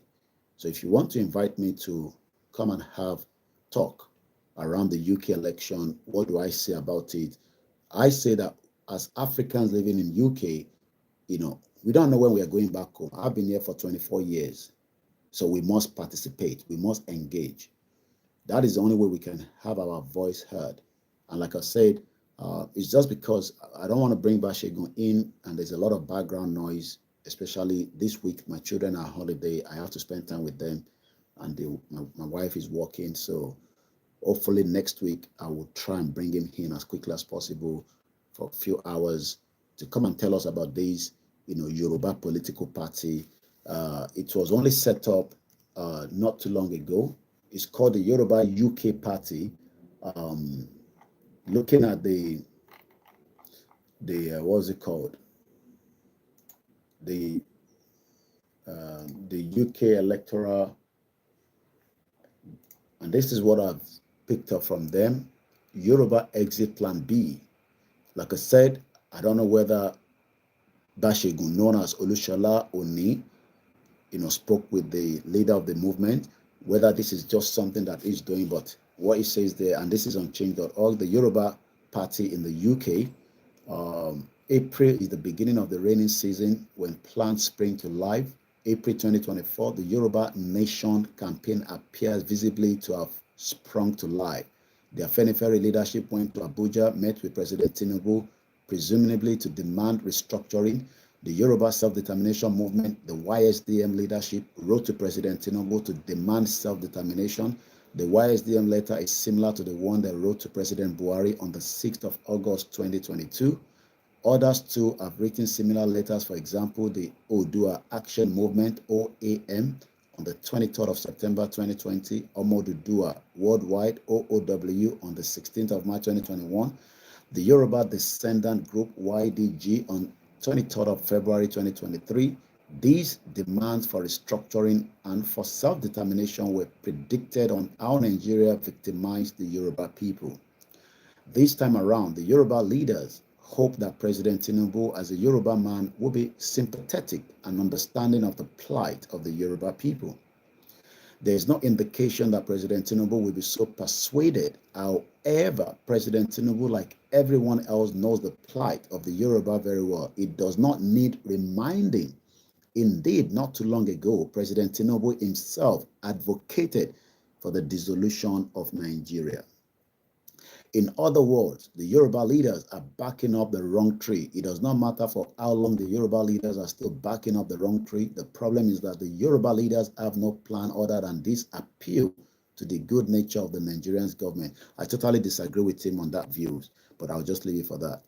So if you want to invite me to come and have talk around the UK election, what do I say about it? I say that as Africans living in UK, we don't know when we are going back home. I've been here for 24 years. So we must participate. We must engage. That is the only way we can have our voice heard. And like I said, it's just because I don't want to bring Bashegun in, and there's a lot of background noise, especially this week. My children are on holiday. I have to spend time with them, and my wife is working. So hopefully next week I will try and bring him in as quickly as possible for a few hours to come and tell us about this, Yoruba political party. It was only set up not too long ago. It's called the Yoruba UK Party. Looking at the what's it called? The UK electoral, and this is what I've picked up from them. Yoruba Exit Plan B. Like I said, I don't know whether Bashegun, known as Olushola Oni, spoke with the leader of the movement, whether this is just something that he's doing, but what he says there, and this is on change.org, the Yoruba Party in the UK, April is the beginning of the rainy season when plants spring to life. April 2024, the Yoruba Nation campaign appears visibly to have sprung to life. The Afenifere leadership went to Abuja, met with President Tinubu, presumably to demand restructuring. The Yoruba Self-Determination Movement, the YSDM leadership, wrote to President Tinubu to demand self-determination. The YSDM letter is similar to the one they wrote to President Buhari on the 6th of August 2022. Others too have written similar letters. For example, the Odua Action Movement, OAM, on the 23rd of September 2020, Omodudua Worldwide OOW on the 16th of March 2021, the Yoruba Descendant Group YDG on 23rd of February 2023. These demands for restructuring and for self-determination were predicted on how Nigeria victimized the Yoruba people. This time around, the Yoruba leaders hope that President Tinubu, as a Yoruba man, will be sympathetic and understanding of the plight of the Yoruba people. There is no indication that President Tinubu will be so persuaded. However, President Tinubu, like everyone else, knows the plight of the Yoruba very well. It does not need reminding. Indeed, not too long ago, President Tinubu himself advocated for the dissolution of Nigeria. In other words, the Yoruba leaders are backing up the wrong tree. It does not matter for how long the Yoruba leaders are still backing up the wrong tree. The problem is that the Yoruba leaders have no plan other than this appeal to the good nature of the Nigerian government. I totally disagree with him on that views, but I'll just leave it for that.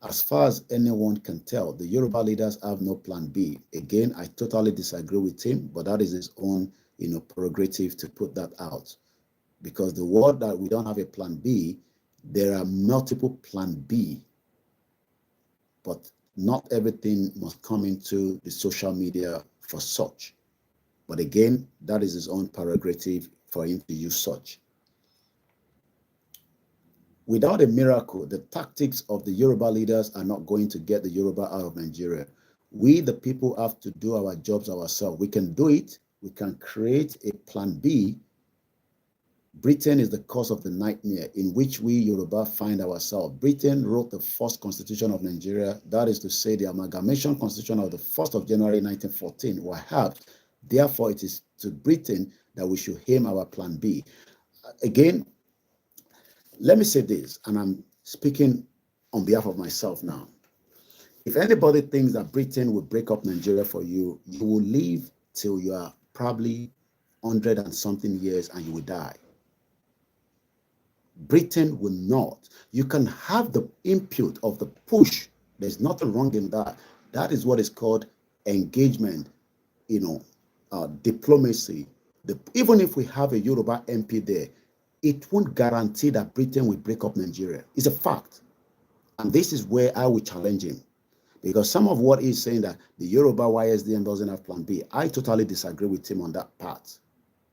As far as anyone can tell, the Yoruba leaders have no plan B. Again, I totally disagree with him, but that is his own, prerogative to put that out. Because the word that we don't have a plan B, there are multiple plan B, but not everything must come into the social media for such. But again, that is his own prerogative for him to use such. Without a miracle, the tactics of the Yoruba leaders are not going to get the Yoruba out of Nigeria. We, the people, have to do our jobs ourselves. We can do it. We can create a plan B. Britain is the cause of the nightmare in which we Yoruba find ourselves. Britain wrote the first constitution of Nigeria, that is to say the amalgamation constitution of the 1st of January 1914 were helped. Therefore, it is to Britain that we should aim our plan B. Again, let me say this, and I'm speaking on behalf of myself now. If anybody thinks that Britain will break up Nigeria for you, you will live till you are probably 100 and something years and you will die. Britain will not. You can have the input of the push. There's nothing wrong in that. That is what is called engagement, diplomacy. Even if we have a Yoruba MP there, it won't guarantee that Britain will break up Nigeria. It's a fact. And this is where I will challenge him. Because some of what he's saying that the Yoruba YSDM doesn't have plan B, I totally disagree with him on that part.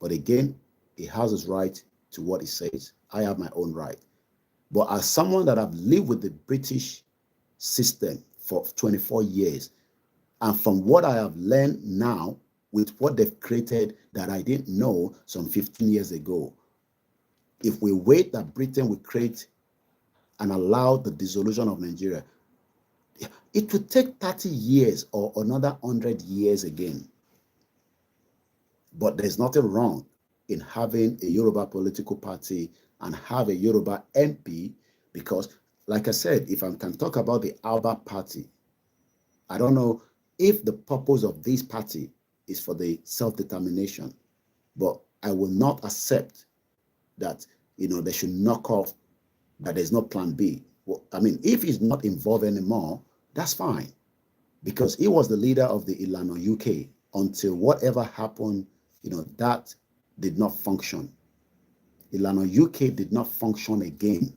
But again, he has his right to what he says. I have my own right. But as someone that have lived with the British system for 24 years, and from what I have learned now with what they've created that I didn't know some 15 years ago, if we wait that Britain will create and allow the dissolution of Nigeria, it would take 30 years or another 100 years again. But there's nothing wrong in having a Yoruba political party and have a Yoruba MP, because, like I said, if I can talk about the Alba party, I don't know if the purpose of this party is for the self-determination, but I will not accept that, they should knock off that there's no plan B. Well, I mean, if he's not involved anymore, that's fine, because he was the leader of the Ilano UK until whatever happened, that did not function. Ilano UK did not function again.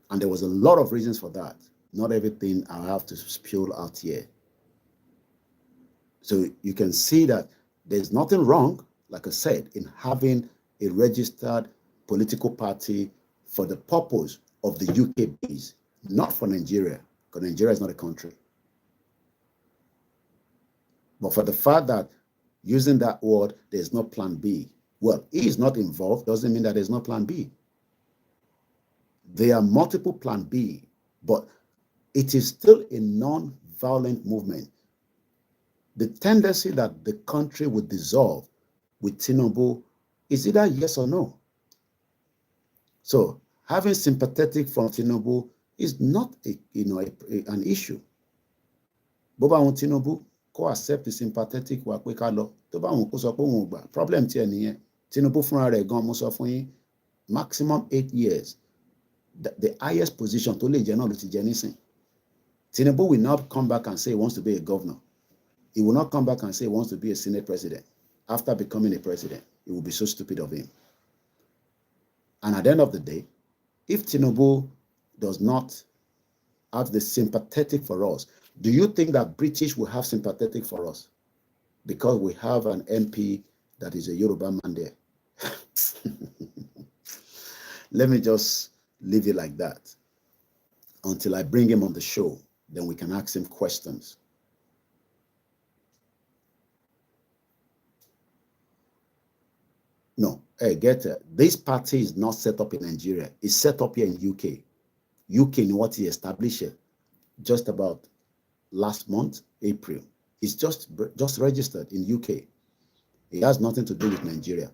And there was a lot of reasons for that. Not everything I have to spill out here. So you can see that there's nothing wrong, like I said, in having a registered political party for the purpose of the UK base, not for Nigeria, because Nigeria is not a country. But for the fact that using that word, there's no plan B. Well, he is not involved, doesn't mean that there's no plan B. There are multiple plan B, but it is still a non-violent movement. The tendency that the country would dissolve with Tinubu is either yes or no. So having sympathetic from Tinubu is not an issue. Boba won Tinubu ko accept the sympathetic wa pe ka lo tó bá won kó sọ pé won gbà problem ti ẹnìyẹn. Tinubu fúnra rẹ̀ gan mo sọ fún yín maximum 8 years. The highest position tó lè jẹ náà ló ti jẹ nísìn. Tinubu will not come back and say he wants to be a governor. He will not come back and say he wants to be a Senate president. after becoming a president. It would be so stupid of him. And at the end of the day, if Tinubu does not have the sympathetic for us, do you think that British will have sympathetic for us? Because we have an MP that is a Yoruba man there. Let me just leave it like that until I bring him on the show. Then we can ask him questions. No, hey, get it. This party is not set up in Nigeria. It's set up here in UK. UK in what he established just about last month, April. It's just registered in UK. It has nothing to do with Nigeria.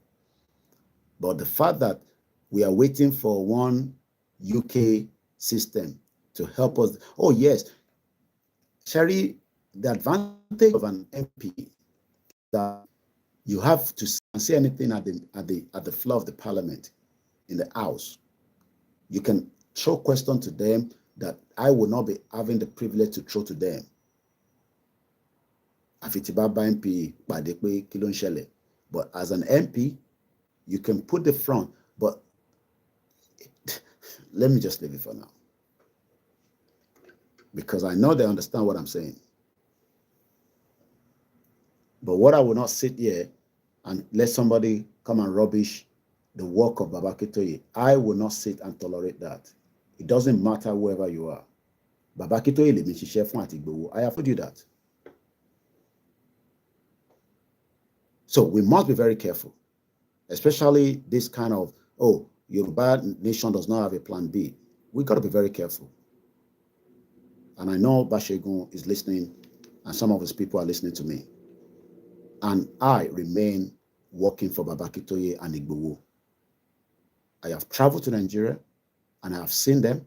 But the fact that we are waiting for one UK system to help us. Oh, yes. Sherry, the advantage of an MP that you have to say anything at the floor of the parliament in the house. You can throw questions to them that I will not be having the privilege to throw to them. MP, but as an MP, you can put the front. But let me just leave it for now, because I know they understand what I'm saying. But what I will not sit here and let somebody come and rubbish the work of Baba Akintoye. I will not sit and tolerate that. It doesn't matter wherever you are. Baba Akintoye lè mi ṣiṣẹ́ fún àti Igboho. I have told you that. So we must be very careful, especially this kind of, oh, Yoruba nation does not have a plan B. We got to be very careful. And I know Bashegun is listening, and some of his people are listening to me. And I remain working for Baba Akintoye and Igboho. I have traveled to Nigeria, and I have seen them,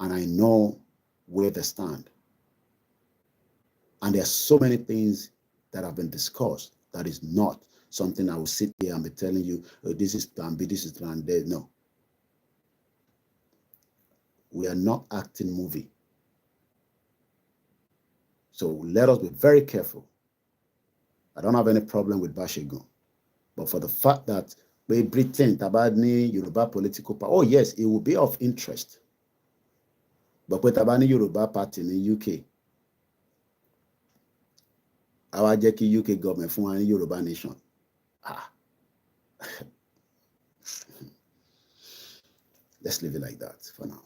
and I know where they stand. And there are so many things that have been discussed that is not something I will sit here and be telling you, oh, this is plan B, this is plan D. No. We are not acting movie. So let us be very careful. I don't have any problem with Bashegun. But for the fact that we pretend Tabani Yoruba political power, oh yes, it will be of interest. But with Tabani Yoruba party in the UK, our Jackie UK government for any Yoruba nation. Let's leave it like that for now.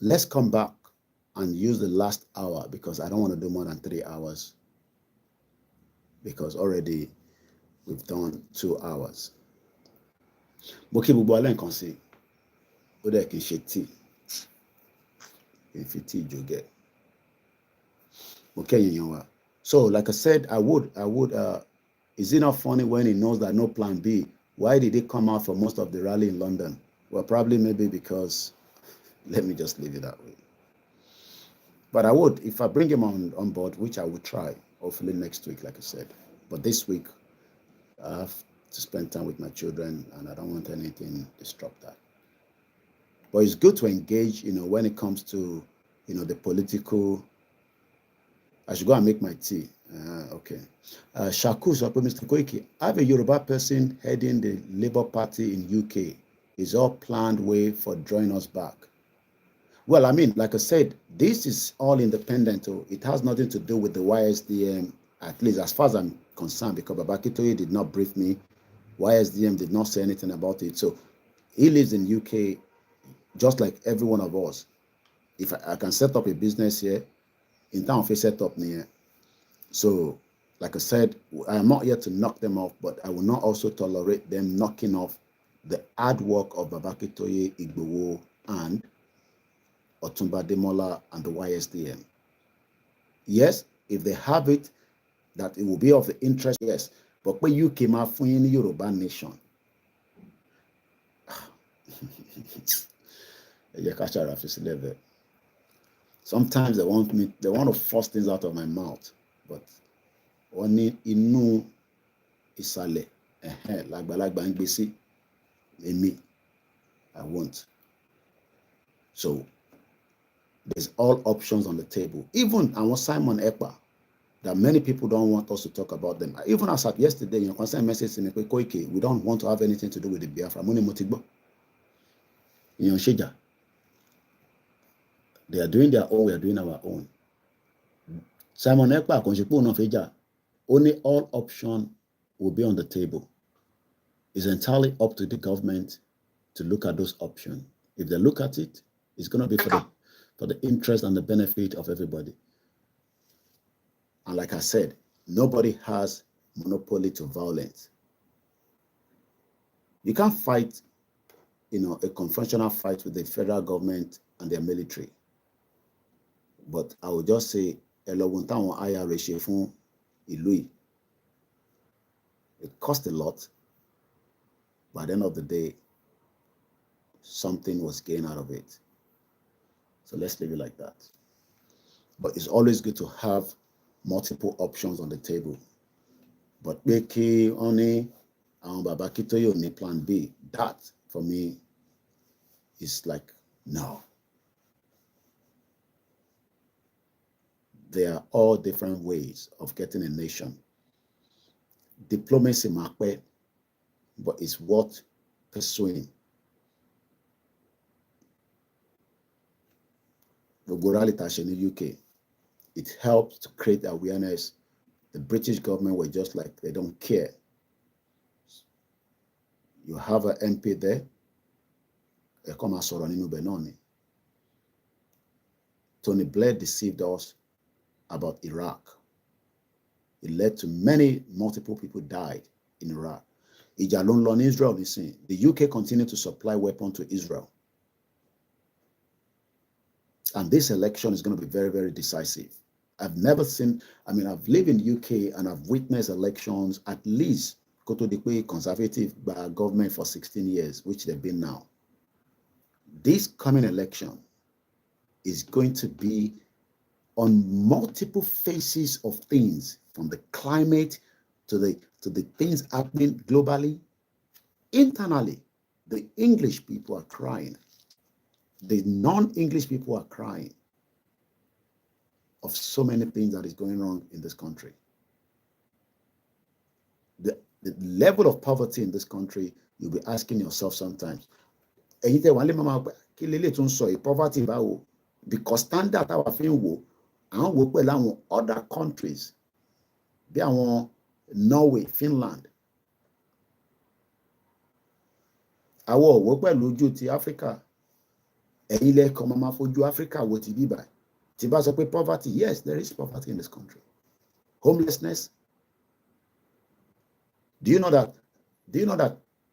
Let's come back and use the last hour, because I don't want to do more than 3 hours, because already we've done 2 hours. Boki bubu alen kan si o de kin se tea in tea joge. So like I said, I would is it not funny when he knows that no plan B? Why did he come out for most of the rally in London? Well, probably maybe because, let me just leave it that way. But I would, if I bring him on board, which I would try, hopefully next week, like I said. But this week, I have to spend time with my children, and I don't want anything to disrupt that. But it's good to engage, when it comes to, the political. I should go and make my tea. Okay. Shaku, Mr. Koiki, I have a Yoruba person heading the Labour Party in UK. Is all planned way for drawing us back. Well, I mean, like I said, this is all independent. It has nothing to do with the YSDM, at least as far as I'm concerned, because Baba Akintoye did not brief me. YSDM did not say anything about it. So he lives in UK, just like every one of us. If I can set up a business here, in town of a setup near. So, like I said, I am not here to knock them off, but I will not also tolerate them knocking off the hard work of Baba Akintoye, Igboho, and Otumba Demola and the YSDM. Yes, if they have it, that it will be of the interest, yes. But when you came out from the Yoruba nation, sometimes they want to force things out of my mouth, but oni inu isale lagbalagba ngbesi emi I won't. So there's all options on the table. Even our Simon Ekpa, that many people don't want us to talk about them. Even as of yesterday, your concern message to me, Koiki, we don't want to have anything to do with the Biafra. They are doing their own, we are doing our own. Simon Ekpa, only all options will be on the table. It's entirely up to the government to look at those options. If they look at it, it's going to be for the interest and the benefit of everybody. And like I said, nobody has monopoly to violence. You can't fight, a confrontational fight with the federal government and their military. But I would just say, it cost a lot. By the end of the day, something was gained out of it. So let's leave it like that. But it's always good to have multiple options on the table. But Beki only Babakito only plan B. That for me is like no. There are all different ways of getting a nation. Diplomacy makwe, but it's worth pursuing. The Goralitash in the UK, it helps to create awareness. The British government were just like, they don't care. You have an MP there, Tony Blair deceived us about Iraq. It led to multiple people died in Iraq. Ijalon in Israel, the UK continued to supply weapons to Israel. And this election is going to be very, very decisive. I've never seen, I've lived in UK and I've witnessed elections, at least go to the conservative government for 16 years, which they've been now. This coming election is going to be on multiple phases of things, from the climate to the things happening globally. Internally, the English people are crying. The non-English people are crying of so many things that is going wrong in this country. The level of poverty in this country, you'll be asking yourself sometimes, poverty, because standard our thing and other countries, they are Norway, Finland. Our work well Africa. Africa what it be by. Poverty, yes, there is poverty in this country. Homelessness. Do you know that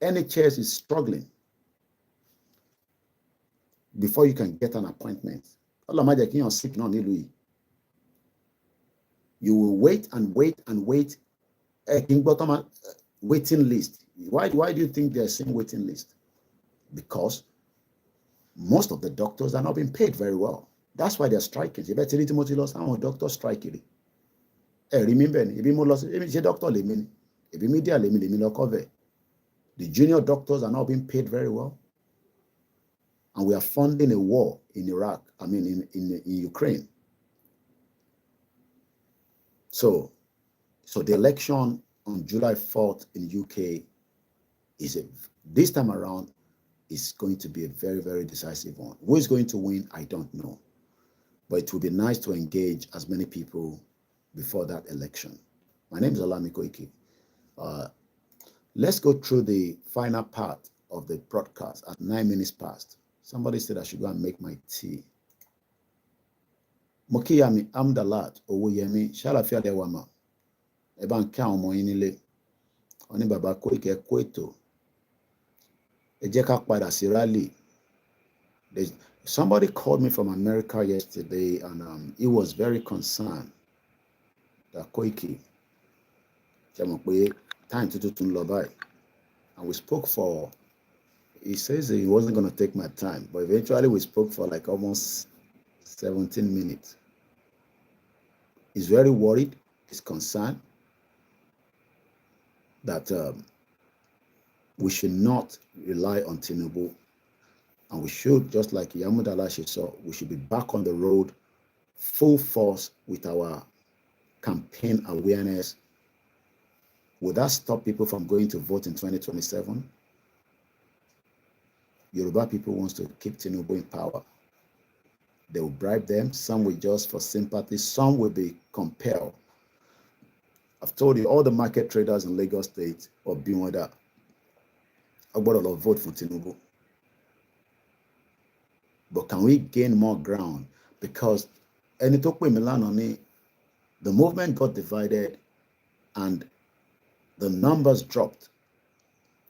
NHS is struggling before you can get an appointment? You will wait and wait and wait. Waiting list. Why do you think they're saying waiting list? Because most of the doctors are not being paid very well. That's why they're striking. You better need to loss our doctor striking. Remember, if you doctor if you media the junior doctors are not being paid very well. And we are funding a war in Iraq, in Ukraine. So the election on July 4th in UK this time around is going to be a very, very decisive one. Who is going to win? I don't know. But it would be nice to engage as many people before that election. My name is OLAYOMI KOIKI. Let's go through the final part of the broadcast at 9 minutes past. Somebody said I should go and make my tea. Mokiyami Amdalat Owoyemi Shalafia Dewama Eban Kaon Moinile Oni Baba Koike Kweto Ejeka Pada Sirali. Somebody called me from America yesterday and he was very concerned that Koiki time to do Labai. And we spoke for, he says he wasn't going to take my time, but eventually we spoke for like almost 17 minutes. He's very worried, he's concerned that we should not rely on Tinubu, and we should, just like Yamudalashi saw, we should be back on the road full force with our campaign awareness, will that stop people from going to vote in 2027? Yoruba people wants to keep Tinubu in power. They will bribe them. Some will just for sympathy. Some will be compelled. I've told you, all the market traders in Lagos State or Bimwada, I got a lot of vote for Tinubu. But can we gain more ground? Because the movement got divided and the numbers dropped.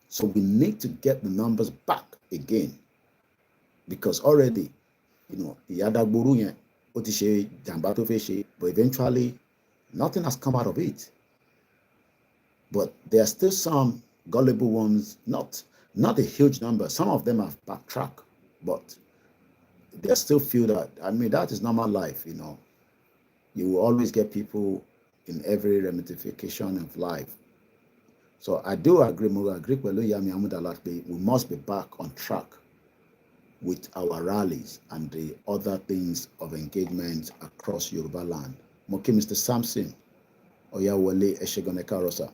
So we need to get the numbers back again. Because already, but eventually nothing has come out of it. But there are still some gullible ones, not a huge number. Some of them have backtracked, but they still feel that, that is normal life, You will always get people in every ramification of life. So I do agree, we must be back on track with our rallies and the other things of engagement across Yoruba land. Moki Mr. Samson, Oyawole Eshegoneka Rosa.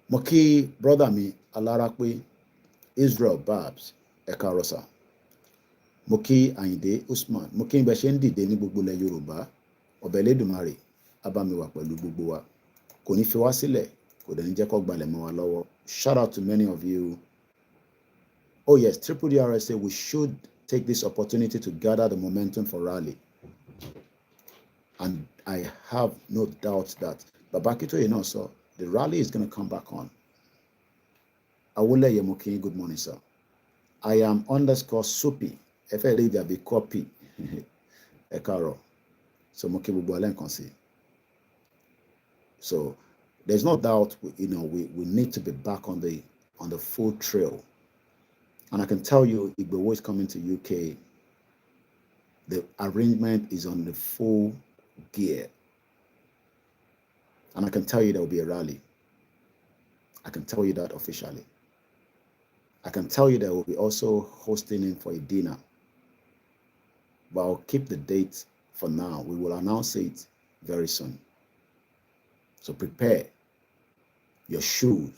Moki brother mi Alarakwe Israel Babs Eka Rosa. Moki Ayinde Usman. Moki Mbeshendi Deni Bugbule Yoruba. Obeledumare Abamiwa pẹ̀lú gbogbo wa. Kò ní fi wá sílẹ̀, kò dẹ̀ ní jẹ́ kó gbalẹ̀ mọ́ wa lọ́wọ́. Shout out to many of you. Oh yes, Triple DRSA, we should take this opportunity to gather the momentum for rally. And I have no doubt that Babakito, so the rally is going to come back on. Awole Yemokin, good morning, sir. I am _ Soapy. If I read be copy. Ekaro. So Moki Bubualen can see. So there's no doubt, we need to be back on the full trail. And I can tell you, if the war is coming to UK, the arrangement is on the full gear. And I can tell you there will be a rally. I can tell you that officially. I can tell you there will be also hosting him for a dinner. But I'll keep the date for now. We will announce it very soon. So prepare your shoes.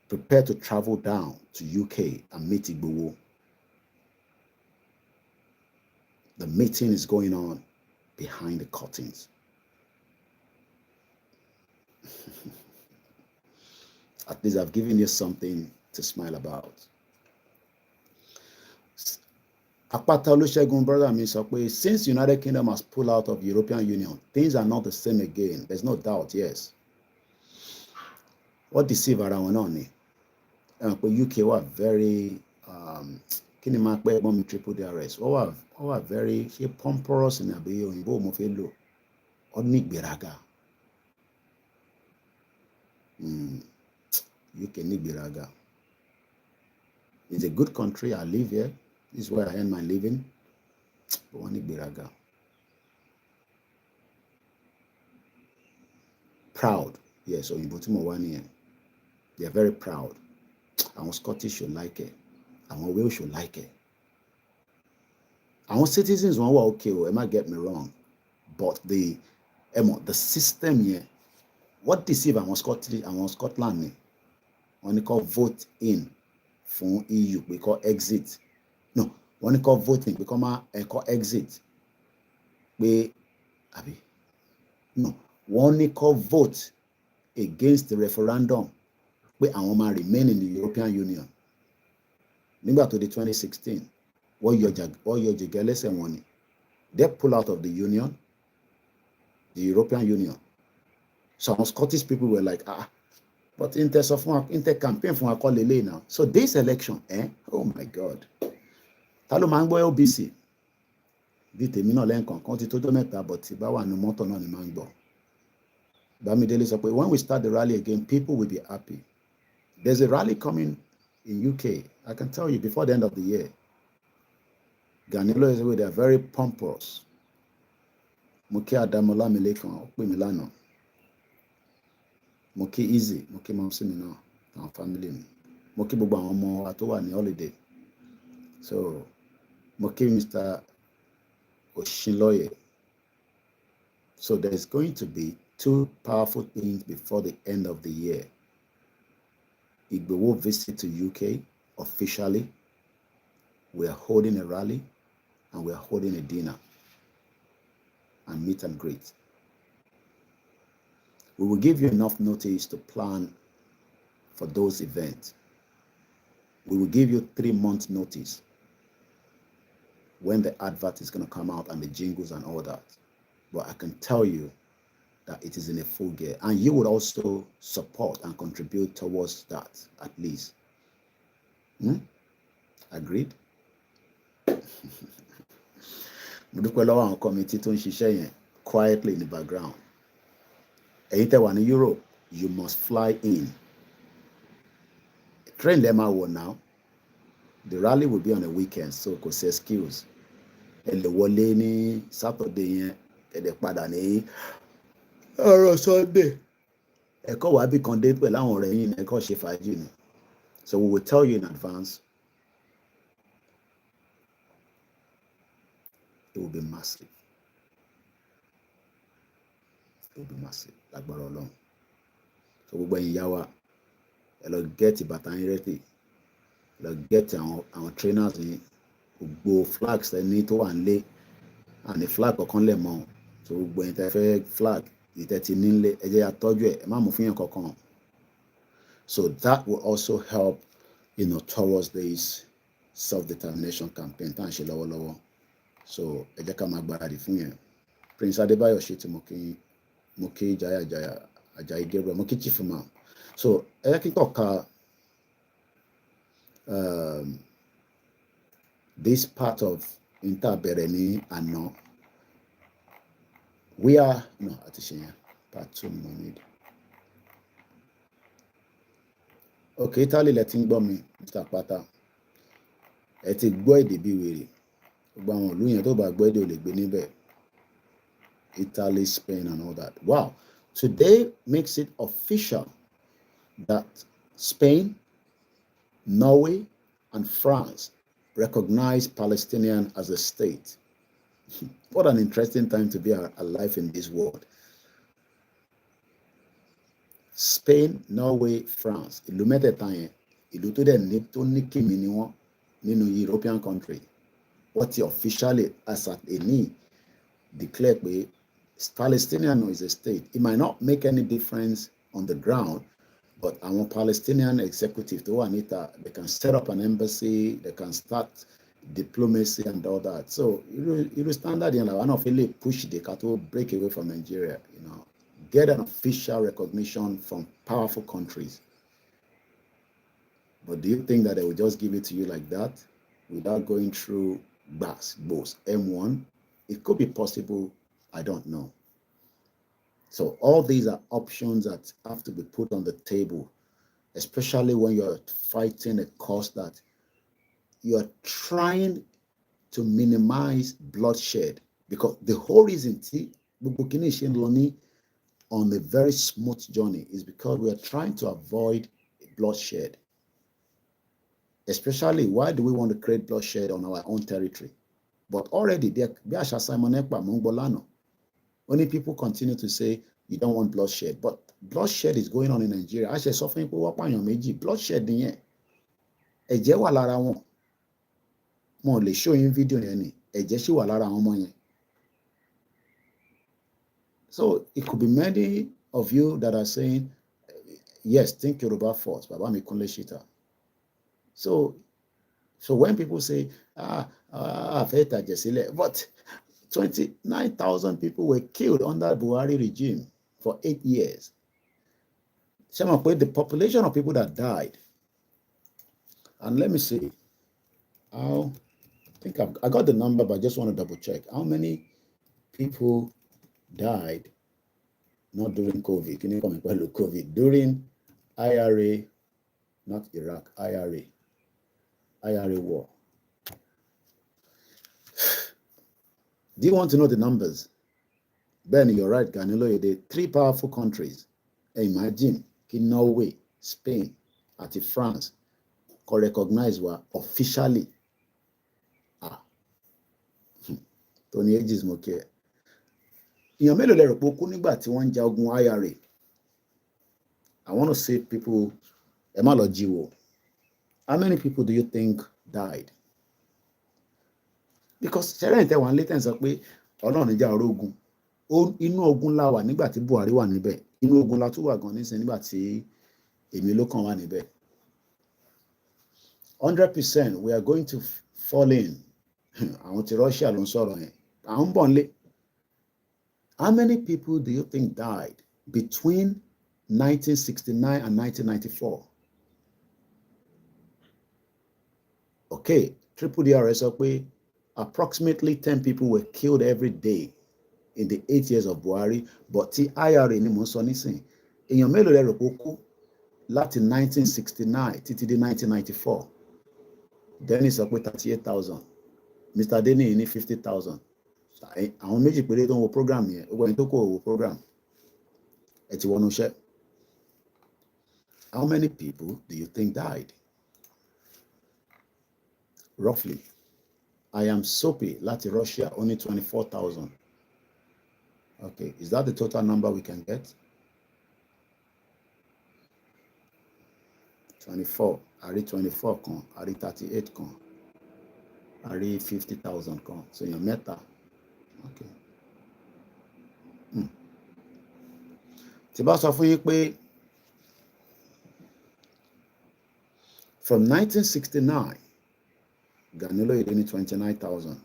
Prepare to travel down to UK and meet Igbowo. The meeting is going on behind the curtains. At least I've given you something to smile about. Apata Olusegun, brother mi sọ pé since United Kingdom has pulled out of European Union, things are not the same again. There's no doubt, yes. What deceive around náà ni? UK were very kini máa pẹ́ ẹ̀gbọ́n mi Triple DRS. Wọ́n wà very pompous ní àbí òyìnbó mo fẹ́ lò. Ó ní ìgbéraga. UK ní ìgbéraga. It's a good country. I live here. This is where I earn my living. But wọ́n ní ìgbéraga. Proud. Yes, òyìnbó tí mo wá nìyẹn. They are very proud. Àwọn Scottish should like it. Àwọn Wales should like it. Àwọn citizens wọn wà okay o, ẹ má get me wrong. But the system here, what deceive àwọn Scotland ni? Wọ́n ní kó vote in fún EU pé kó exit. No, wọ́n ní kó vote in pé kó exit. Pé àbí? No, wọ́n ní kó vote against the referendum. Pé àwọn máa remain in the European Union. Nígbà tó di 2016, wọ́n yọ jẹ̀gẹ́ lẹ́sẹ̀ wọn ni. They pull out of the Union, the European Union. So some Scottish people were like, but inter campaign fún akọ́ lélẹ̀ now. So this election, oh my God. Ta ló máa ń gbọ́ LBC? Bí tèmi náà lẹ́ǹkan ti tó jọ́ mẹ́ta, but tí bá wà ní mọ́tò náà ni máa ń gbọ́. Bámidélé sọ pé when we start the rally again, people will be happy. There's a rally coming in UK. I can tell you before the end of the year. Ganilo is away. They are very pompous. Moki Adamola Milekan, Okpe Milano. Moki Easy, Moki Mamsimino, our family. Moki Buba Omo Atowa ni holiday. So Moki Mr. Oshinloye. So there's going to be two powerful things before the end of the year. Igbo will visit to UK officially. We are holding a rally and we are holding a dinner and meet and greet. We will give you enough notice to plan for those events. We will give you 3 months notice when the advert is going to come out and the jingles and all that. But I can tell you that it is in a full gear. And you would also support and contribute towards that, at least. Agreed? Committee quietly in the background. In Europe, you must fly in. Train them out now. The rally will be on a weekend, so kò sí excuse. Ele wọlé ní Saturday yẹn, ẹ̀dẹ̀ padà ní ọ̀rọ̀ Sunday. Ẹ̀kọ́ wà bí kan dé pẹ̀lú àwọn ọ̀rẹ́ yín ẹ̀kọ́ ṣe fàájì ni. So we will tell you in advance. It will be massive. It will be massive. Lágbára Ọlọ́run. So gbogbo ẹ̀yin yá wa, ẹ lọ get ìbàtà yín ready. Ẹ lọ get àwọn trainers yín. Gbogbo flags ẹni tó wà nílé àní flag ọ̀kan lẹ̀ mọ́. So gbogbo ẹ̀yin tẹ́ fẹ́ flag ìtẹ́tí nílé ẹ jẹ́ àtọ́jú ẹ̀ má mú fún yẹn kankan. So that will also help, towards this self-determination campaign tá à ń ṣe lọ́wọ́lọ́wọ́. So ẹ jẹ́ ká máa gbáradì fún yẹn. Prince Adébáyọ̀ ṣe tí mo kí Jaya Ajayi Gabriel mo kí Chief Imam. So ẹ jẹ́ kí n tọ́ka this part of interabẹ̀rẹ̀ ní àná. We are àti ṣe yẹn part 2 mo need. Okay, Italy lẹ ti ń gbọ́ mi Mr. Pata. Ẹ ti gbọ́ èdè bí wèrè. Gbogbo àwọn ìlú yẹn tó bá gbọ́ èdè ò lè gbé níbẹ̀. Italy, Spain and all that. Wow. Today makes it official that Spain, Norway and France recognize Palestinian as a state. What an interesting time to be alive in this world. Spain, Norway, France. Ìlú mẹ́tẹ̀ẹ̀ta yẹn, ìlú tó dẹ̀ ní tó ní kìmí ni wọ́n nínú European country. What he officially as at a knee declared pé Palestinian is a state. It might not make any difference on the ground, but our Palestinian executive tó wà níta, they can set up an embassy, they can start diplomacy and all that. So you standard in one of really push the cattle break away from Nigeria, get an official recognition from powerful countries. But do you think that they will just give it to you like that without going through both M1? It could be possible. I don't know. So all these are options that have to be put on the table, especially when you're fighting a cause that you're trying to minimize bloodshed, because the whole reason on a very smooth journey is because we are trying to avoid bloodshed. Especially, why do we want to create bloodshed on our own territory? But already only people continue to say you don't want bloodshed, but bloodshed is going on in Nigeria. I say suffering bloodshed nìyẹn. Ẹ̀jẹ̀ wà lára wọn. Mo lè show you video yẹn ni. Ẹ̀jẹ̀ sì wà lára àwọn ọmọ yẹn. So it could be many of you that are saying, yes, think Yoruba first, Baba mi kunle shita. So when people say, but 29,000 people were killed under Buhari regime for 8 years. The population of people that died, and let me see, I think I got the number, but I just want to double check. How many people died, not during COVID, can you come and look COVID, during IRA, not Iraq, IRA war? Do you want to know the numbers? Ben, you're right, Ganilo. The 3 powerful countries. Imagine, Norway, Spain, and France can recognize were officially. Tony Ages Moke. èèyàn mélòó lẹ rò pé ó kú nígbà tí wọ́n ń ja ogun IRA? I want to see people, ẹ má lọ jí wò. How many people do you think died? Because ṣẹlẹ̀ ìtẹ̀wà ń létẹ̀ sọ pé ọlọ́run níjà ọ̀rọ̀ ogun. Inú ogun la wà nígbà tí Buhari wà níbẹ̀. Inú ogun la tún wà gan nísìn nígbà tí èmi ló kàn wà níbẹ̀. 100% we are going to fall in. Àwọn ti Russia ló ń sọ̀rọ̀ yẹn. À ń bọ̀ nílé. How many people do you think died between 1969 and 1994? Okay, Triple DRS sọ pé approximately 10 people were killed every day in the 8 years of Buhari, but tí IRA ni mò ń sọ nísìn. Èèyàn mélòó lẹ rò pé ó kú láti 1969 títí dé 1994? Dennis sọ pé 38,000. Mr. Denny ní 50,000. Àwọn méjì péré tó ń wo program yẹn, ó gbọ́dọ̀ tó kò wo program. Ẹ ti wọnú iṣẹ́. How many people do you think died? Roughly. I am Soapy láti Russia, only 24,000. Okay, is that the total number we can get? 24. I read 24 kan, I read 38 kan, I read 50,000 kan. So your meta. Okay. Tí bá sọ fún yín pé from 1969, Gani Oloyede ní 29,000.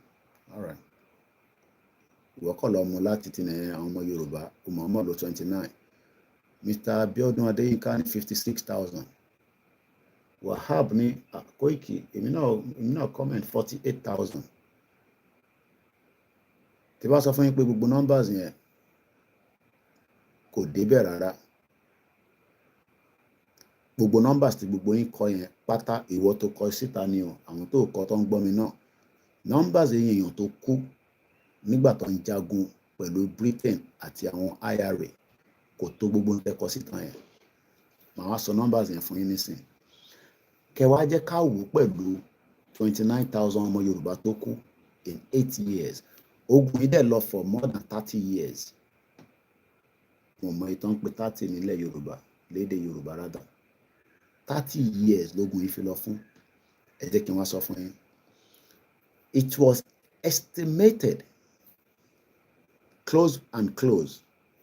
All right. Ìwọ kọ́ lọ mú láti ti àwọn ọmọ Yorùbá, Muhammad ló 29. Mr. Abiodun Adeyinka ní 56,000. Wahab ní Koiki, èmi náà comment 48,000. Tí bá sọ fún yín pé gbogbo numbers yẹn kò débẹ̀ rárá. Gbogbo numbers tí gbogbo yín kọ yẹn pátá ìwọ tó kọ síta ni o, àwọn tó kọ tó ń gbọ́ mi náà. Numbers èèyàn tó kú nígbà tó ń jagun pẹ̀lú Britain àti àwọn IRA kò tó gbogbo ń tẹ́kọ síta yẹn. Màá wá sọ numbers yẹn fún yín nísìn. Kẹwàá jẹ́ ká wò pẹ̀lú 29,000 ọmọ Yorùbá tó kú in 8 years. Ogun yìí dẹ̀ lọ for more than 30 years. Mo mọ ìtàn pé 30 nílẹ̀ Yorùbá, lédè Yorùbá rádà. 30 years lógun yìí fi lọ fún. Ẹ jẹ́ kí n wá sọ fún yín. It was estimated close.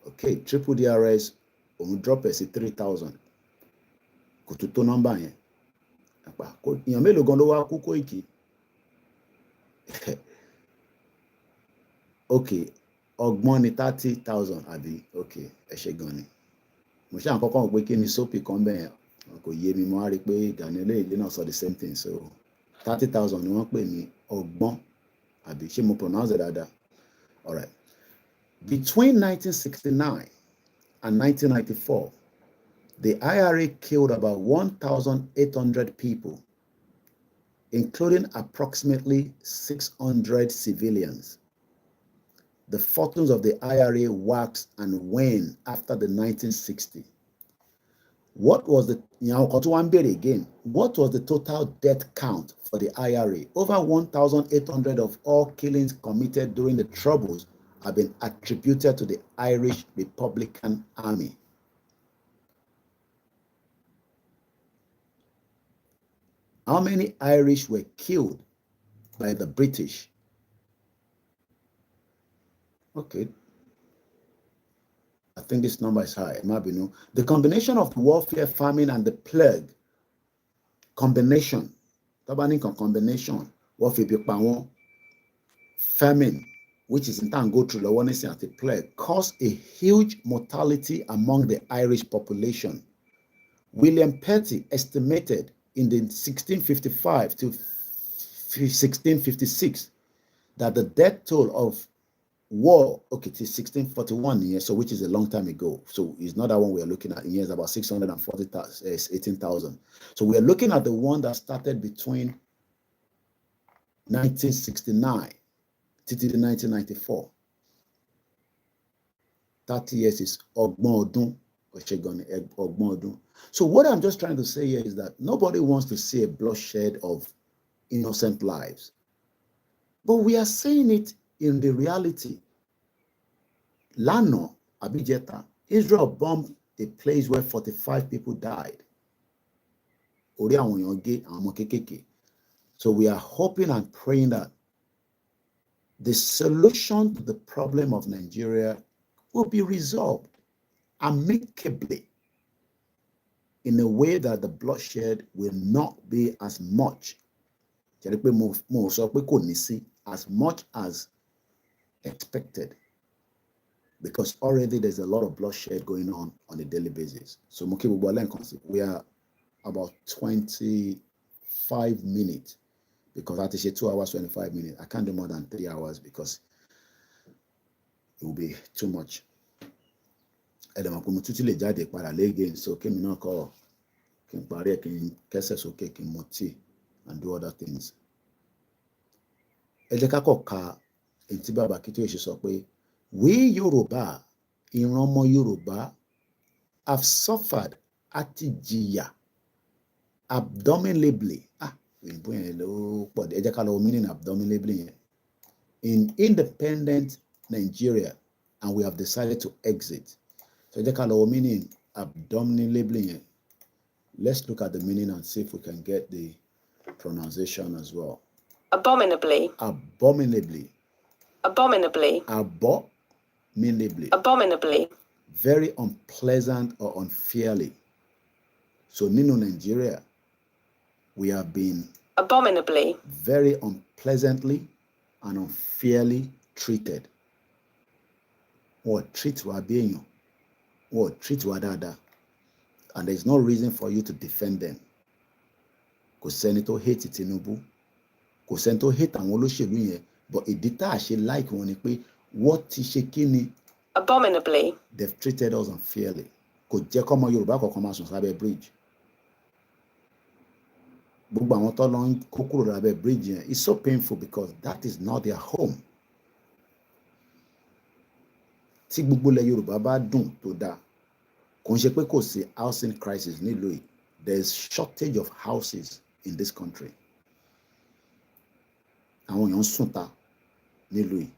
Okay, Triple DRS òun drop ẹ̀ sí 3,000. Kò tó nọ́mbà yẹn. Èèyàn mélòó gan ló wá kú Koiki? Okay, ọgbọ́n ni 30,000 àbí? Okay, ẹ ṣe gan ni. Mo ṣe àkọ́kọ́ mọ̀ pé kí ni Soapy kan bẹ́ẹ̀ kò yé mi, mo wá rí pé Gani Oloyede náà sọ the same thing. So 30,000 ni wọ́n pè ní ọgbọ́n àbí ṣé mo pronounce it dáadáa? All right. Between 1969 and 1994, the IRA killed about 1,800 people, including approximately 600 civilians. The fortunes of the IRA waxed and waned after the 1960s. What was the again? What was the total death count for the IRA? Over 1,800 of all killings committed during the Troubles have been attributed to the Irish Republican Army. How many Irish were killed by the British? Okay. I think this number is high. The combination of warfare, famine, and the plague. Combination. Warfare, famine, which is in turn go through the one and the plague, caused a huge mortality among the Irish population. William Petty estimated in the 1655 to 1656 that the death toll of war, okay, it is 1641 years, so which is a long time ago. So it's not that one we are looking at in years, about 18,000. So we are looking at the one that started between 1969 to 1994. 30 years is Ogbon Odun. So what I'm just trying to say here is that nobody wants to see a bloodshed of innocent lives. But we are saying it in the reality. Lano, Abijeta, Israel bombed a place where 45 people died. So we are hoping and praying that the solution to the problem of Nigeria will be resolved amicably in a way that the bloodshed will not be as much, as much as expected, because already there's a lot of bloodshed going on a daily basis. So we are about 25 minutes, because I say 2 hours, 25 minutes. I can't do more than 3 hours because it will be too much. So and do other things. We Yoruba, Iromo Yoruba, have suffered atijiya abdominably. Meaning abdominably in independent Nigeria, and we have decided to exit. So meaning abdominably. Let's look at the meaning and see if we can get the pronunciation as well. Abominably. Abominably. Abominably. Abominably. Abominably. Very unpleasant or unfairly. So Nino Nigeria, we have been abominably, very unpleasantly and unfairly treated. What treat Wabienyo? What treat Wadada? And there's no reason for you to defend them. Kò sẹ́ni tó hate Tinubu, kò sẹ́ni tó hate àwọn olóṣèlú yẹn, but ìdí tá a ṣe like wọn ni pé wọ́n ti ṣe kí ni? Abominably. They've treated us unfairly. Kò jẹ́ kọ́mọ Yorùbá kọ̀ọ̀kan máa sùn sábẹ́ bridge. Gbogbo àwọn tó lọ ń kó kúrò lábẹ́ bridge yẹn, it's so painful because that is not their home. Tí gbogbo ilẹ̀ Yorùbá bá dùn tó dáa, kò ń ṣe pé kò sí housing crisis nílùú yìí. There is shortage of houses in this country. Àwọn èèyàn ń sùn ta nílùú yìí.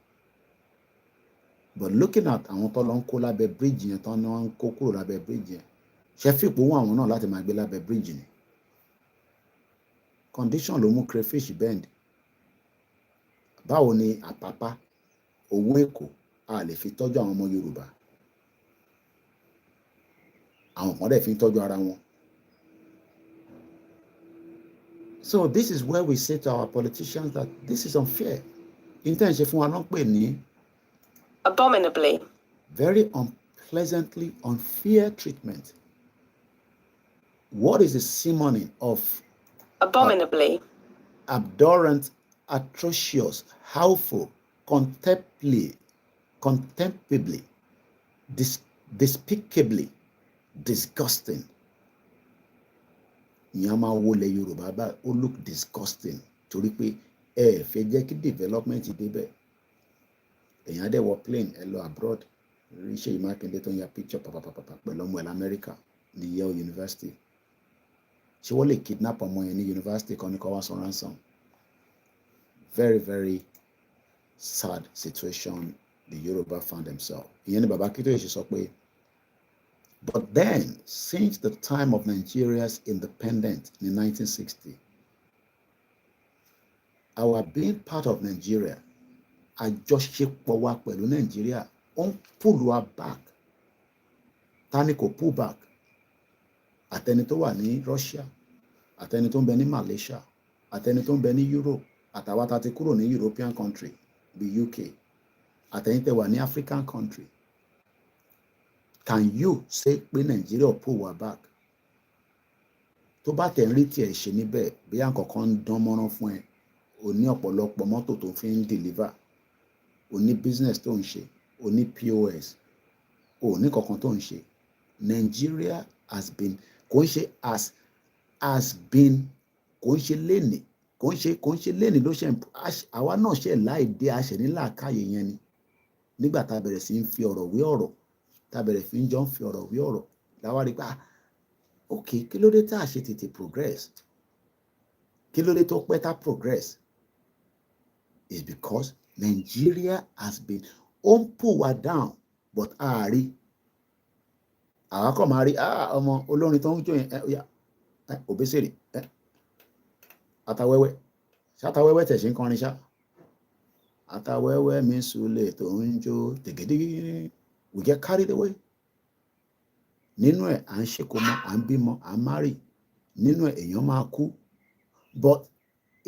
But looking at àwọn tó lọ ń kó lábẹ́ bridge yẹn, tó ń kó kúrò lábẹ́ bridge yẹn, ṣe fi ipò wọn àwọn náà láti máa gbé lábẹ́ bridge ni. Condition ló mú crayfish bend. Báwo ni Àpápá, owó Èkó a lè fi tọ́jú àwọn ọmọ Yorùbá? Àwọn kan dẹ̀ fi ń tọ́jú ara wọn. So this is where we say to our politicians that this is unfair. Intention fún wa ló ń pè ní abominably, very unpleasantly unfair treatment. What is the simonym of abominably, abhorrent, atrocious, harmful, contemptibly, despicably, disgusting? Nyama wole Yorùbá bá ó look disgusting torí pé ẹ fẹ́ jẹ́ kí development débẹ̀. Èèyàn dẹ̀ wọ plane ẹ lọ abroad. Ṣèyí Mákindé tó ń ya picture pàpàpàpà pẹ̀lú ọmọ ẹ̀ lamẹ́ríkà ní Yale University. Ṣé wọ́n lè kidnap ọmọ yẹn ní university kan ní kó wá san ransom? Very, very sad situation the Yoruba found themselves. Ìyẹn ni Bàbá Akíntóyè ṣe sọ pé, but then, since the time of Nigeria's independence in 1960, our being part of Nigeria, àjọṣepọ̀ wa pẹ̀lú Nigeria, ó ń pull wa back. Tani kò pull back? Àtẹni tó wà ní Russia, àtẹni tó ń bẹ ní Malaysia, àtẹni tó ń bẹ ní Europe, àtàwa tá ti kúrò ní European country bí UK, àtẹni tẹ́ wà ní African country. Can you say pé Nigeria pull wa back? Tó bá tẹ̀ ń rí tiẹ̀ ṣe níbẹ̀, bí àǹkọ̀kan ń dán mọ́rán fún ẹ, o ní ọ̀pọ̀lọpọ̀ mọ́tò tó fi ń deliver, o ní business tó ń ṣe, o ní POS, o ní kankan tó ń ṣe. Nigeria has been, kò ń ṣe has been, kò ń ṣe lénìí, kò ń ṣe lénìí ló ṣe àwa náà ṣe láìdé àṣẹ ní làákàyè yẹn ni. Nígbà tá a bẹ̀rẹ̀ sí ń fi ọ̀rọ̀ wé ọ̀rọ̀, tá a bẹ̀rẹ̀ fi ń jọ ń fi ọ̀rọ̀ wé ọ̀rọ̀, láwa rí pé okay, kí ló dé tá a ṣe tètè progress? Kí ló dé tó pẹ́ tá progress? It's because Nigeria has been pull wa down but àárí àwa kọ̀ máa rí ọmọ olórin tó ń jó yẹn Òbésèrè Atawẹ́wẹ́ ṣátawẹ́wẹ́ tẹ̀sí ń kọrin ṣá Atawẹ́wẹ́ mi sùlẹ̀ tó ń jó tègédégé we get carried away nínú ẹ̀ à ń ṣèkómọ à ń bímọ à ń márì nínú ẹ̀ èèyàn máa kú but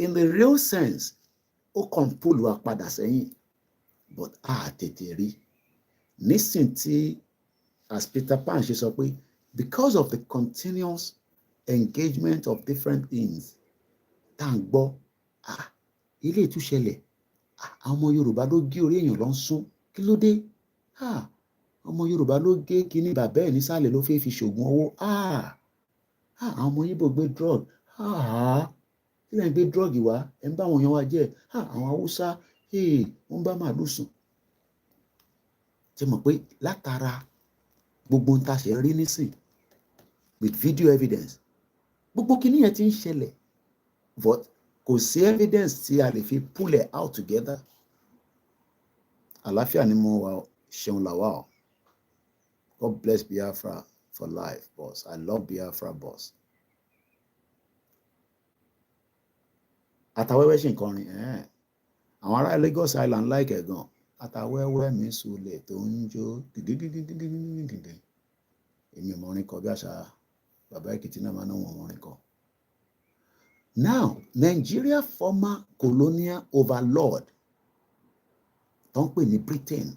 in the real sense ó kàn púlù wa padà sẹ́yìn but a tètè rí nísìn tí as Peter Pan ṣe sọ pé because of the continuous engagement of different things tá à ń gbọ́ ilé ìtúṣẹlẹ̀ àwọn ọmọ Yorùbá ló gé orí èèyàn lọ ń sún kí ló dé ọmọ Yorùbá ló gé kíní bàbá ẹ̀ nísàlẹ̀ ló fẹ́ fi ṣògùn owó àwọn ọmọ Yíbò gbé drug kí lẹ́yìn gbé drug wá ẹ̀ ń bá àwọn èèyàn wa jẹ́ àwọn Haúsá wọ́n bá màálù sùn ṣe mọ̀ pé látara gbogbo ń ta ṣe rí nísìn with video evidence gbogbo kíní yẹn ti ń ṣẹlẹ̀ but kò sí evidence tí a lè fi pull it out together àlàáfíà ni mo wà ṣeun làwà o God bless Biafra for life boss I love Biafra boss Atawẹ́wẹ́ ṣì ń kọrin àwọn ará Lagos Island like ẹ̀ gan Atawẹ́wẹ́ mi sùlẹ̀ tó ń jó dìdìdìdìdìdìdìdì èmi ò mọ orin kọ bí àṣà bàbá Èkìtì náà máa ń wọ̀n orin kọ. Now Nigeria former colonial overlord tó ń pè ní Britain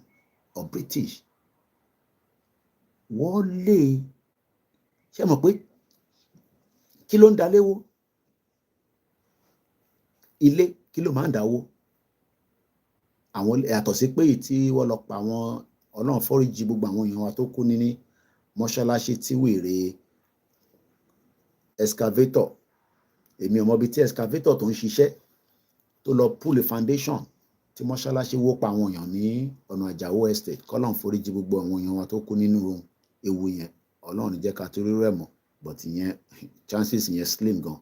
or British wọ́n lè ṣe mọ̀ pé kí ló ń da léwó ilé kí ló máa ń dáwó àwọn yàtọ̀ sí pé tí wọ́n lọ pa àwọn Ọlọ́run foríjì gbogbo àwọn èèyàn wa tó kú ní mọ́ṣáláṣí tí wèrè excavator èmi ò mọ ibi tí excavator tó ń ṣiṣẹ́ tó lọ pull foundation tí mọ́ṣáláṣí wó pa àwọn èèyàn ní ọ̀nà Àjàó estate kọ́lọ́run foríjì gbogbo àwọn èèyàn wa tó kú nínú ewu yẹn Ọlọ́run jẹ́ ká tó rí rẹ̀ mọ́ but ìyẹn chances yẹn slim gan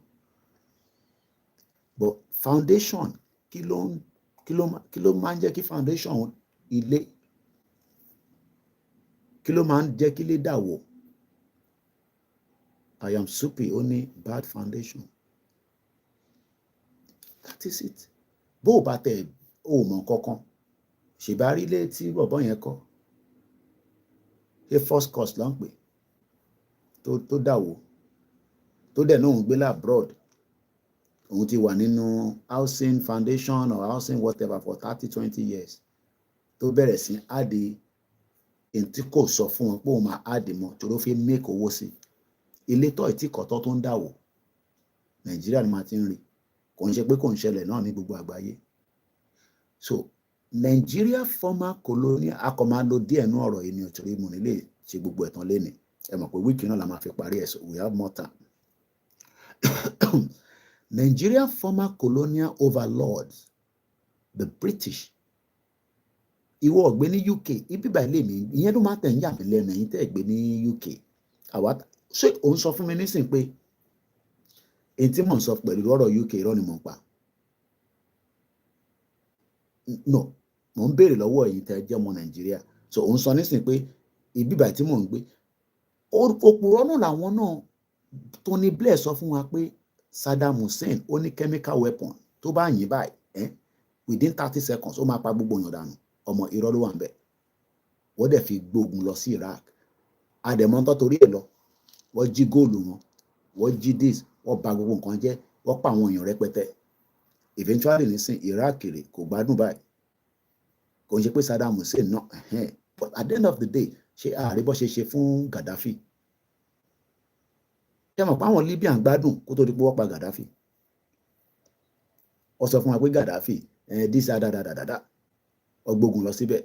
but foundation kí ló máa ń jẹ́ kí foundation ilé kí ló máa ń jẹ́ kí ilé dàwó I am super ó ní bad foundation that is it bó o bá tẹ o mọ kankan ṣèbárí ilé tí bọ̀bọ̀ yẹn kọ́ ṣe first cost ló ń pè tó dàwó tó dẹ̀ náà ń gbé labroad òun ti wà nínú housing foundation or housing whatever for 30-20 years tó bẹ̀rẹ̀ sí àdé èyí tí kò sọ fún wọn pé òun máa àdé mọ́ tó ló fi make owó sí ilé tó ìtì kọ́tọ́ tó ń dàwó Nàìjíríà ni máa ti ń rí kò ń ṣe pé kò ń ṣẹlẹ̀ náà ní gbogbo àgbáyé so Nigeria former colonial akọ máa lo díẹ̀ nú ọ̀rọ̀ yìí ní òtúrí mu nílé ṣe gbogbo ẹ̀tàn lénìí ẹ mọ̀ pé wíìkì náà la máa fi parí ẹ̀ so we have more time. Nigeria former colonial overlords the British ìwọ ọ̀gbẹ́ ní UK ibi báyìí lèmi ìyẹn ló máa tẹ̀ ń yà mí lẹ́nu ẹ̀yin tẹ́ ẹ̀ gbé ní UK àwa ṣé òun sọ fún mi nísìnyí pé èyí tí mò ń sọ pẹ̀lú ọ̀rọ̀ UK irọ́ ni mò ń pa no mò ń béèrè lọ́wọ́ ẹ̀yin tẹ́ ẹ jẹ́ ọmọ Nàìjíríà so òun sọ nísìnyí pé ibi báyìí tí mò ń gbé òpùrọ́ náà làwọn náà Tony Blair sọ fún wa pé Saddam Hussein ó ní chemical weapon tó bá yìn báyìí within 30 seconds ó máa pa gbogbo èèyàn dànù ọmọ irọ́ ló wà ń bẹ̀ wọ́n dẹ̀ fi gbógun lọ sí Iraq àdèmọ́tọ́ torí ẹ̀ lọ wọ́n jí góòlù wọn wọ́n jí dis wọ́n bà gbogbo nǹkan jẹ́ wọ́n pa àwọn èèyàn rẹpẹtẹ eventually nísìn Iraq rè kò gbádùn báyìí kò ń ṣe pé Saddam Hussein náà but at the end of the day ṣé ààrẹ bọ́ ṣe fún Gaddafi ṣé mọ̀ pé àwọn Libyan gbádùn kó tó di pé wọ́n pa Gaddafi wọ́n sọ fún wa pé Gaddafi dísà dáadáa ọgbógun lọ síbẹ̀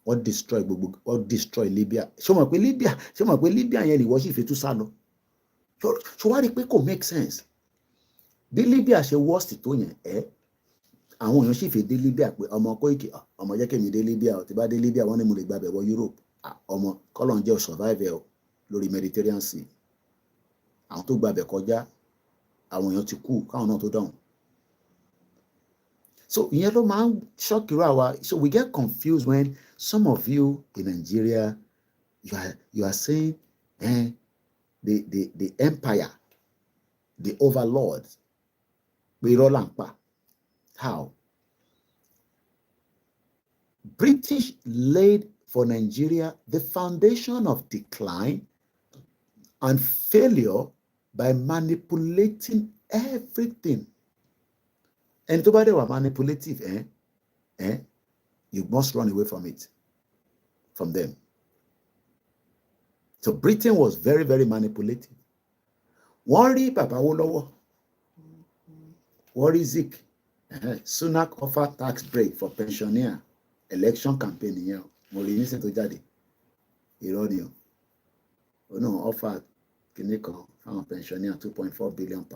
wọ́n destroy Libya ṣé mọ̀ pé Libya yẹn ni wọ́n sì fi tú sá lọ ṣé wá rí i pé kò make sense bí Libya ṣe worst tó yẹn àwọn èèyàn sì fi dé Libya pé ọmọ Koiki ọmọ jẹ́ kémi dé Libya tí bá dé Libya wọ́n ní mo lè gbàbẹ̀ wọ Europe ọmọ kọ́lọ́n jẹ́ survive lórí Mediterranean Sea àwọn tó gbàbẹ̀ kọjá àwọn èèyàn ti kú káwọn náà tó dáhùn so ìyẹn ló máa ń ṣọ́kìrọ̀ àwa so we get confused when Some of you in Nigeria, you are saying, the empire, the overlords, how? British laid for Nigeria the foundation of decline and failure by manipulating everything. And to they were manipulative, you must run away from it, from them. So Britain was very, very manipulative. Worry Papa Wolowo, worry Zik, Sunak offer tax break for pensioner election campaign here. Morini sent to Jadi. Ironian. Oh no, offer Kineko found pensioner £2.4 billion.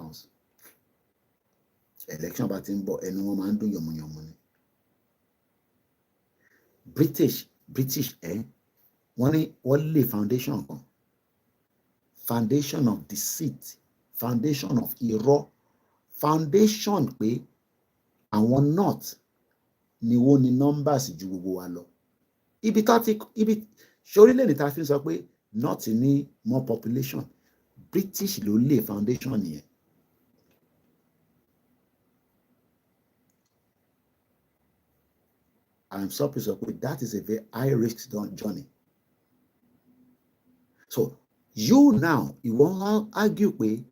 Election batimbo and no man do your money. British, only foundation of deceit, foundation of error, foundation pé àwọn not ni wọ́n ní numbers ju gbogbo wa lọ. Ibi ṣorílẹ̀-èdè tá a fi sọ pé not ní more population, British ló lé foundation nìyẹn. I'm sorry, that is a very high risk journey. So you now, you won't argue pé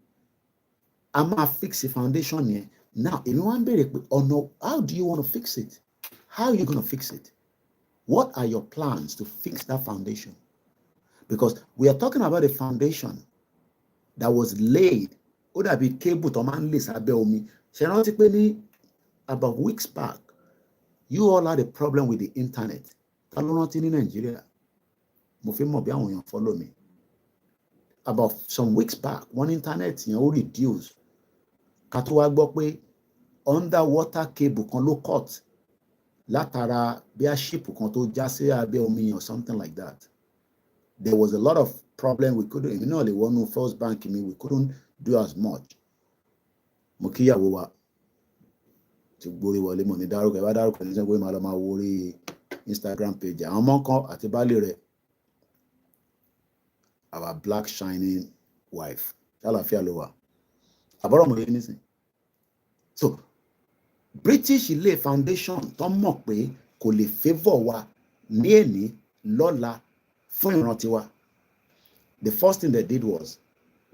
a máa fix the foundation here. Now, if you want to how do you want to fix it? How are you going to fix it? What are your plans to fix that foundation? Because we are talking about a foundation that was laid. Ó dàbí cable tó máa ń lè sábẹ́ omi. Ṣé rántí pé ní about weeks back, you all had a problem with the internet. Ta ló rántí ní Nigeria? Mo fi mọ̀ bí àwọn èèyàn follow me. About some weeks back, one internet yẹn ó reduce. Ká tó wá gbọ́ pé underwater cable kan ló cut látara bí a ship kan tó já sí abẹ́ omi or something like that. There was a lot of problem. We couldn't, you know, the one who first bank me, we couldn't do as much. Mo kíyàwó wa ti gbórí wọlé mo ní dárúkọ ẹ bá dárúkọ ní sẹ́gbẹ́ máa lọ máa wo orí Instagram page àwọn ọmọ kan àti baálé rẹ̀, our black shining wife ṣàlàfíà ló wà àbọ̀rọ̀ mo yé nísìn. So British lay foundation tó mọ̀ pé kò lè favour wa ní èní lọ́la fún ìran tiwa. The first thing they did was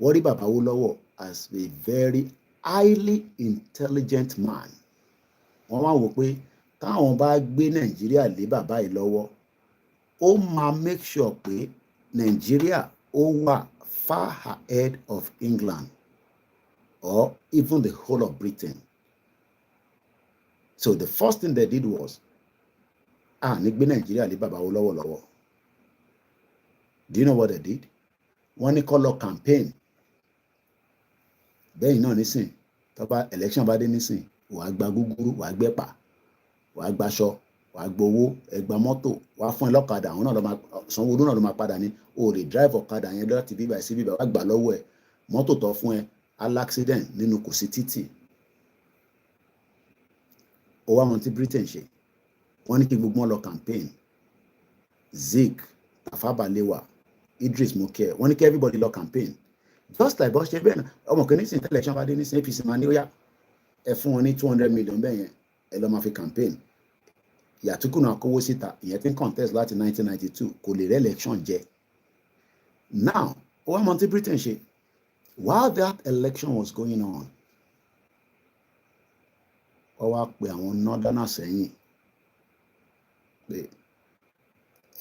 wọ́n rí Bàbá Awólọ́wọ̀ as a very highly intelligent man. Wọ́n wá wò pé táwọn bá gbé Nàìjíríà lé bàbá yìí lọ́wọ́, ó máa make sure pé Nàìjíríà ó wà far ahead of England or even the whole of Britain. So the first thing they did was ní gbé Nàìjíríà lé bàbá Awólọ́wọ̀ lọ́wọ́. Do you know what they did? Wọ́n ní kó lọ campaign. Bẹ́ẹ̀ náà nísìn tó bá election bá dé nísìn wàá gba gúgúrú, wàá gbẹ́pà, wàá gbaṣọ, wàá gbowó, ẹgbà mọ́tò, wàá fún ẹ lọ́kadà, àwọn náà ló máa Sanwó-Olú náà ló máa padà ní o lè drive ọ̀kadà yẹn láti bíbà sí bíbà, wàá gbà lọ́wọ́ ẹ, mọ́tò tó fún ẹ al accident nínú kò sí títì. Ó wá wọn tí Britain ṣe, wọ́n ní kí gbogbo wọn lọ campaign. Zik, Tafawa Balewa, Idris Moke, wọ́n ní kí everybody lọ campaign. Just like bó ṣe bẹ́ẹ̀ náà ọmọ kìíní sí election bá dé ní APC máa ní ó yá ẹ fún wọn ní 200 million bẹ́ẹ̀ yẹn ẹ lọ máa fi campaign. Yàtúkù náà kówó síta ìyẹn tí ń contest láti 1992 kò lè rẹ́ election jẹ. Now ó wá mọ tí Britain ṣe while that election was going on, ó wá pe àwọn northerners sẹ́yìn pé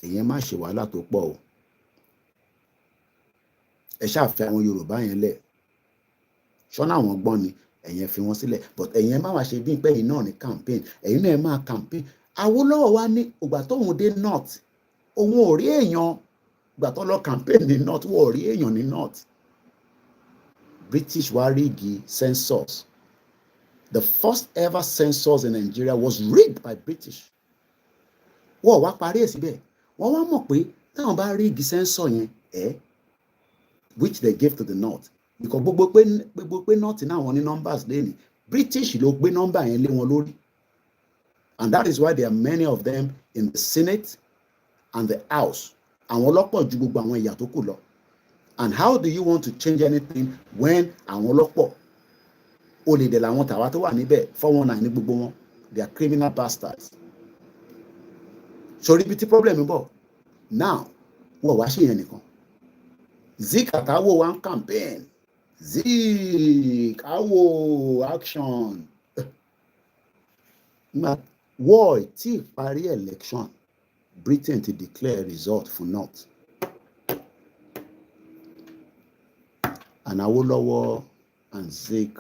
èyàn má ṣe wàhálà tó pọ̀ o, ẹ ṣàfẹ́ àwọn Yorùbá yẹn lẹ̀, ṣọ́nà àwọn gbọ́n ni ẹ̀yẹn fi wọ́n sílẹ̀, but ẹ̀yẹn má wá ṣe bí pé ẹ̀yin náà ní campaign, ẹ̀yin náà máa campaign. Awólọ́wọ̀ wá ní ìgbà tóun dé north òun ò rí èèyàn, ìgbà tó lọ campaign ní north wọ́n ò rí èèyàn ní north. British wá rígi census. The first ever census in Nigeria was rigged by British. Wọ́n wá parí ẹ̀ síbẹ̀, wọ́n wá mọ̀ pé táwọn bá rígi census yẹn which they gave to the north, because gbogbo pé north náà wọ́n ní numbers lẹ́ni, British ló gbé number yẹn lé wọn lórí. And that is why there are many of them in the Senate, and the house. Àwọn ọlọ́pọ̀ ju gbogbo àwọn ìyà tó kù lọ. And how do you want to change anything when àwọn ọlọ́pọ̀ olè dẹ̀ làwọn tàwa tó wà níbẹ̀ 419 ní gbogbo wọn? They are criminal bastards. Sorry, bí tí problem ń bọ̀. Now, wọ́n wá ṣe yẹn nìkan. Zik àtàwọ̀ one campaign. Zik, àwọ̀ action. War tí parí election, Britain to declare result for not. And Awolowo and Zik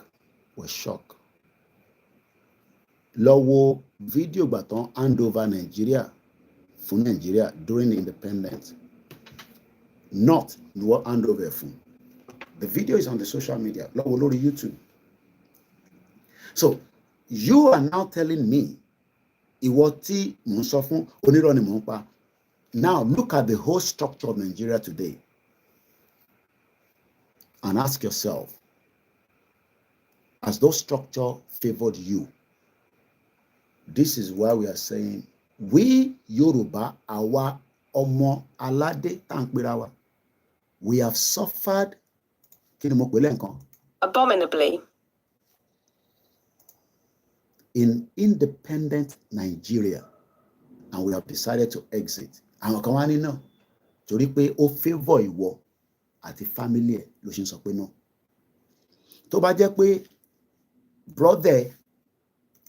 were shocked. Lọ́wọ́ video gbàtàn hand over Nigeria fún Nigeria during the independence. Not ni wọ́n hand over fún. The video is on the social media. Lọ́wọ́ lórí YouTube. So you are now telling me ìwọ tí mò ń sọ fún onírọ́ ni mò ń pa. Now look at the whole structure of Nigeria today and ask yourself, has those structure favored you? This is why we are saying, we Yoruba, àwa ọmọ aládé tá ń pera wa, we have suffered kí ni mo pè lẹ́ǹkan? Abominably. In independent Nigeria, and we have decided to exit. Àwọn kan wá ní náà torí pé ó favour ìwọ àti family ẹ̀ ló ṣe ń sọ pé náà. Tó bá jẹ́ pé brother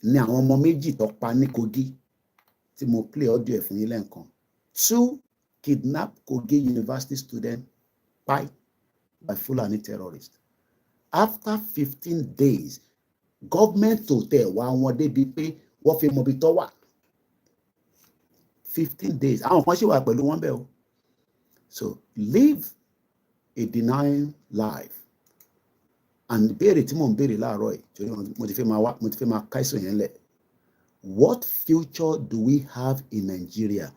ní àwọn ọmọ méjì tó pa ní Kogi tí mo play audio ẹ̀ fún yín lẹ́ǹkan. 2 kidnapped Kogi University students by Fulani terrorists. After 15 days, government tó tẹ̀ wá wọn débi pé wọ́n fi mọ ibi tó wà. 15 days. Àwọn kan ṣì wà pẹ̀lú wọn bẹ́ẹ̀ o. So live a denying life. And béèrè tí mò ń béèrè láàárọ̀ yìí, torí mo ti fẹ́ máa káìsàn yẹn lẹ̀. What future do we have in Nigeria?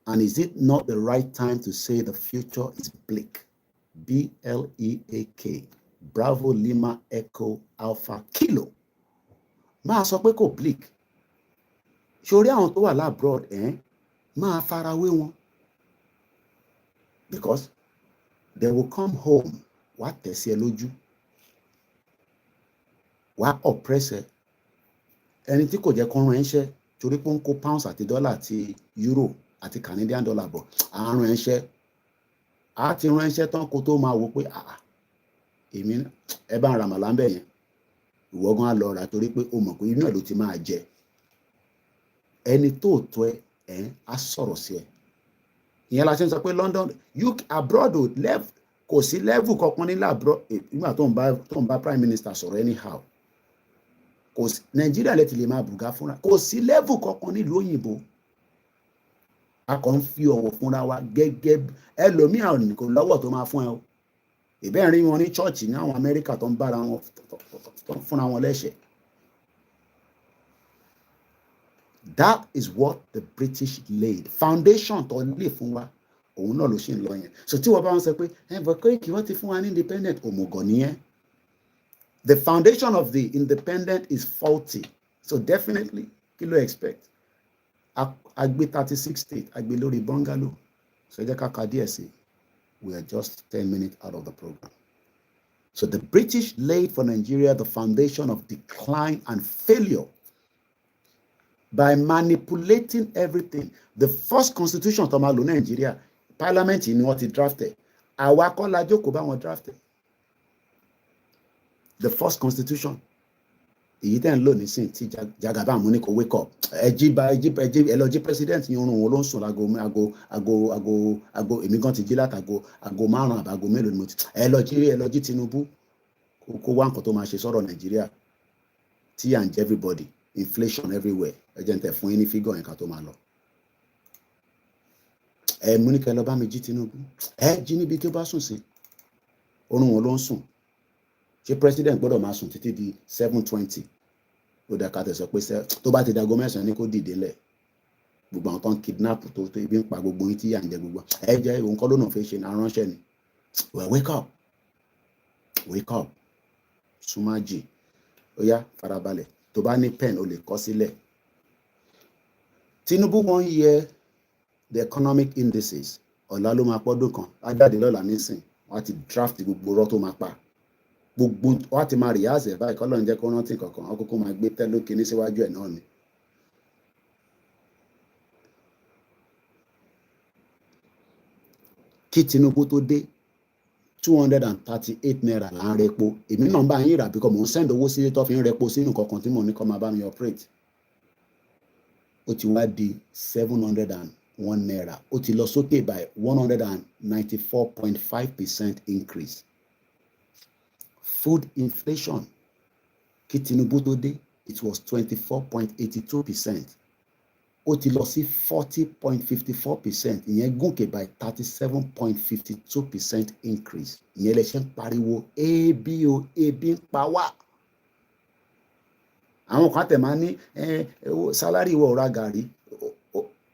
And is it not the right time to say the future is bleak? B-L-E-A-K. Bravo Lima Echo Alpha Kilo. Máa sọ pé kò bleak. Ṣorí àwọn tó wà lábroad máa farawé wọn. Because they will come home, wá tẹ̀sí ẹ lójú, wá oppress ẹ. Ẹni tí kò jẹ́ kó rán ẹṣẹ́ torí pé ó ń kó pounds àti dollar àti euro àti Canadian dollar bọ̀, àrùn ẹṣẹ́. A ti rán ẹṣẹ́ tán kó tó máa wò pé èmi ẹ bá ń ra màlá ń bẹ̀ yẹn. Ìwọ gan á lọ rà torí pé o mọ̀ pé inú ẹ̀ ló ti máa jẹ. Ẹni tó tó ẹ á sọ̀rọ̀ sí ẹ. Ìyẹn la ṣe ń sọ pé London, UK abroad kò sí level kankan nílẹ̀ abroad nígbà tó ń bá prime minister sọ̀rọ̀ anyhow. Kò sí Nàìjíríà lè ti lè máa bùgá fúnra. Kò sí level kankan nílùú òyìnbó. A kàn ń fi ọ̀wọ̀ fúnra wa gẹ́gẹ́ ẹlòmíà ò ní kò lọ́wọ́ tó máa fún ẹ o. Ìbẹ́ rí wọn ní church ní àwọn Amẹ́ríkà tó ń bára wọn fúnra wọn lẹ́sẹ̀. That is what the British laid. Foundation tó lè fún wa, òun náà ló ṣì ń lọ yẹn. So tí wọ́n bá wọn sọ pé but Koiki wọ́n ti fún wa ní independent, òmùgọ̀ nìyẹn. The foundation of the independent is faulty. So definitely, kí ló expect? Agbe 36 states, agbe lórí bungalow. So ẹ jẹ́ ká ka díẹ̀ sí. We are just 10 minutes out of the program. So the British laid for Nigeria the foundation of decline and failure by manipulating everything. The first constitution tó máa lò Nigeria, parliament ni wọ́n ti drafted. Àwa kọ́ la jókòó bá wọn drafted. The first constitution. Èyí tẹ́ ń lò nísìn tí Jagaban mú ní kò wake up. Ẹ lọ jí president yín oorun wọn ló ń sùn lágo èmi gan ti jí látago ago 5 àbí ago mélòó ni mo ti. Ẹ lọ jí Tinubu kó wá nǹkan tó máa ṣe sọ̀rọ̀ Nàìjíríà tí à ń jẹ everybody, inflation everywhere. Ẹ jẹ́ n tẹ̀ fún yín ní figure yẹn ká tó máa lọ. Ẹ mú ní kẹ́ lọ bá mi jí Tinubu. Ẹ jí níbi tó bá sùn sí. Oorun wọn ló ń sùn. Ṣé president gbọ́dọ̀ máa sùn títí di 7:20? Ó dá ká tẹ̀ sọ pé tó bá ti dago 9 ní kó dìde lẹ̀. Gbogbo àwọn tó ń kidnap tó ibi ń pa gbogbo yín tí yà ń jẹ gbogbo. Ẹ jẹ́ òun kọ́ ló náà fẹ́ ṣe náà ránṣẹ́ ni. Well, wake up. Súnmájì. Ó yá farabalẹ̀. Tó bá ní pen o lè kọ sílẹ̀. Tinubu 1 year the economic indices ọ̀la ló máa pọ́dún kan á jáde lọ́la nísìn wọ́n á ti draft gbogbo ọ̀rọ̀ tó máa pa gbogbo wọ́n á ti máa rehearse ẹ̀ báyìí kọ́lọ́run jẹ́ kó rántí kankan wọ́n kúkú máa gbé tẹ́lú kinní síwájú ẹ̀ náà ni. kí Tinubu tó dé 238 naira là ń repo èmi náà ń bá yín rà bí kò mò ń send owó sílé tó fi ń repo sínú kankan tí mò ń ní kó máa bá mi operate ó ti wá di 701 naira ó ti lọ sókè by 194.5% increase. Food inflation kí Tinubu tó dé it was 24.82%. Ó ti lọ sí 40.54%. Ìyẹn gòkè by 37.52% increase. Ìyẹn lè ṣe ń pariwo ebi o ebi ń pa wá. Àwọn kan tẹ̀ máa ní sálárì ìwọ ọ̀rá gàrí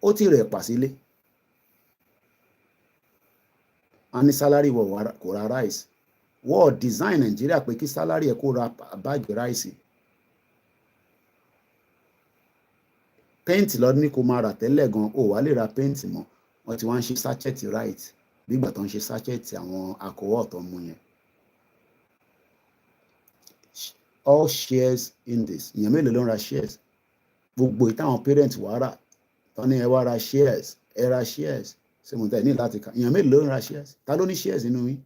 ó ti rẹ̀ pa sílé. A ní sálárì ìwọ kò ra rice. Wọ́n design Nàìjíríà pé kí sálárì ẹ̀ kó ra báàgì ráìsì. Paint lọ ní kó máa rà tẹ́lẹ̀ gan ó wá lè ra paint mọ́ wọ́n ti wá ń ṣe sachet right nígbà tó ń ṣe sachet àwọn alcohol tó ń mu yẹn. All shares index ìyẹn mélòó ló ń ra shares gbogbo ìtàwọn parents wà rà tán ní ẹ wá ra shares ẹ ra shares ṣé mo tẹ̀ ní láti kà ìyẹn mélòó ló ń ra shares ta ló ní shares nínú yín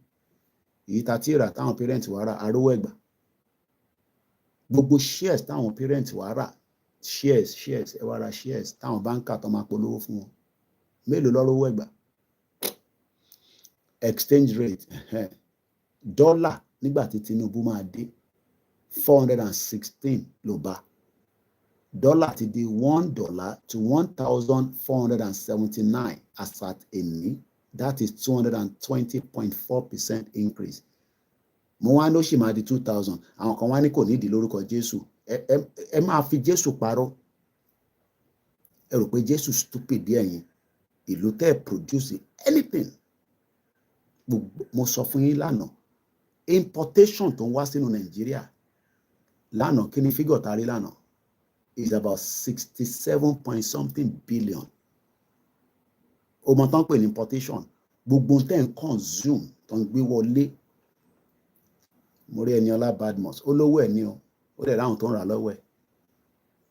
èyí ta tí rà táwọn parents wà rà arówó ẹ̀gbà gbogbo shares táwọn parents wà rà shares ẹ wá ra shares táwọn báńkà tó máa polówó fún wọn mélòó lọ́rọ́wọ́ ẹ̀gbà. Exchange rate dọ́là nígbà tí Tinubu máa dé 416 ló bá dọ́là ti di $1 to 1,479 as at èní that is 220.4% increase. Mo wá ló sì máa di 2,000 àwọn kan wá ní kò nídìí lórúkọ Jésù ẹ máa fi Jésù parọ́ ẹ rò pé Jésù stupid bí ẹ̀yin ìlú tẹ́ produce anything mo sọ fún yín lánàá importation tó ń wá sínú Nàìjíríà lánàá kí ni figure tari lánàá is about 67 point something billion. Ọmọ tán pè ní importation gbogbo tẹ́ ń consume tó ń gbé wọlé mo rí Ẹniọlá Badmus olówó ẹ̀ ní o ó dẹ̀ láwọn tó ń rà lọ́wọ́ ẹ̀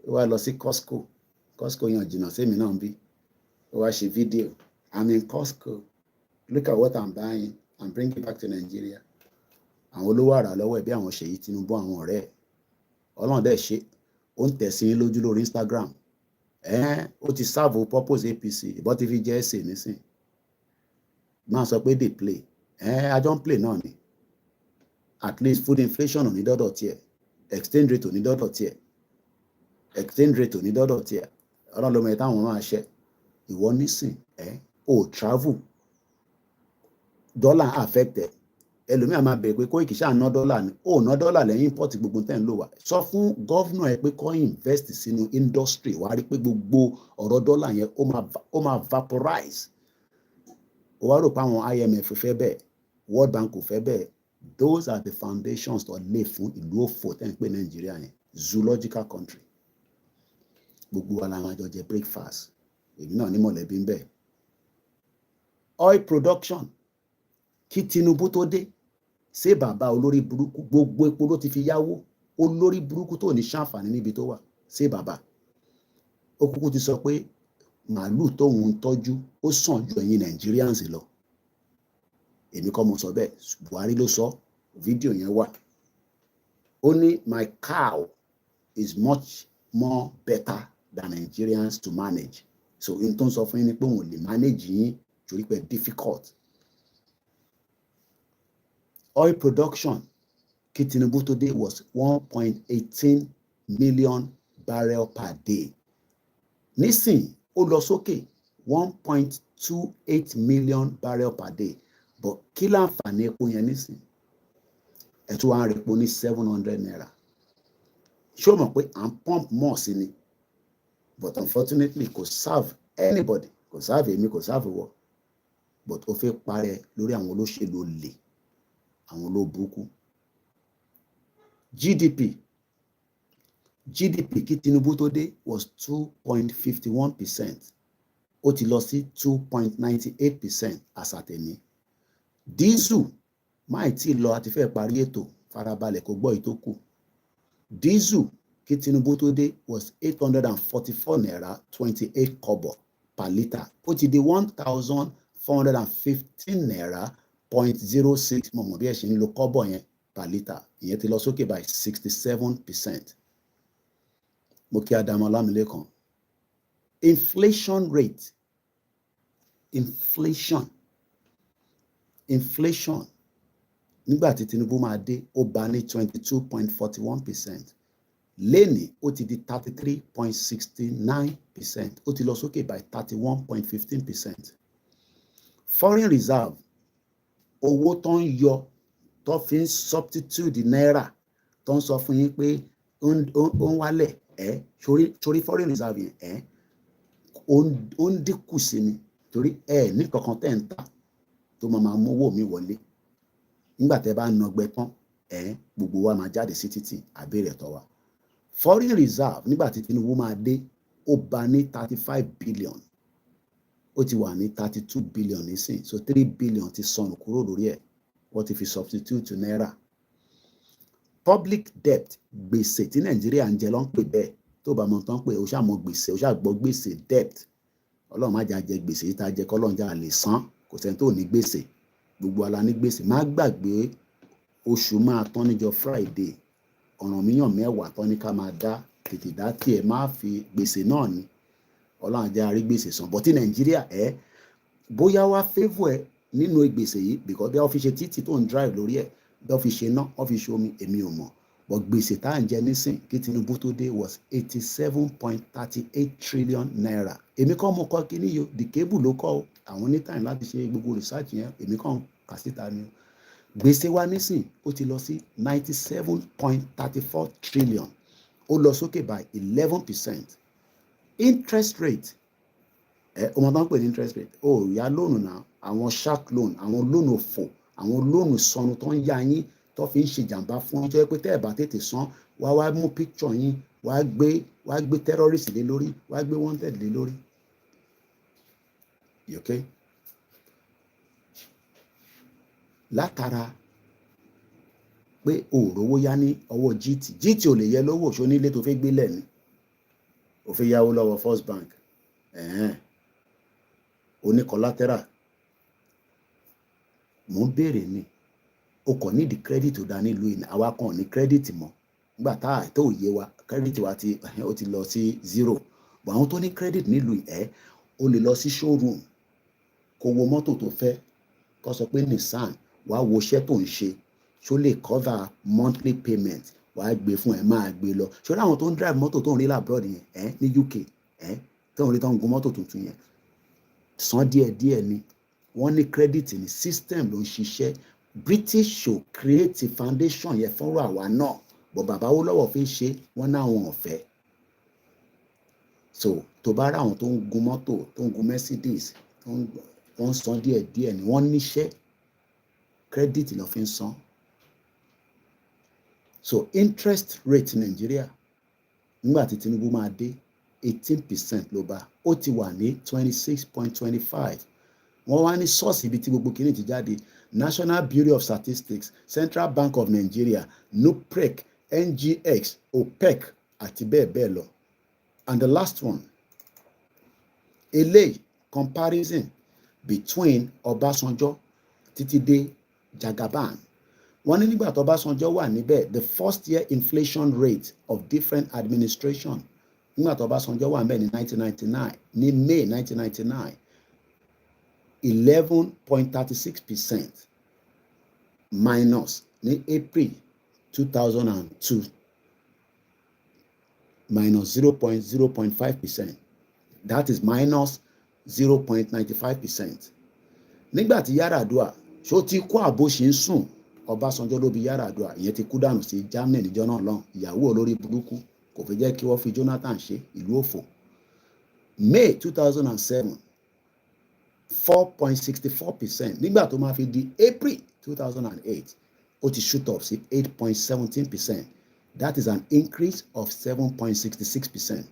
ó wá lọ sí Costco yan jìnnà sí èmi náà ń bí ó wá ṣe fídíò I'm in Costco look at what I'm buying and bring it back to Nigeria. Àwọn olówó àrà lọ́wọ́ ẹ̀ bí àwọn Ṣèyí Tinubu àwọn ọ̀rẹ́ ẹ̀ ọlọ́run dẹ̀ ṣe ó ń tẹ̀ sí lójú lórí Instagram ó ti serve purpose APC ìbọn ti fi jẹ́ ẹ̀sẹ̀ nísìn máa sọ pé dey play ajọ́ ń play náà ni at least food inflation ò ní dọ́dọ̀ tiẹ̀ exchange rate ò ní dọ́dọ̀ tiẹ̀ ọlọ́run ló mọ ẹ̀ táwọn máa ṣe ìwọ nísìn ò travel dollar affected ẹlòmíà máa bẹ̀rẹ̀ pé Koiki ṣáà ná dọ́là ni ó ná dọ́là lẹ́yìn import gbogbo tẹ́ ń lò wá sọ fún gọ́vnà ẹ pé kó invest sínú industry wàá rí pé gbogbo ọ̀rọ̀ dọ́là yẹn ó máa vaporize ó wá rò pé àwọn IMF fẹ́ bẹ́ẹ̀ World Bank kò fẹ́ bẹ́ẹ̀ those are the foundations tó lè fún ìlú òfò tẹ́ ń pè Nàìjíríà yẹn zoological country gbogbo wa làwọn àjọ jẹ breakfast èmi náà ní mọ̀lẹ́bí ń bẹ oil production kí Tinubu tó dé ṣé bàbá olórí burúkú gbogbo epo ló ti fi yáwó olórí burúkú tó ní ṣàǹfààní níbi tó wà ṣé bàbá ó kúkú ti sọ pé màálùú tóun ń tọ́jú ó sàn ju ẹ̀yin Nigerians lọ èmi kọ́ mo sọ bẹ́ẹ̀ Buhari ló sọ fídíò yẹn wà ó ní my cow is much more better than Nigerians to manage so in tó ń sọ fún yín ni pé òun ò lè manage yín torí pé difficult. Oil production kí Tinubu tó dé was 1.18 million barrel per day. Nísìn ó lọ sókè 1.28 million barrel per day. But kí láǹfààní epo yẹn nísìn? Ẹ tún wá ń repo ní 700 naira. Ṣé o mọ̀ pé à ń pump more sí ni? But unfortunately kò serve anybody. Kò serve èmi, kò serve wọ. But ó fẹ́ parẹ́ lórí àwọn olóṣèlú olè. Àwọn olóburúkú. GDP kí Tinubu tó dé was 2.51%. Ó ó ti lọ sí 2.98% àsàtẹ̀ní. Diesel máì tí lọ àti fẹ́ parí ètò, farabalẹ̀ kó gbọ́ ìtókù. Diesel kí Tinubu tó dé was 844 naira 28 kobo per litre. Ó ti di 1,415 naira 0.06 mọ̀ bí ẹ ṣe ń lo kọ́bọ̀ yẹn per litre. Ìyẹn ti lọ sókè by 67%. Mo kí Adamu Ọlámilékan. Inflation rate. Inflation. Nígbà tí Tinubu máa dé, ó bá ní 22.41%. Lénìí, ó ti di 33.69%. Ó ti lọ sókè by 31.15%. Foreign reserve, owó tó ń yọ tó fi ń substitute náírà tó ń sọ fún yín pé ó ń wálẹ̀ torí foreign reserve yẹn ó ń dínkù sí ni torí ní kankan tẹ́ ń tà tó máa mú owó mi wọlé. Nígbà tẹ́ bá ń nọgbẹ́ tán gbogbo wa máa jáde sí títì àbẹ̀rẹ̀ tọ́ wa. Foreign reserve nígbà tí Tinubu máa dé ó bá ní 35 billion. Ó ti wà ní 32 billion nísìn, so 3 billion ti sọnù kúrò lórí ẹ̀ wọ́n ti fi substitute náírà. Public debt, gbèsè tí Nàìjíríà ń jẹ ló ń pè bẹ́ẹ̀. Tó bá mọ̀ tán pé ó ṣàmọ̀ gbèsè, ó ṣàgbọ́ gbèsè debt. Ọlọ́run má jà jẹ gbèsè yìí tá a jẹ kọ́lọ́run jà lè san, kò sẹ́ni tó ní gbèsè. Gbogbo ala ní gbèsè. Má gbàgbé oṣù máa tán níjọ́ Friday. Ọ̀rànmíyàn 10 tán ní ká máa dá, tètè dá tiẹ̀ má fi gbèsè náà ni. Ọlọ́run jẹ́ àrí gbèsè san. But tí Nàìjíríà bóyá wá favour ẹ nínú gbèsè yìí because bí wọ́n fi ṣe títì tó ń drive lórí ẹ̀, bí wọ́n fi ṣe iná, wọ́n fi ṣe omi, èmi ò mọ̀. But gbèsè tá à ń jẹ nísìn kí Tinubu tó dé was 87.38 trillion naira. Èmi kọ́ mo kọ́ kíní yìí, the cable ló kọ́ àwọn ní time láti ṣe gbogbo research yẹn, èmi kàn kà síta ni. Gbèsè wa nísìn ó ti lọ sí 97.34 trillion. Ó lọ sókè by 11%. Interest rate, ọmọ tó ń pè ní interest rate, yá lónù náà, àwọn shark loan, àwọn lónù òfò, àwọn lónù sọnù tó ń yá yín tó fi ń ṣe jàǹbá fún yín tó yẹ pé tẹ́ ẹ̀ bá tètè san, wá mú picture yín, wá gbé terrorist lé lórí, wá gbé wanted lé lórí. Okay? Látara pé òòrówó yá ní ọwọ́ GT ò lè yẹ lówó ṣó nílé tó fẹ́ gbé lẹ́ni. Ó fẹ́ yáwó lọ́wọ́ First Bank. Oní collateral. Mo ń béèrè ni. O kò ní di credit tó dá nílùú yìí, àwa kan ní credit mọ́. Nígbà tó yé wa, credit wa ó ti lọ sí 0. But àwọn tó ní credit nílùú yìí, o lè lọ sí showroom kó wo mọ́tò tó fẹ́, kó sọ pé Nissan, wàá wo iṣẹ́ tó ń ṣe, ṣó lè cover monthly payment, wàá gbé fún ẹ máa gbé lọ. Ṣọ́ra àwọn tó ń drive mọ́tò tó ń rí labroad yẹn ní UK tó ń rí tó ń gun mọ́tò tuntun yẹn, san díẹ̀díẹ̀ ni. Wọ́n ní credit ní system ló ń ṣiṣẹ́. British should create a foundation yẹn fúnra àwa náà, but bàbá wo lọ́wọ́ fi ṣe wọ́n náà wọn ọ̀fẹ́. So tó bá rá àwọn tó ń gun mọ́tò tó ń gun Mercedes wọ́n san díẹ̀díẹ̀ ni wọ́n níṣẹ́, credit ló fi ń san. So interest rate Nigeria nígbà tí Tinubu máa dé 18% ló bá, ó ti wà ní 26.25. Wọ́n wá ní source ibi tí gbogbo kìíní ti jáde: National Bureau of Statistics, Central Bank of Nigeria, NUPREC, NGX, OPEC àti bẹ́ẹ̀ bẹ́ẹ̀ lọ. And the last one, eléyìí comparison between Ọbásanjọ́ títí dé Jagaban. Wọ́n ní nígbà tó Ọbásanjọ́ wà níbẹ̀, the first year inflation rate of different administration, nígbà tó Ọbásanjọ́ wà níbẹ̀ ní 1999, ní May 1999, 11.36% minus ní April 2002 minus 0.5%. That is minus 0.95%. Nígbà tí Yar'Adua ṣó ti kó àbó ṣe ń sùn, Ọbásanjọ́ ló bi Yar'Adua, ìyẹn ti kú dànù sí Germany níjọ́ náà lọ́hùn, ìyàwó olórí burúkú kò fi jẹ́ kí wọ́n fi Jonathan ṣe ìlú òfò. May 2007, 4.64%. Nígbà tó máa fi di April 2008, ó ti shoot up sí 8.17%. That is an increase of 7.66%.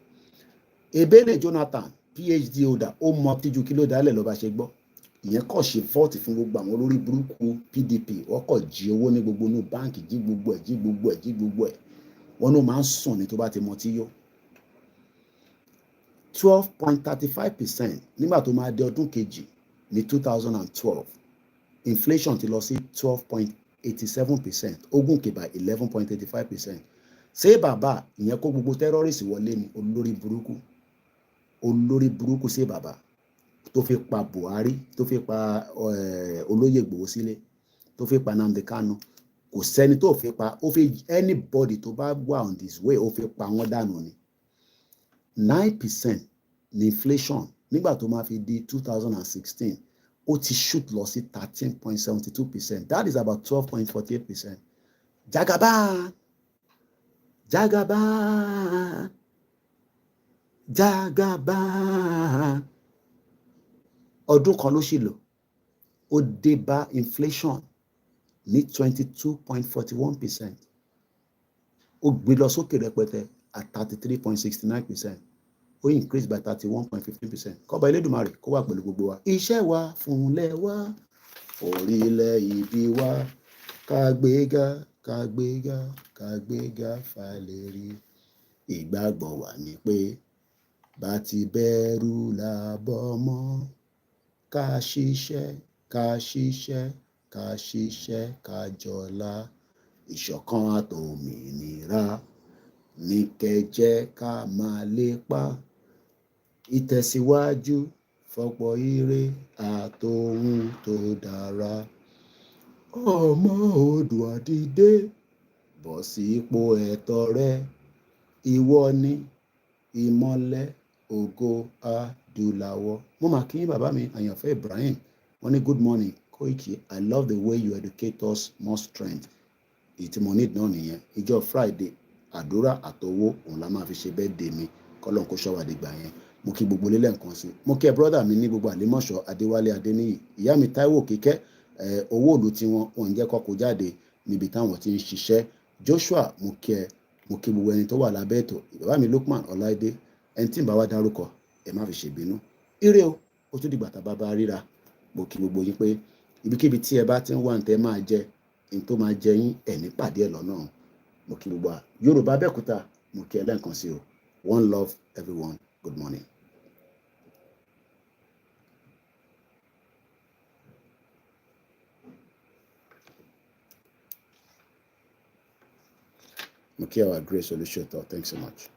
Ebele Jonathan PhD holder ó mọ tíjú kí ló dálẹ̀ lọ́ba ṣe gbọ́ ìyẹn kọ̀ ṣe fọ́ọ̀tì fún gbogbo àwọn olórí burúkú PDP wọ́n kọ̀ jí owó ní gbogbo inú báǹkì jí gbogbo ẹ̀ wọ́n ló máa ń sùn ní tó bá ti mọ tí yó 12.35% nígbà tó máa dé ọdún kejì ní 2012 inflation ti lọ sí 12.87% ó gòkè by 11.85%. ṣé bàbá ìyẹn kó gbogbo terrorist wọlé ní olórí burúkú ṣé bàbá tó fi pa Buhari tó fi pa olóyè Ìgbòho sílé tó fi pa Nnamdi Kanu kò sẹ́ni tó fi pa ó fi anybody tó bá wà on this way ó fi pa wọ́n dànù ni 9% ní inflation nígbà tó máa fi di 2016 ó ti shoot lọ sí 13.72%. That is about 12.48%. Jagaban ọdún kan ló ṣì lò ó dé bá inflation ní 22.41%. ó gbé lọ sókè rẹpẹtẹ at 33.69%. ó increase by 31.15%. kọ́ba Elédùmarè kó wà pẹ̀lú gbogbo wa. iṣẹ́ wa fúnlẹ̀ wa orílẹ̀ ibi wa kàgbéga fàlẹ́rí. ìgbàgbọ́ wa ni pé bá ti bẹ̀rù làbọ̀ mọ́ ká ṣiṣẹ́ ká jọlá ìṣọ̀kan àtòmìnira ní kẹjẹ ká máa lépa ìtẹ̀síwájú fọ́pọ̀ ire àtòhun tó dára. ọmọ Oòduà dìde bọ́ sípò ẹ̀tọ́ rẹ ìwọ ni ìmọ́lẹ̀ ògo adúláwọ̀. mo máa kí bàbá mi àyànfẹ́ Ibrahim wọ́n ní good morning Koiki, I love the way you educate us, more strength. ìtì mo need náà nìyẹn ìjọ Friday àdúrà àtọwọ́ òun la máa fi ṣe birthday mi kọ́lọ́n kó ṣọ́wá dìgbà yẹn. mo kí gbogbo lélẹ̀ nǹkan sí mo kí ẹ brọ́dà mi ní gbogbo Àlímọ̀ṣọ́ Adéwálé Adéníyì ìyá mi Táíwò Kíkẹ́ owó òlu tí wọ́n ń jẹ́ kọ́kọ́ jáde níbi táwọn ti ń ṣiṣẹ́. Joshua mo kí gbogbo ẹni tó wà lábẹ́ ètò bàbá mi Lukman Ọláìdé ẹni tí ń bá wa dárúkọ ẹ má fi ṣèbínú. ire o ó tún dìgbà tá a bá ríra. mo kí gbogbo yín pé ibikíbi tí ẹ bá ti ń wá ntẹ máa jẹ ní tó máa jẹ yín ẹ̀ní pàdé ẹ̀ lọ́nà. mo kí gbogbo wa Yorùbá Abẹ́òkúta mo kí ẹ lẹ́ǹkan sí o. One love everyone. Good morning. mo kí our great solution. Thanks so much.